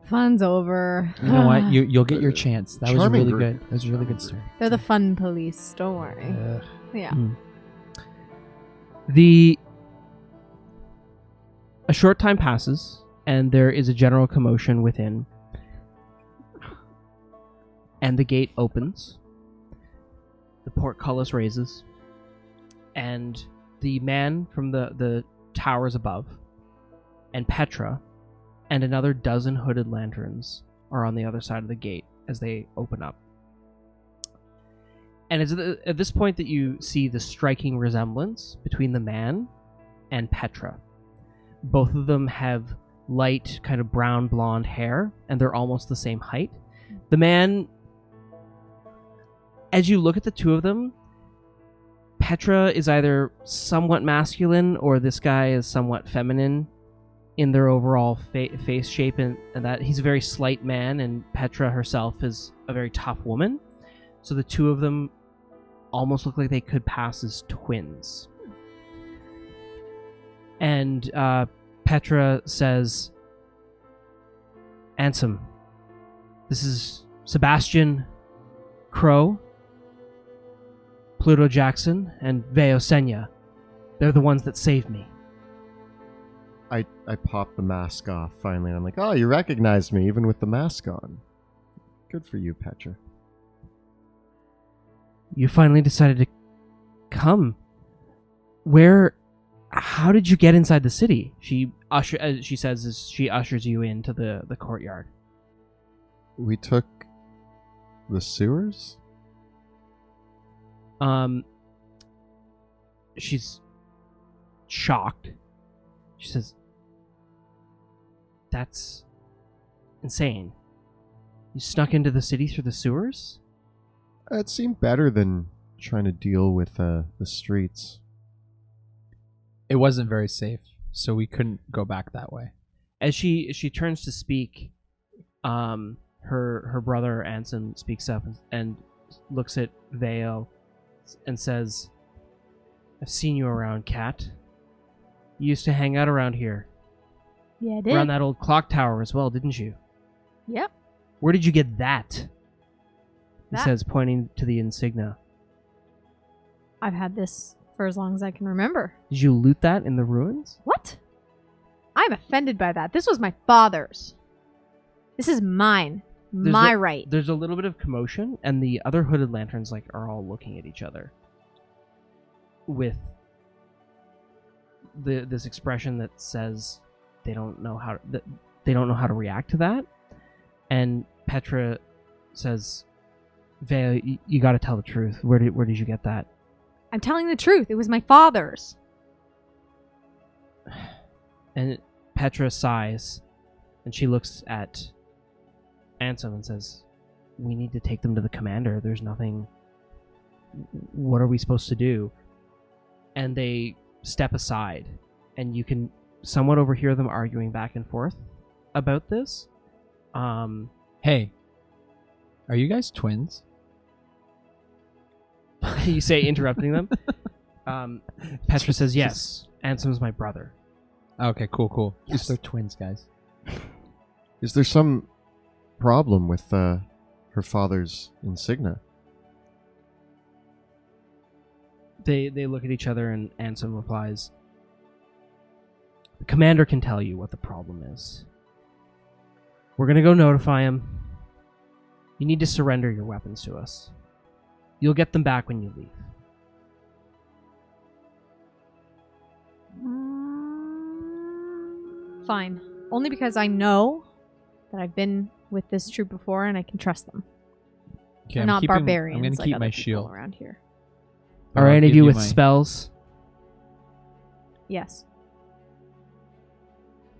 fun's over. You know what? You'll get your chance. That was Charming really group. good. That was a really good story. They're the fun police. Don't worry. Yeah. A short time passes, and there is a general commotion within. And the gate opens. The portcullis raises. And the man from the towers above, and Petra, and another dozen hooded lanterns are on the other side of the gate as they open up. And it's at this point that you see the striking resemblance between the man and Petra. Both of them have light, kind of brown blonde hair, and they're almost the same height. The man, as you look at the two of them, Petra is either somewhat masculine or this guy is somewhat feminine in their overall face shape, and that he's a very slight man, and Petra herself is a very tough woman. So the two of them almost look like they could pass as twins. And Petra says, "Ansem, this is Sebastian Crowe, Pluto Jackson, and Veo Sjena. They're the ones that saved me." I popped the mask off finally, and I'm like, "Oh, you recognized me even with the mask on. Good for you, Petra." You finally decided to come. How did you get inside the city? She says as she ushers you into the courtyard. We took the sewers? She's shocked. She says, "That's insane. You snuck into the city through the sewers?" It seemed better than trying to deal with the streets. It wasn't very safe, so we couldn't go back that way. As she turns to speak, her brother Ansem speaks up and looks at Veo and says, "I've seen you around, Cat. You used to hang out around here. Yeah, I did. Around that old clock tower as well, didn't you? Yep. Where did you get that?" He That? says, pointing to the insignia. I've had this for as long as I can remember. Did you loot that in the ruins? What? I'm offended by that. This was my father's. This is mine. My right. There's a little bit of commotion, and the other hooded lanterns are all looking at each other with this expression that says they don't know how to react to that. And Petra says, "Veo, you got to tell the truth. Where did you get that?" I'm telling the truth. It was my father's. And Petra sighs, and she looks at Ansem and says, "We need to take them to the commander. There's nothing... What are we supposed to do?" And they step aside, and you can somewhat overhear them arguing back and forth about this. Hey, are you guys twins? You say, interrupting them. Petra says, "Yes, Ansem's my brother." Okay, cool. Yes. They're twins, guys. Is there some problem with her father's insignia? They look at each other, and Ansem replies, "The commander can tell you what the problem is. We're going to go notify him. You need to surrender your weapons to us. You'll get them back when you leave." Fine. Only because I know that I've been with this troop before and I can trust them. Okay, They're not barbarians. I'm gonna like keep other my people shield around here. Are any of you with spells? Yes.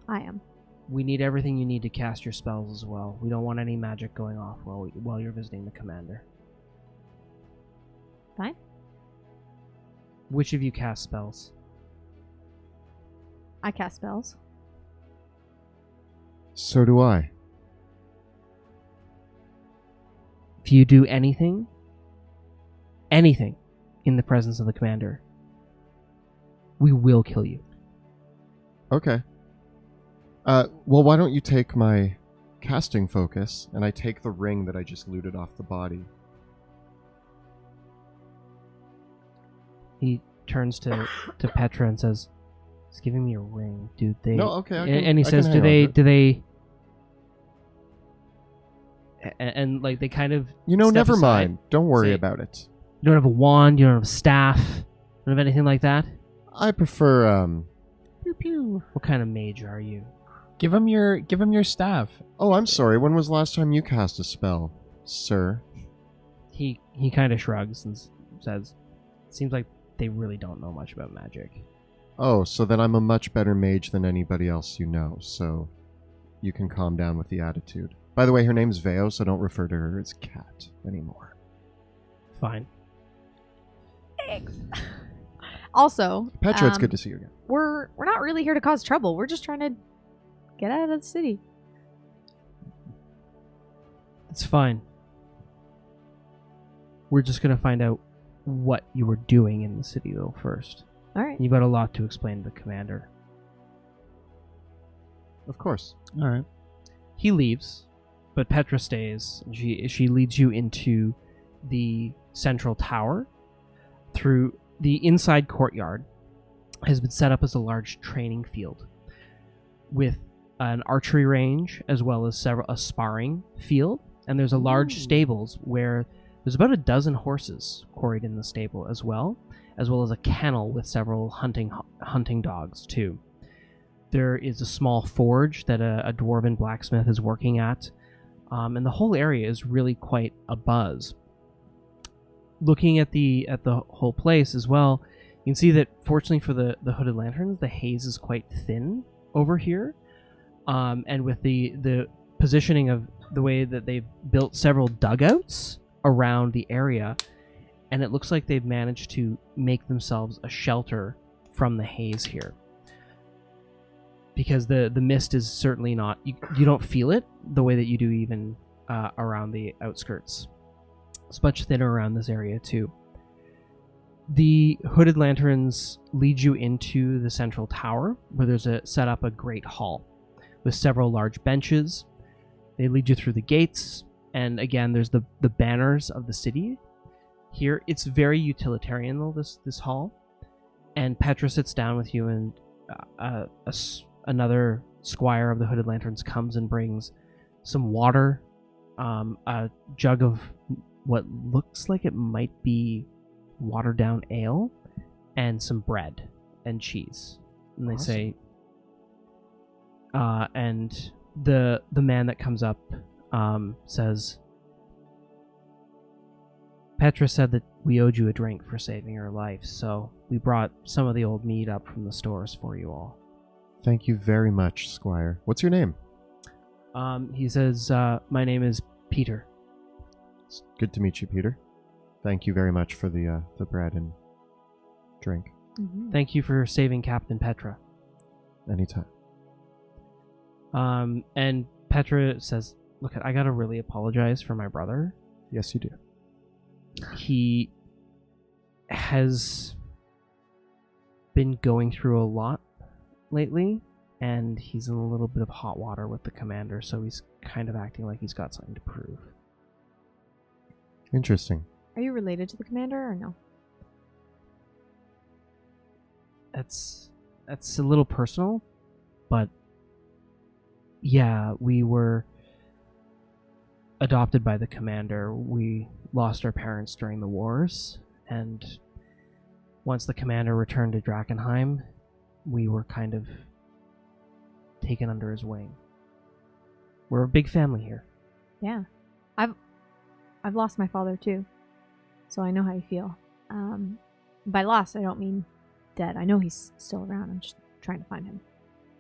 I am. We need everything you need to cast your spells as well. We don't want any magic going off while you're visiting the commander. Fine. Which of you cast spells? I cast spells. So do I. If you do anything in the presence of the commander, we will kill you. Okay. Well, why don't you take my casting focus, and I take the ring that I just looted off the body. He turns to Petra and says, "He's giving me a ring, dude. They..." No, okay. And he says, "Do they?" And like they kind of... never aside, mind. Don't worry say, about it. You don't have a wand, you don't have a staff, you don't have anything like that? I prefer, Pew pew. What kind of mage are you? Give him your staff. Oh, I'm sorry. When was the last time you cast a spell, sir? He kind of shrugs and says, "Seems like they really don't know much about magic." Oh, so then I'm a much better mage than anybody else you know, so you can calm down with the attitude. By the way, her name's Veo, so don't refer to her as Cat anymore. Fine. Thanks. Also, Petra, it's good to see you again. We're not really here to cause trouble. We're just trying to get out of the city. It's fine. We're just gonna find out what you were doing in the city, though, first. All right. You've got a lot to explain to the commander. Of course. All right. He leaves, but Petra stays. She leads you into the central tower. Through the inside courtyard has been set up as a large training field with an archery range as well as a sparring field, and there's a large stables where there's about a dozen horses quarried in the stable as well as a kennel with several hunting dogs too. There is a small forge that a dwarven blacksmith is working at, and the whole area is really quite abuzz. Looking at the whole place as well, you can see that fortunately for the hooded lanterns, the haze is quite thin over here, and with the positioning of the way that they've built several dugouts around the area, and it looks like they've managed to make themselves a shelter from the haze here. Because the mist is certainly not... You don't feel it the way that you do even around the outskirts. It's much thinner around this area too. The hooded lanterns lead you into the central tower, where there's set up a great hall with several large benches. They lead you through the gates, and again, there's the banners of the city. Here, it's very utilitarian though, this hall. And Petra sits down with you, and another squire of the hooded lanterns comes and brings some water, a jug of what looks like it might be watered down ale, and some bread and cheese. And they say, and the man that comes up says, "Petra said that we owed you a drink for saving her life, so we brought some of the old mead up from the stores for you all." Thank you very much, Squire. What's your name? He says, my name is Peter. It's good to meet you, Peter. Thank you very much for the bread and drink. Mm-hmm. Thank you for saving Captain Petra. Anytime. And Petra says, look, I gotta really apologize for my brother. Yes, you do. He has been going through a lot lately, and he's in a little bit of hot water with the commander, so he's kind of acting like he's got something to prove. Interesting. Are you related to the commander or no? That's a little personal, but yeah, we were adopted by the commander. We lost our parents during the wars, and once the commander returned to Drakkenheim, we were kind of taken under his wing. We're a big family here. Yeah. I've lost my father too, so I know how you feel. By lost, I don't mean dead. I know he's still around. I'm just trying to find him.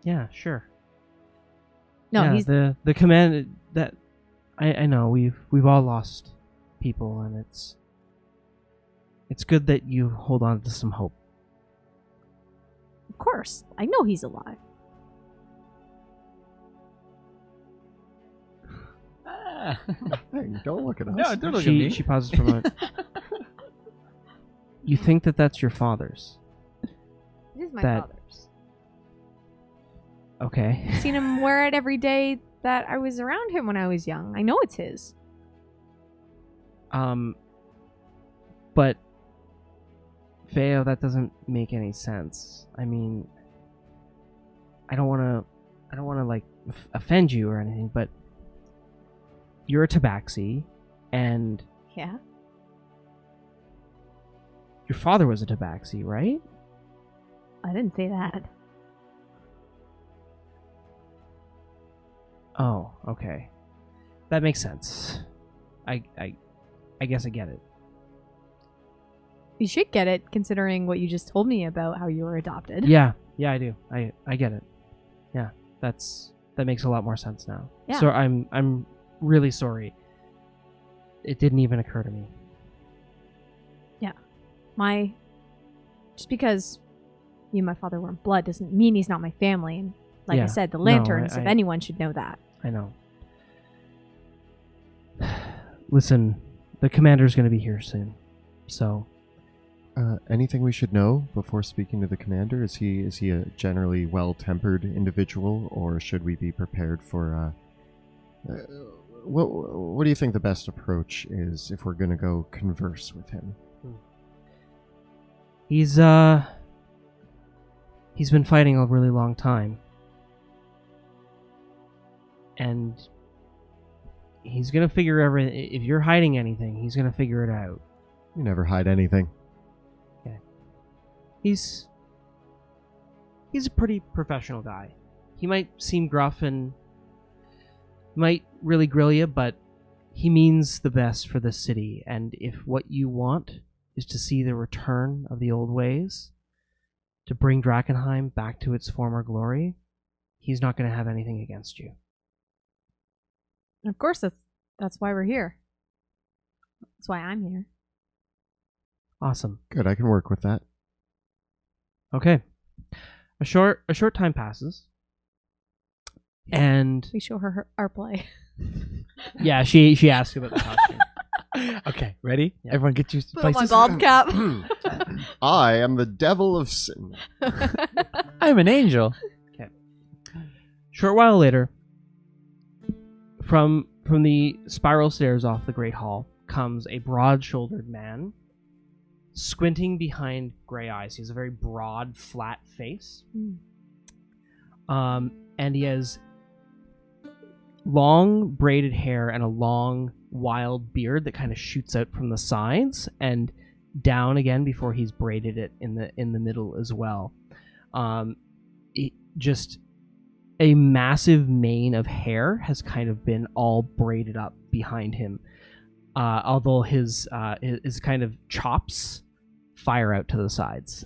Yeah, sure. No, yeah, he's the command that I know we've all lost people, and it's good that you hold on to some hope. Of course. I know he's alive. Hey, don't look at us. No, don't look at me. She pauses for a moment. You think that that's your father's? It is my That- father's. Okay. I've seen him wear it every day that I was around him when I was young. I know it's his. But Veo, that doesn't make any sense. I mean, I don't want to like offend you or anything, but you're a tabaxi, and Yeah. your father was a tabaxi, right? I didn't say that. Oh, okay. That makes sense. I guess I get it. You should get it, considering what you just told me about how you were adopted. Yeah, I do. I get it. Yeah, that makes a lot more sense now. Yeah. So I'm really sorry. It didn't even occur to me. Just because you and my father weren't blood doesn't mean he's not my family. And like Yeah. I said, the No, lanterns, I- if anyone should know that. I know. Listen, the commander's going to be here soon. So, Anything we should know before speaking to the commander? Is he a generally well-tempered individual, or should we be prepared for? What do you think the best approach is if we're going to go converse with him? he's been fighting a really long time. And he's going to figure everything. If you're hiding anything, he's going to figure it out. You never hide anything. He's a pretty professional guy. He might seem gruff and might really grill you, but he means the best for the city. And if what you want is to see the return of the old ways, to bring Dragonhime back to its former glory, he's not going to have anything against you. And of course, that's why we're here. That's why I'm here. Awesome. Good, I can work with that. Okay. A short time passes. And We show her our play. yeah, she asked about the costume. Okay, ready? Yeah. Everyone get your Put on my places. bald cap. I am the devil of sin. I'm an angel. Short while later, from the spiral stairs off the Great Hall comes a broad-shouldered man, squinting behind gray eyes. He has a very broad, flat face. And he has long braided hair and a long, wild beard that kind of shoots out from the sides and down again before he's braided it in the middle as well. Just a massive mane of hair has kind of been all braided up behind him, although his kind of chops fire out to the sides.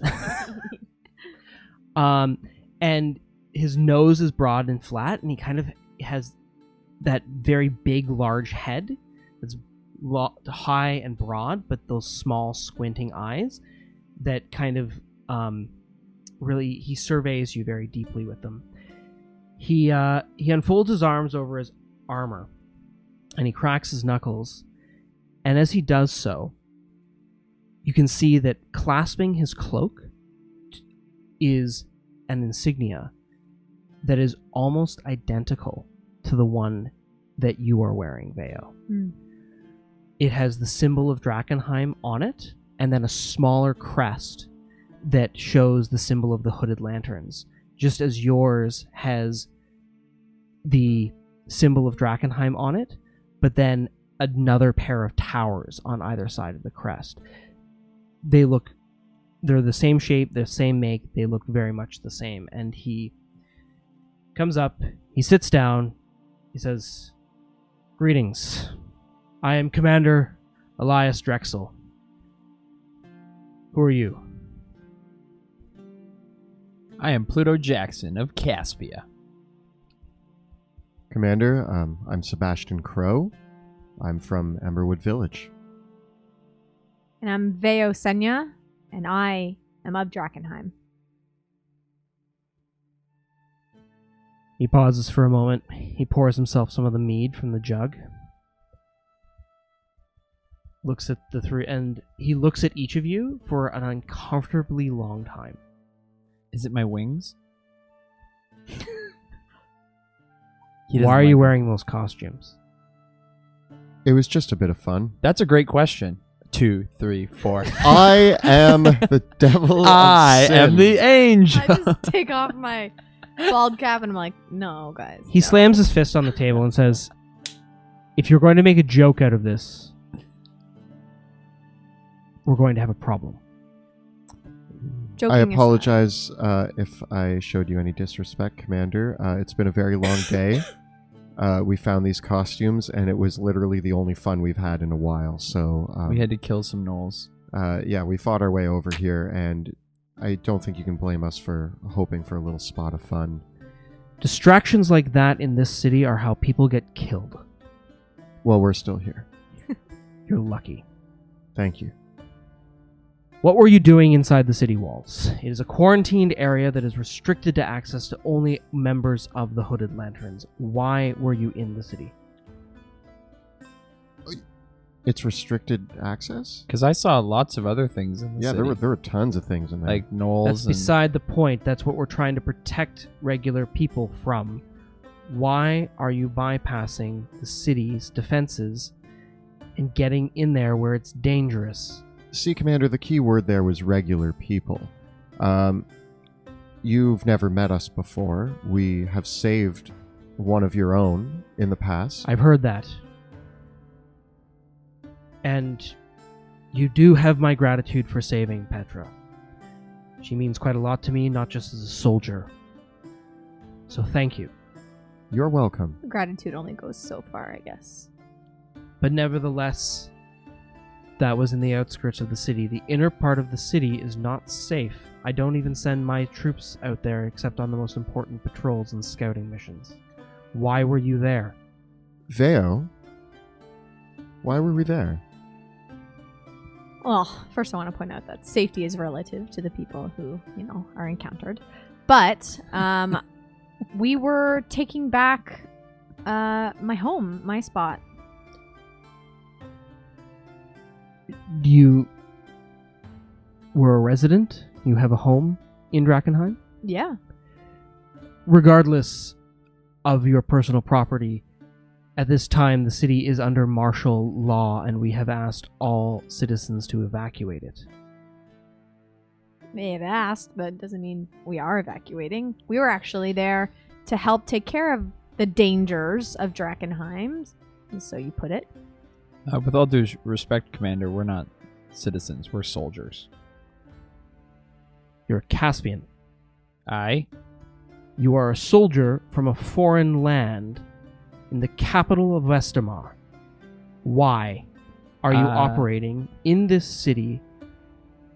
And his nose is broad and flat, and he kind of has that very big, large head that's high and broad, but those small, squinting eyes that kind of really, he surveys you very deeply with them. He unfolds his arms over his armor, and he cracks his knuckles, and as he does so, you can see that clasping his cloak is an insignia that is almost identical to the one that you are wearing, Veo. It has the symbol of Dragonhime on it, and then a smaller crest that shows the symbol of the Hooded Lanterns, just as yours has the symbol of Dragonhime on it, but then another pair of towers on either side of the crest. They're the same shape, the same make, they look very much the same. And he comes up, he sits down, he says, "Greetings. I am Commander Elias Drexel. Who are you?" I am Pluto Jackson of Caspia. Commander, I'm Sebastian Crowe. I'm from Emberwood Village. And I'm Veo Sjena, and I am of Drakkenheim. He pauses for a moment. He pours himself some of the mead from the jug. Looks at the three, and he looks at each of you for an uncomfortably long time. Is it my wings? Why are you wearing those costumes? It was just a bit of fun. That's a great question. 2, 3, 4. I am the devil I of sin. am the angel. I just take off my bald cap and I'm like, no, guys. He no. slams his fist on the table and says, "If you're going to make a joke out of this, we're going to have a problem." Joking I aside. apologize if I showed you any disrespect, Commander. It's been a very long day. We found these costumes, and it was literally the only fun we've had in a while. So We had to kill some gnolls. yeah, we fought our way over here, and I don't think you can blame us for hoping for a little spot of fun. Distractions like that in this city are how people get killed. Well, we're still here. You're lucky. Thank you. What were you doing inside the city walls? It is a quarantined area that is restricted to access to only members of the Hooded Lanterns. Why were you in the city? It's restricted access? Because I saw lots of other things in the Yeah, city. there were tons of things in there. Like gnolls. That's beside the point. That's what we're trying to protect regular people from. Why are you bypassing the city's defenses and getting in there where it's dangerous? See, Commander, the key word there was regular people. You've never met us before. We have saved one of your own in the past. I've heard that. And you do have my gratitude for saving Petra. She means quite a lot to me, not just as a soldier. So thank you. You're welcome. Gratitude only goes so far, I guess. But nevertheless, that was in the outskirts of the city. The inner part of the city is not safe. I don't even send my troops out there except on the most important patrols and scouting missions. Why were you there? Veo, why were we there? Well, first I want to point out that safety is relative to the people who, are encountered. But we were taking back my home, my spot. You were a resident? You have a home in Drakkenheim? Yeah. Regardless of your personal property, at this time the city is under martial law and we have asked all citizens to evacuate it. May have asked, but it doesn't mean we are evacuating. We were actually there to help take care of the dangers of Drakkenheim, so you put it. With all due respect, Commander, we're not citizens. We're soldiers. You're a Caspian. Aye. You are a soldier from a foreign land in the capital of Westermar. Why are you operating in this city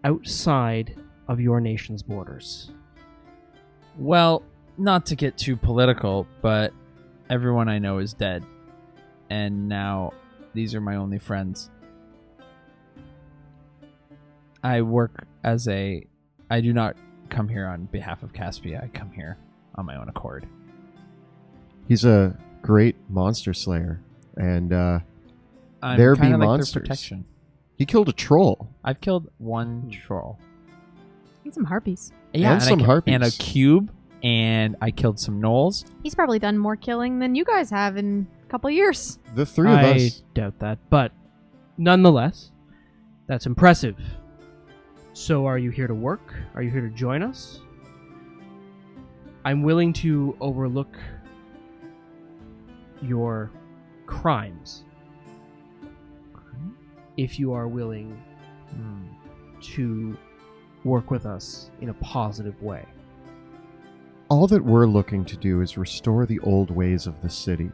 outside of your nation's borders? Well, not to get too political, but everyone I know is dead. And now these are my only friends. I work as I do not come here on behalf of Caspia. I come here on my own accord. He's a great monster slayer, and I'm there be kind of like monsters. their protection. He killed a troll. I've killed one troll. And some harpies. Yeah, And some harpies. and a cube, and I killed some gnolls. He's probably done more killing than you guys have in a couple of years. The three of I us. doubt that, but nonetheless, that's impressive. So are you here to work? Are you here to join us? I'm willing to overlook your crimes if you are willing to work with us in a positive way. All that we're looking to do is restore the old ways of the city.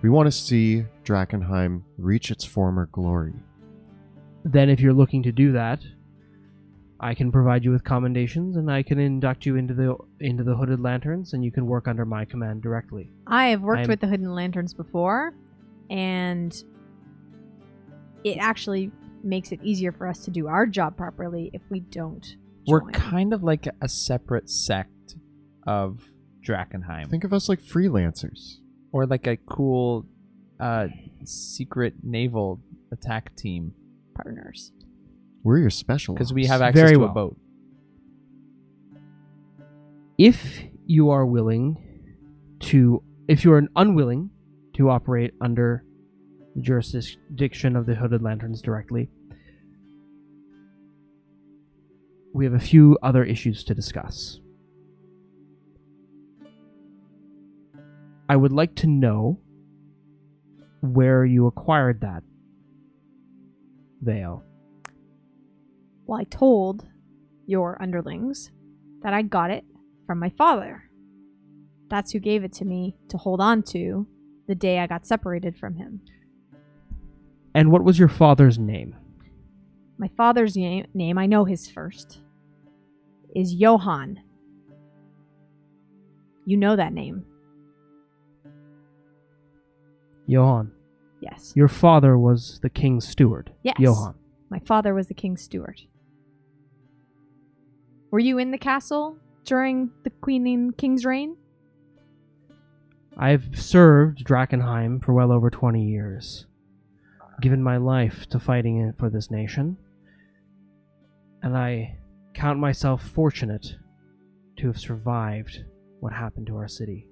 We want to see Drakkenheim reach its former glory. Then if you're looking to do that, I can provide you with commendations and I can induct you into the Hooded Lanterns and you can work under my command directly. I have worked I'm- with the Hidden Lanterns before, and it actually makes it easier for us to do our job properly if we don't We're join. kind of like a separate sect of Dragonhime. Think of us like freelancers. Or like a cool secret naval attack team. partners. We're your special Because we ops. have access Very to well. a boat. If you are unwilling to operate under the jurisdiction of the Hooded Lanterns directly, we have a few other issues to discuss. I would like to know where you acquired that Veo. Well, I told your underlings that I got it from my father. That's who gave it to me to hold on to the day I got separated from him. And what was your father's name? My father's name, I know his first, is Johann. You know that name. Johann. Yes. Your father was the king's steward. Yes. Johann. My father was the king's steward. Were you in the castle during the queen and king's reign? I've served Drakkenheim for well over 20 years. Given my life to fighting for this nation. And I count myself fortunate to have survived what happened to our city.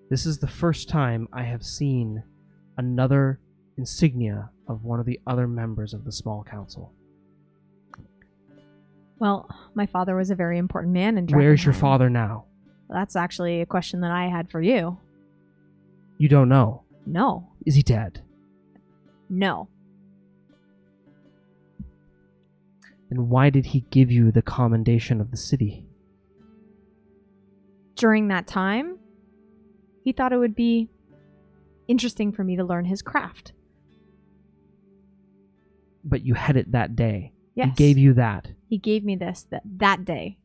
This is the first time I have seen another insignia of one of the other members of the small council. Well, my father was a very important man in Dragonhime. Where's your father now? That's actually a question that I had for you. You don't know. No. Is he dead? No. Then why did he give you the commendation of the city? During that time, he thought it would be interesting for me to learn his craft. But you had it that day. Yes. He gave you that. He gave me this that day.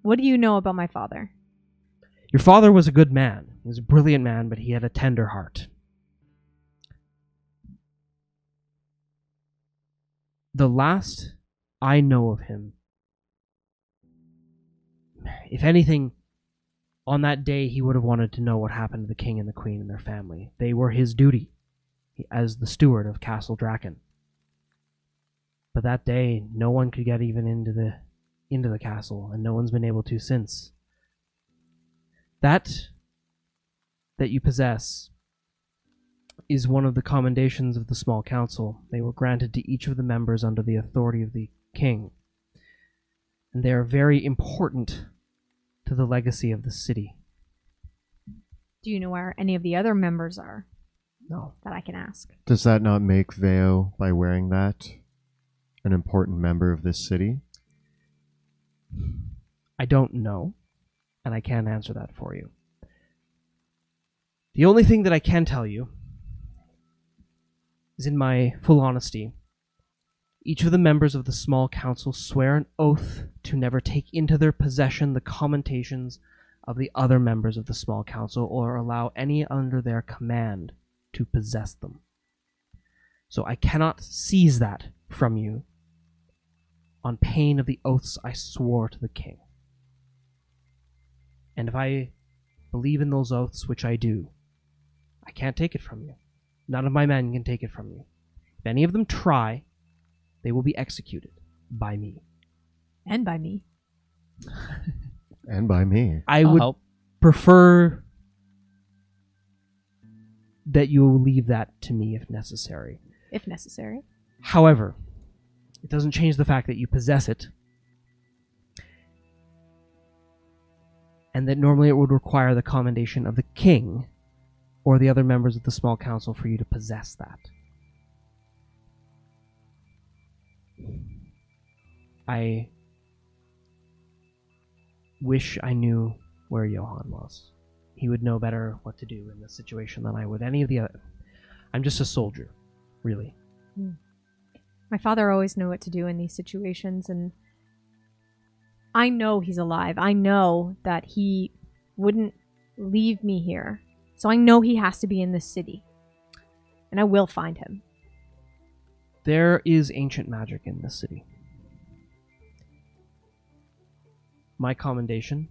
What do you know about my father? Your father was a good man. He was a brilliant man, but he had a tender heart. The last I know of him, if anything, on that day he would have wanted to know what happened to the king and the queen and their family. They were his duty as the steward of Castle Draken. But that day, no one could get even into the castle, and no one's been able to since. That you possess is one of the commendations of the small council. They were granted to each of the members under the authority of the king. And they are very important to the legacy of the city. Do you know where any of the other members are No. that I can ask? Does that not make Veo, by wearing that, an important member of this city? I don't know, and I can't answer that for you. The only thing that I can tell you is, in my full honesty, Each of the members of the small council swear an oath to never take into their possession the commentations of the other members of the small council or allow any under their command to possess them. So I cannot seize that from you on pain of the oaths I swore to the king. And if I believe in those oaths, which I do, I can't take it from you. None of my men can take it from you. If any of them try, they will be executed by me. And by me. And by me. I I'll would help. prefer that you leave that to me if necessary. If necessary. However, it doesn't change the fact that you possess it, and that normally it would require the commendation of the king or the other members of the small council for you to possess that. I wish I knew where Johann was. He would know better what to do in this situation than I would any of the other. I'm just a soldier, really. My father always knew what to do in these situations, and I know he's alive. I know that he wouldn't leave me here. So I know he has to be in this city. And I will find him. There is ancient magic in this city. My commendation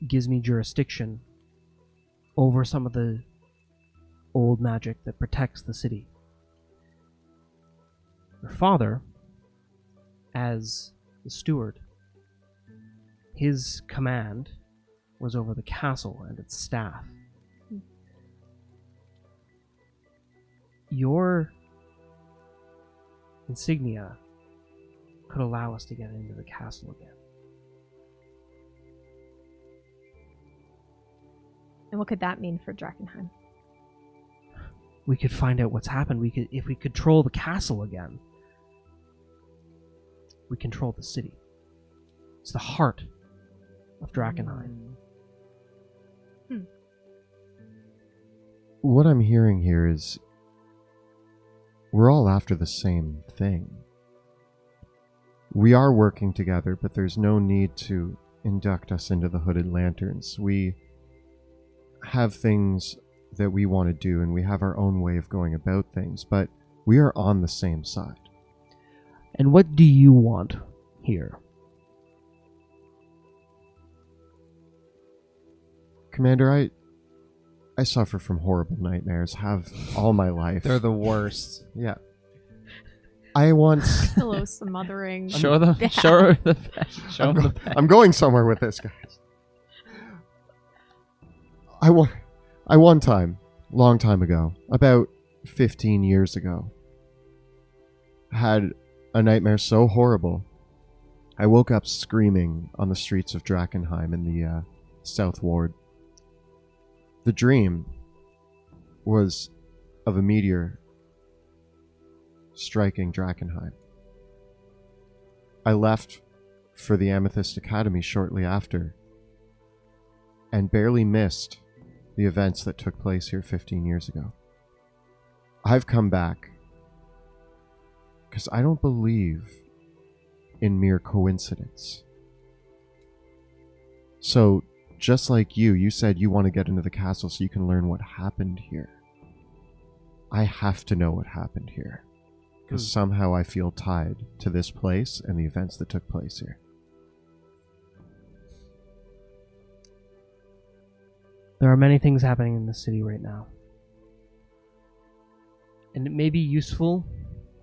gives me jurisdiction over some of the old magic that protects the city. Your father, as the steward, his command was over the castle and its staff. Your insignia could allow us to get into the castle again. And what could that mean for Drakkenheim? We could find out what's happened. If we control the castle again, we control the city. It's the heart of Dragonhime. What I'm hearing here is we're all after the same thing. We are working together, but there's no need to induct us into the Hooded Lanterns. We have things that we want to do, and we have our own way of going about things, but we are on the same side. And what do you want here? Commander, I suffer from horrible nightmares, have all my life. They're the worst. Yeah. I want... Pillow smothering. Show them. Show her the bed. Show them the bed. I'm going somewhere with this, guys. I one time, long time ago, about 15 years ago, had a nightmare so horrible, I woke up screaming on the streets of Drakkenheim in the South Ward. The dream was of a meteor striking Dragonhime. I left for the Amethyst Academy shortly after, and barely missed the events that took place here 15 years ago. I've come back because I don't believe in mere coincidence. So, just like you said you want to get into the castle so you can learn what happened here. I have to know what happened here. Because somehow I feel tied to this place and the events that took place here. There are many things happening in the city right now. And it may be useful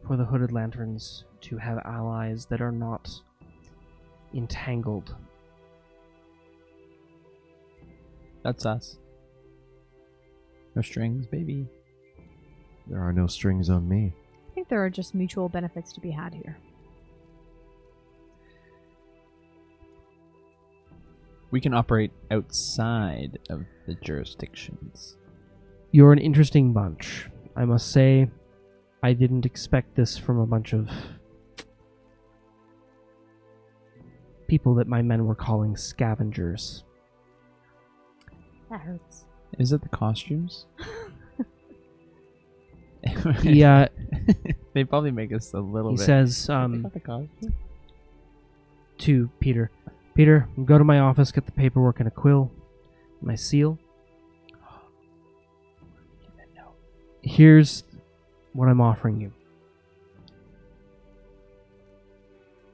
for the Hooded Lanterns to have allies that are not entangled. That's us. No strings, baby. There are no strings on me. I think there are just mutual benefits to be had here. We can operate outside of the jurisdictions. You're an interesting bunch. I must say, I didn't expect this from a bunch of people that my men were calling scavengers. That hurts. Is it the costumes? he They probably make us a little he bit. says to Peter, Peter, go to my office, get the paperwork and a quill, my seal. Here's what I'm offering you.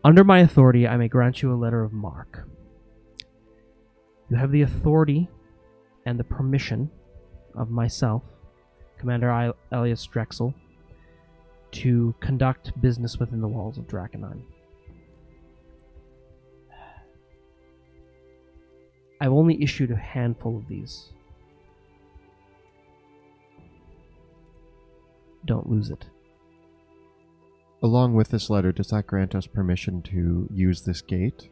Under my authority, I may grant you a letter of marque. You have the authority and the permission of myself, Commander Elias Drexel, to conduct business within the walls of Drakkenheim. I've only issued a handful of these. Don't lose it. Along with this letter, does that grant us permission to use this gate?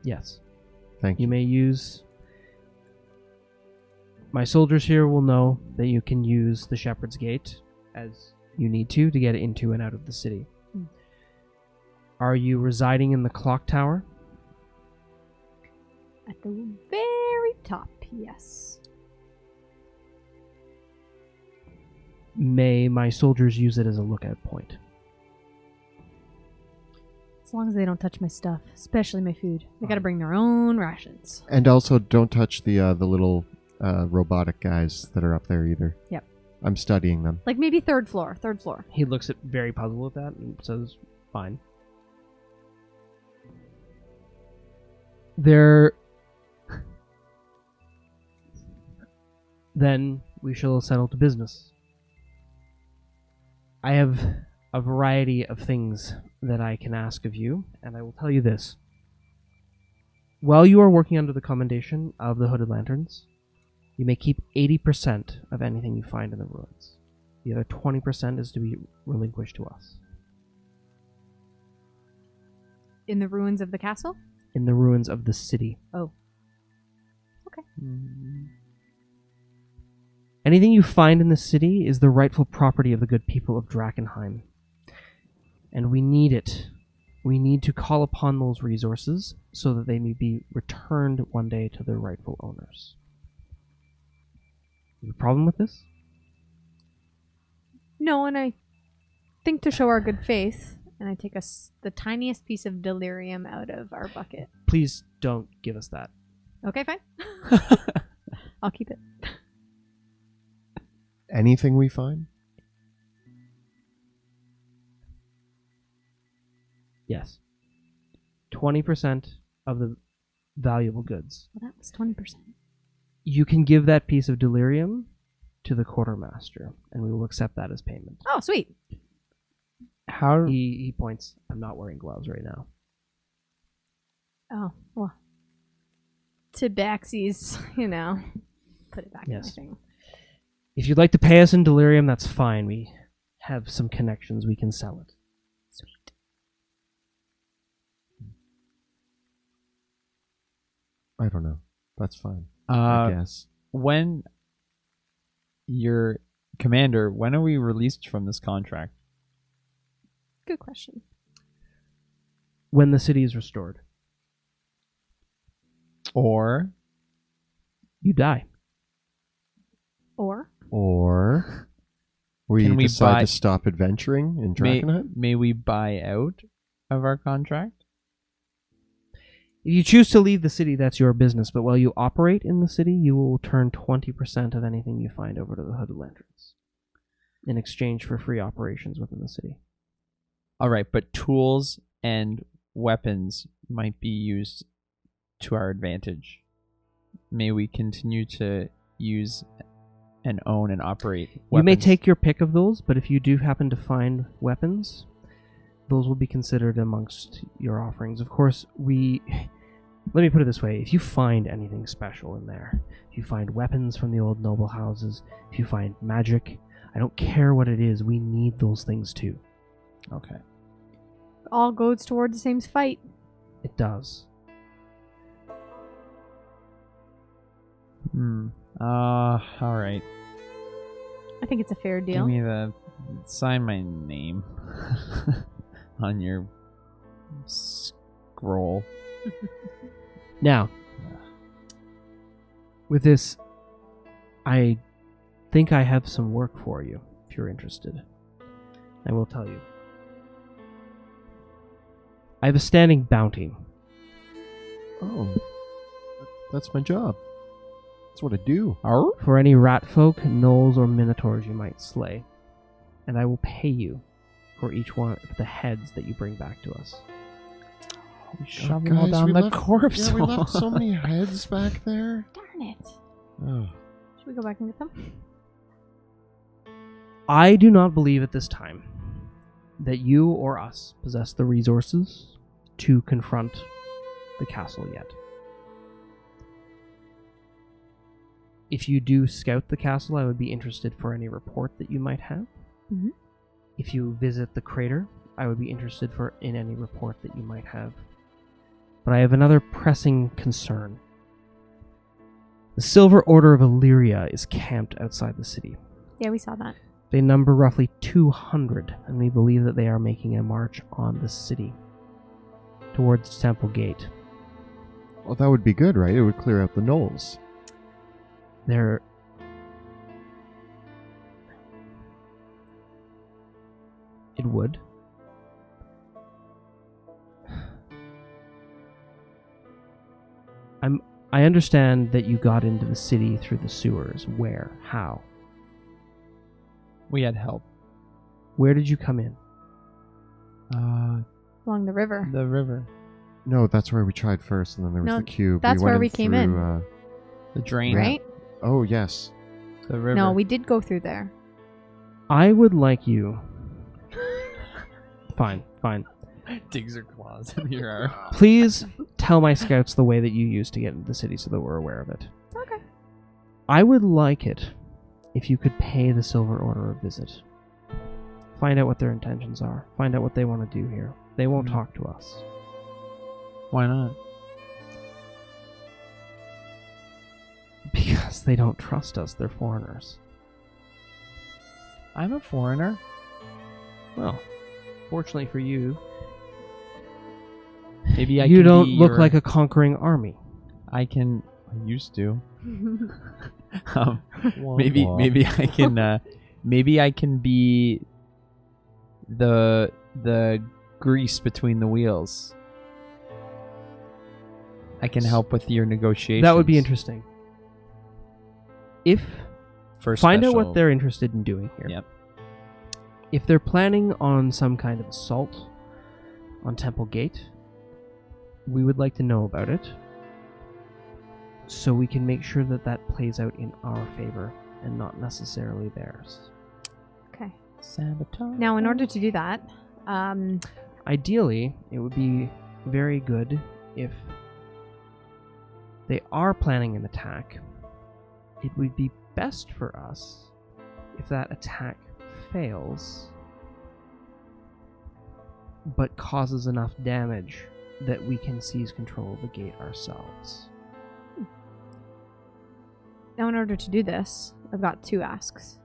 Yes. Thank You you. may use... My soldiers here will know that you can use the Shepherd's Gate as you need to get into and out of the city. Are you residing in the clock tower? At the very top, yes. May my soldiers use it as a lookout point? As long as they don't touch my stuff, especially my food. They gotta bring their own rations. And also, don't touch the little robotic guys that are up there either. Yep. I'm studying them. Like maybe third floor. He looks at very puzzled at that and says, fine. Then we shall settle to business. I have a variety of things that I can ask of you, and I will tell you this. While you are working under the commendation of the Hooded Lanterns, you may keep 80% of anything you find in the ruins. The other 20% is to be relinquished to us. In the ruins of the castle? In the ruins of the city. Oh. Okay. Anything you find in the city is the rightful property of the good people of Drakkenheim. And we need it. We need to call upon those resources so that they may be returned one day to their rightful owners. You have a problem with this? No, and I think to show our good faith, and I take the tiniest piece of delirium out of our bucket. Please don't give us that. Okay, fine. I'll keep it. Anything we find? Yes. 20% of the valuable goods. Well, that was 20%. You can give that piece of delirium to the quartermaster, and we will accept that as payment. Oh, sweet. How He points. I'm not wearing gloves right now. Oh, well. Tabaxi's, put it back in my Yes. thing. If you'd like to pay us in delirium, that's fine. We have some connections. We can sell it. Sweet. I don't know. That's fine. I guess. when your commander, when are we released from this contract? Good question. When the city is restored, Or you die. Or Or we Can we decide buy- to stop adventuring in may, Dragonhime? may we buy out of our contract? If you choose to leave the city, that's your business. But while you operate in the city, you will turn 20% of anything you find over to the Hooded Lanterns in exchange for free operations within the city. All right, but tools and weapons might be used to our advantage. May we continue to use and own and operate weapons? You may take your pick of those, but if you do happen to find weapons, those will be considered amongst your offerings. Of course, let me put it this way. If you find anything special in there, if you find weapons from the old noble houses, if you find magic, I don't care what it is, we need those things too. Okay. all goes toward the same fight. It does. All right. I think it's a fair Give deal. me sign my name on your scroll. Now, with this, I think I have some work for you. if you're interested. I will tell you. I have a standing bounty. Oh, that's my job. That's what I do. For any rat folk, gnolls, or minotaurs you might slay. And I will pay you for each one of the heads that you bring back to us. Shove them all down the corpse. Yeah, we left so many heads back there. Darn it. Oh. Should we go back and get them? I do not believe at this time that you or us possess the resources to confront the castle yet. If you do scout the castle, I would be interested for any report that you might have. Mm-hmm. If you visit the crater, I would be interested in any report that you might have. But I have another pressing concern. The Silver Order of Illyria is camped outside the city. Yeah, we saw that. They number roughly 200, and we believe that they are making a march on the city towards Temple Gate. Well, that would be good, right? It would clear out the gnolls. It would. I understand that you got into the city through the sewers. Where? How? We had help. Where did you come in? Along the river. The river. No, that's where we tried first, and then there was No, the cube. that's went where we came in. The drain. Right? Oh, yes. The river. No, we did go through there. I would like you... Fine. Digs her claws in your arm. Please tell my scouts the way that you used to get into the city so that we're aware of it. Okay. I would like it if you could pay the Silver Order a visit. Find out what their intentions are. Find out what they want to do here. They won't talk to us. Why not? Because they don't trust us. They're foreigners. I'm a foreigner. Well, fortunately for you, Maybe I you can don't be look your- like a conquering army. I used to. Wah, Maybe wah. maybe I can be the grease between the wheels. I can help with your negotiations. That would be interesting. Find out what special- they're interested in doing here. Yep. If they're planning on some kind of assault on Temple Gate, we would like to know about it so we can make sure that that plays out in our favor and not necessarily theirs. Okay. Sabotage. Now, in order to do that, Ideally, it would be very good if they are planning an attack. It would be best for us if that attack fails but causes enough damage that we can seize control of the gate ourselves. now in order to do this, I've got 2 asks.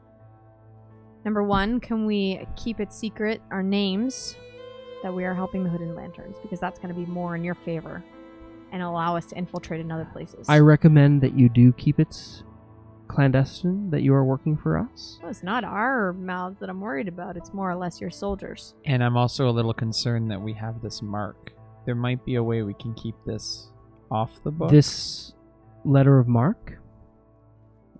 Number 1, can we keep it secret, our names, that we are helping the Hooded Lanterns? Because that's going to be more in your favor and allow us to infiltrate in other places. I recommend that you do keep it clandestine, that you are working for us. Well, it's not our mouths that I'm worried about. It's more or less your soldiers. And I'm also a little concerned that we have this mark. There might be a way we can keep this off the book. This letter of marque,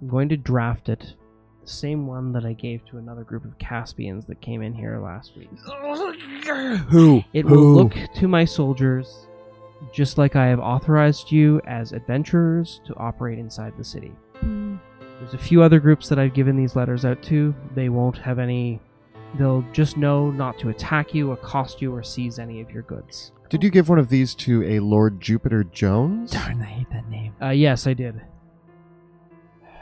I'm going to draft it, the same one that I gave to another group of Caspians that came in here last week. Who? It will look to my soldiers just like I have authorized you as adventurers to operate inside the city. There's a few other groups that I've given these letters out to. They won't have any... They'll just know not to attack you, accost you, or seize any of your goods. Did you give one of these to a Lord Jupiter Jones? Darn, I hate that name. Yes, I did.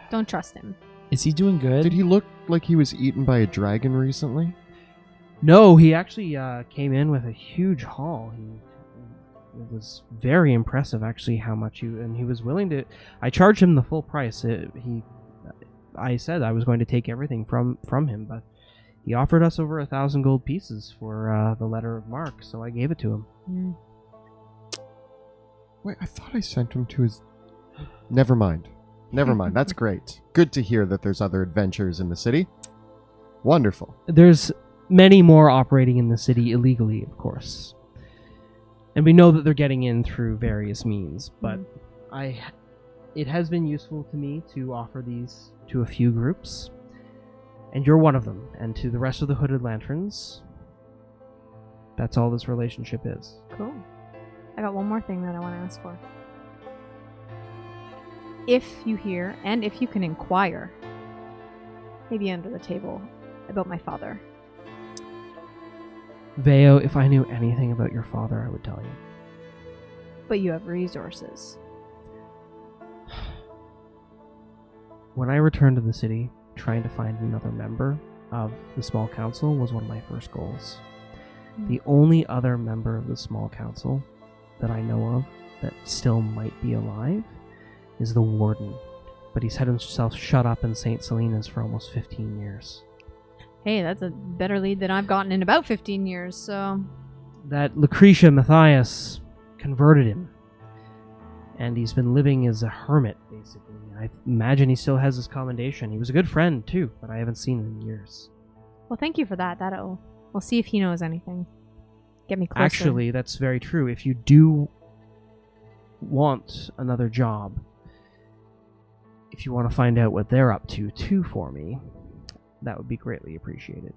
Don't trust him. Is he doing good? Did he look like he was eaten by a dragon recently? No, he actually came in with a huge haul. It was very impressive, actually, how much he was willing to... I charged him the full price. I said I was going to take everything from him, but he offered us over 1,000 gold pieces for the letter of marque, so I gave it to him. Wait, I thought I sent him to his... Never mind. That's great. Good to hear that there's other adventures in the city. Wonderful. There's many more operating in the city illegally, of course. And we know that they're getting in through various means, but it has been useful to me to offer these to a few groups. And you're one of them. And to the rest of the Hooded Lanterns, that's all this relationship is. Cool. I got one more thing that I want to ask for. If you hear, and if you can inquire, maybe under the table, about my father. Veo, if I knew anything about your father, I would tell you. But you have resources. When I returned to the city, trying to find another member of the small council was one of my first goals. The only other member of the small council that I know of that still might be alive is the warden, but he's had himself shut up in St. Selena's for almost 15 years. Hey, that's a better lead than I've gotten in about 15 years, so... That Lucretia Matthias converted him, and he's been living as a hermit, basically. I imagine he still has his commendation. He was a good friend, too, but I haven't seen him in years. Well, thank you for that. We'll see if he knows anything. Get me closer. Actually, that's very true. If you do want another job, if you want to find out what they're up to, too, for me, that would be greatly appreciated.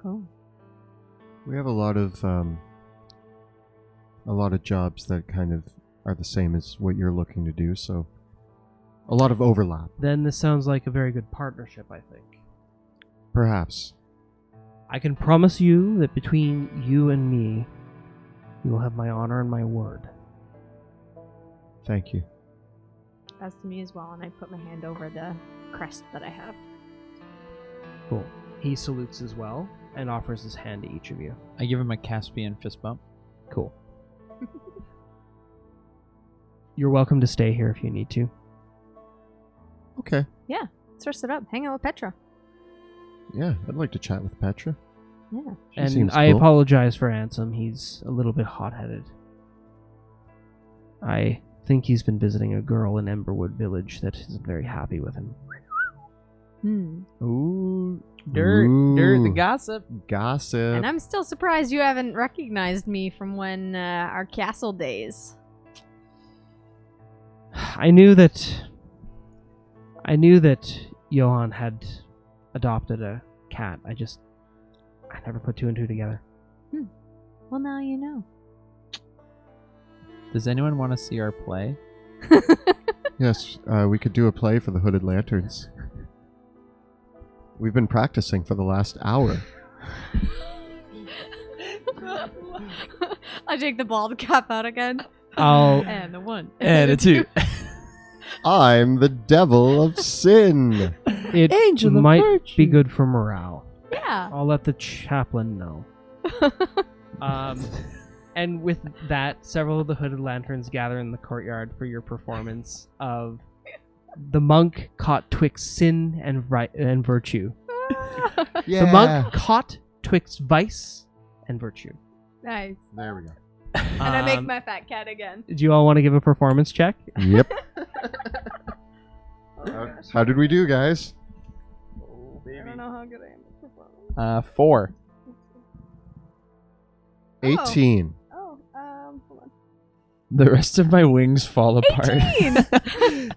Cool. We have a lot of jobs that kind of are the same as what you're looking to do, so a lot of overlap. Then this sounds like a very good partnership, I think. Perhaps. I can promise you that between you and me, you will have my honor and my word. Thank you. That's to me as well, and I put my hand over the crest that I have. Cool. He salutes as well and offers his hand to each of you. I give him a Caspian fist bump. Cool. You're welcome to stay here if you need to. Okay. Yeah, let's rest it up. Hang out with Petra. Yeah, I'd like to chat with Petra. Yeah. She And seems I cool. apologize for Ansem. He's a little bit hot-headed. I think he's been visiting a girl in Emberwood Village that isn't very happy with him. Ooh, dirt, the gossip. Gossip. And I'm still surprised you haven't recognized me from when our castle days. I knew that Johan had adopted a cat. I never put two and two together. Well, now you know. Does anyone want to see our play? Yes, we could do a play for the Hooded Lanterns. We've been practicing for the last hour. I take the bald cap out again. And a one. And a two. I'm the devil of sin. It Angel of might virtue. be good for morale. Yeah. I'll let the chaplain know. And with that, several of the Hooded Lanterns gather in the courtyard for your performance of The Monk Caught Twixt Sin and Virtue. Yeah. The Monk Caught Twixt Vice and Virtue. Nice. There we go. And I make my fat cat again. Do you all want to give a performance check? Yep. How did we do, guys? I don't know how good I am at performance. 4. 18. Hold on. The rest of my wings fall apart. 18!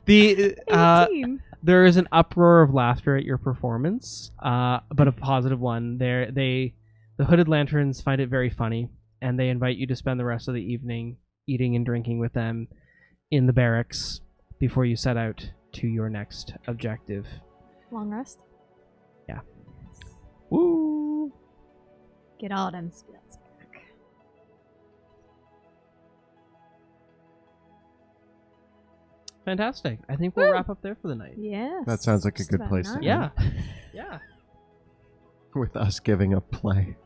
The 18! there is an uproar of laughter at your performance, but a positive one. The Hooded Lanterns find it very funny, and they invite you to spend the rest of the evening eating and drinking with them in the barracks before you set out to your next objective. Long rest? Yeah. Woo! Get all them spills back. Fantastic. I think we'll wrap up there for the night. Yes. That sounds like a Just good about place to nine. Yeah. Yeah. With us giving a play.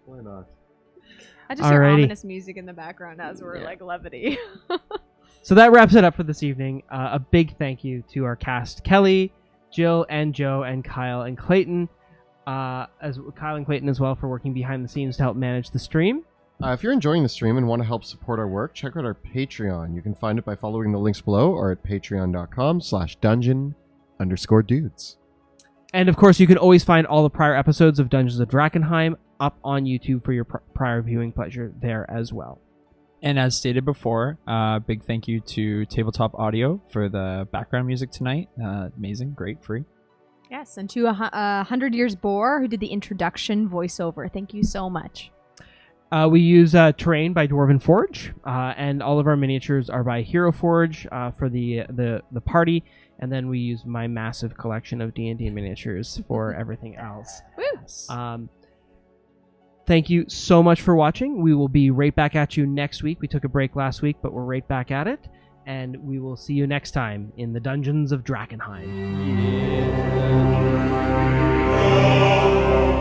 Why not? I just hear Alrighty. ominous music in the background as we're like levity. So that wraps it up for this evening. A big thank you to our cast, Kelly, Jill, and Joe, and Kyle and Clayton, as Kyle and Clayton as well for working behind the scenes to help manage the stream. If you're enjoying the stream and want to help support our work, check out our Patreon. You can find it by following the links below or at patreon.com/dungeon_dudes. And of course, you can always find all the prior episodes of Dungeons of Drakkenheim up on YouTube for your prior viewing pleasure there as well. And as stated before, big thank you to Tabletop Audio for the background music tonight. Amazing, great, free. Yes, and to 100 Years Boar, who did the introduction voiceover. Thank you so much. We use Terrain by Dwarven Forge, and all of our miniatures are by Hero Forge for the party, and then we use my massive collection of D&D miniatures for everything else. Woo! Thank you so much for watching. We will be right back at you next week. We took a break last week, but we're right back at it, and we will see you next time in the Dungeons of Drakkenheim. Yeah.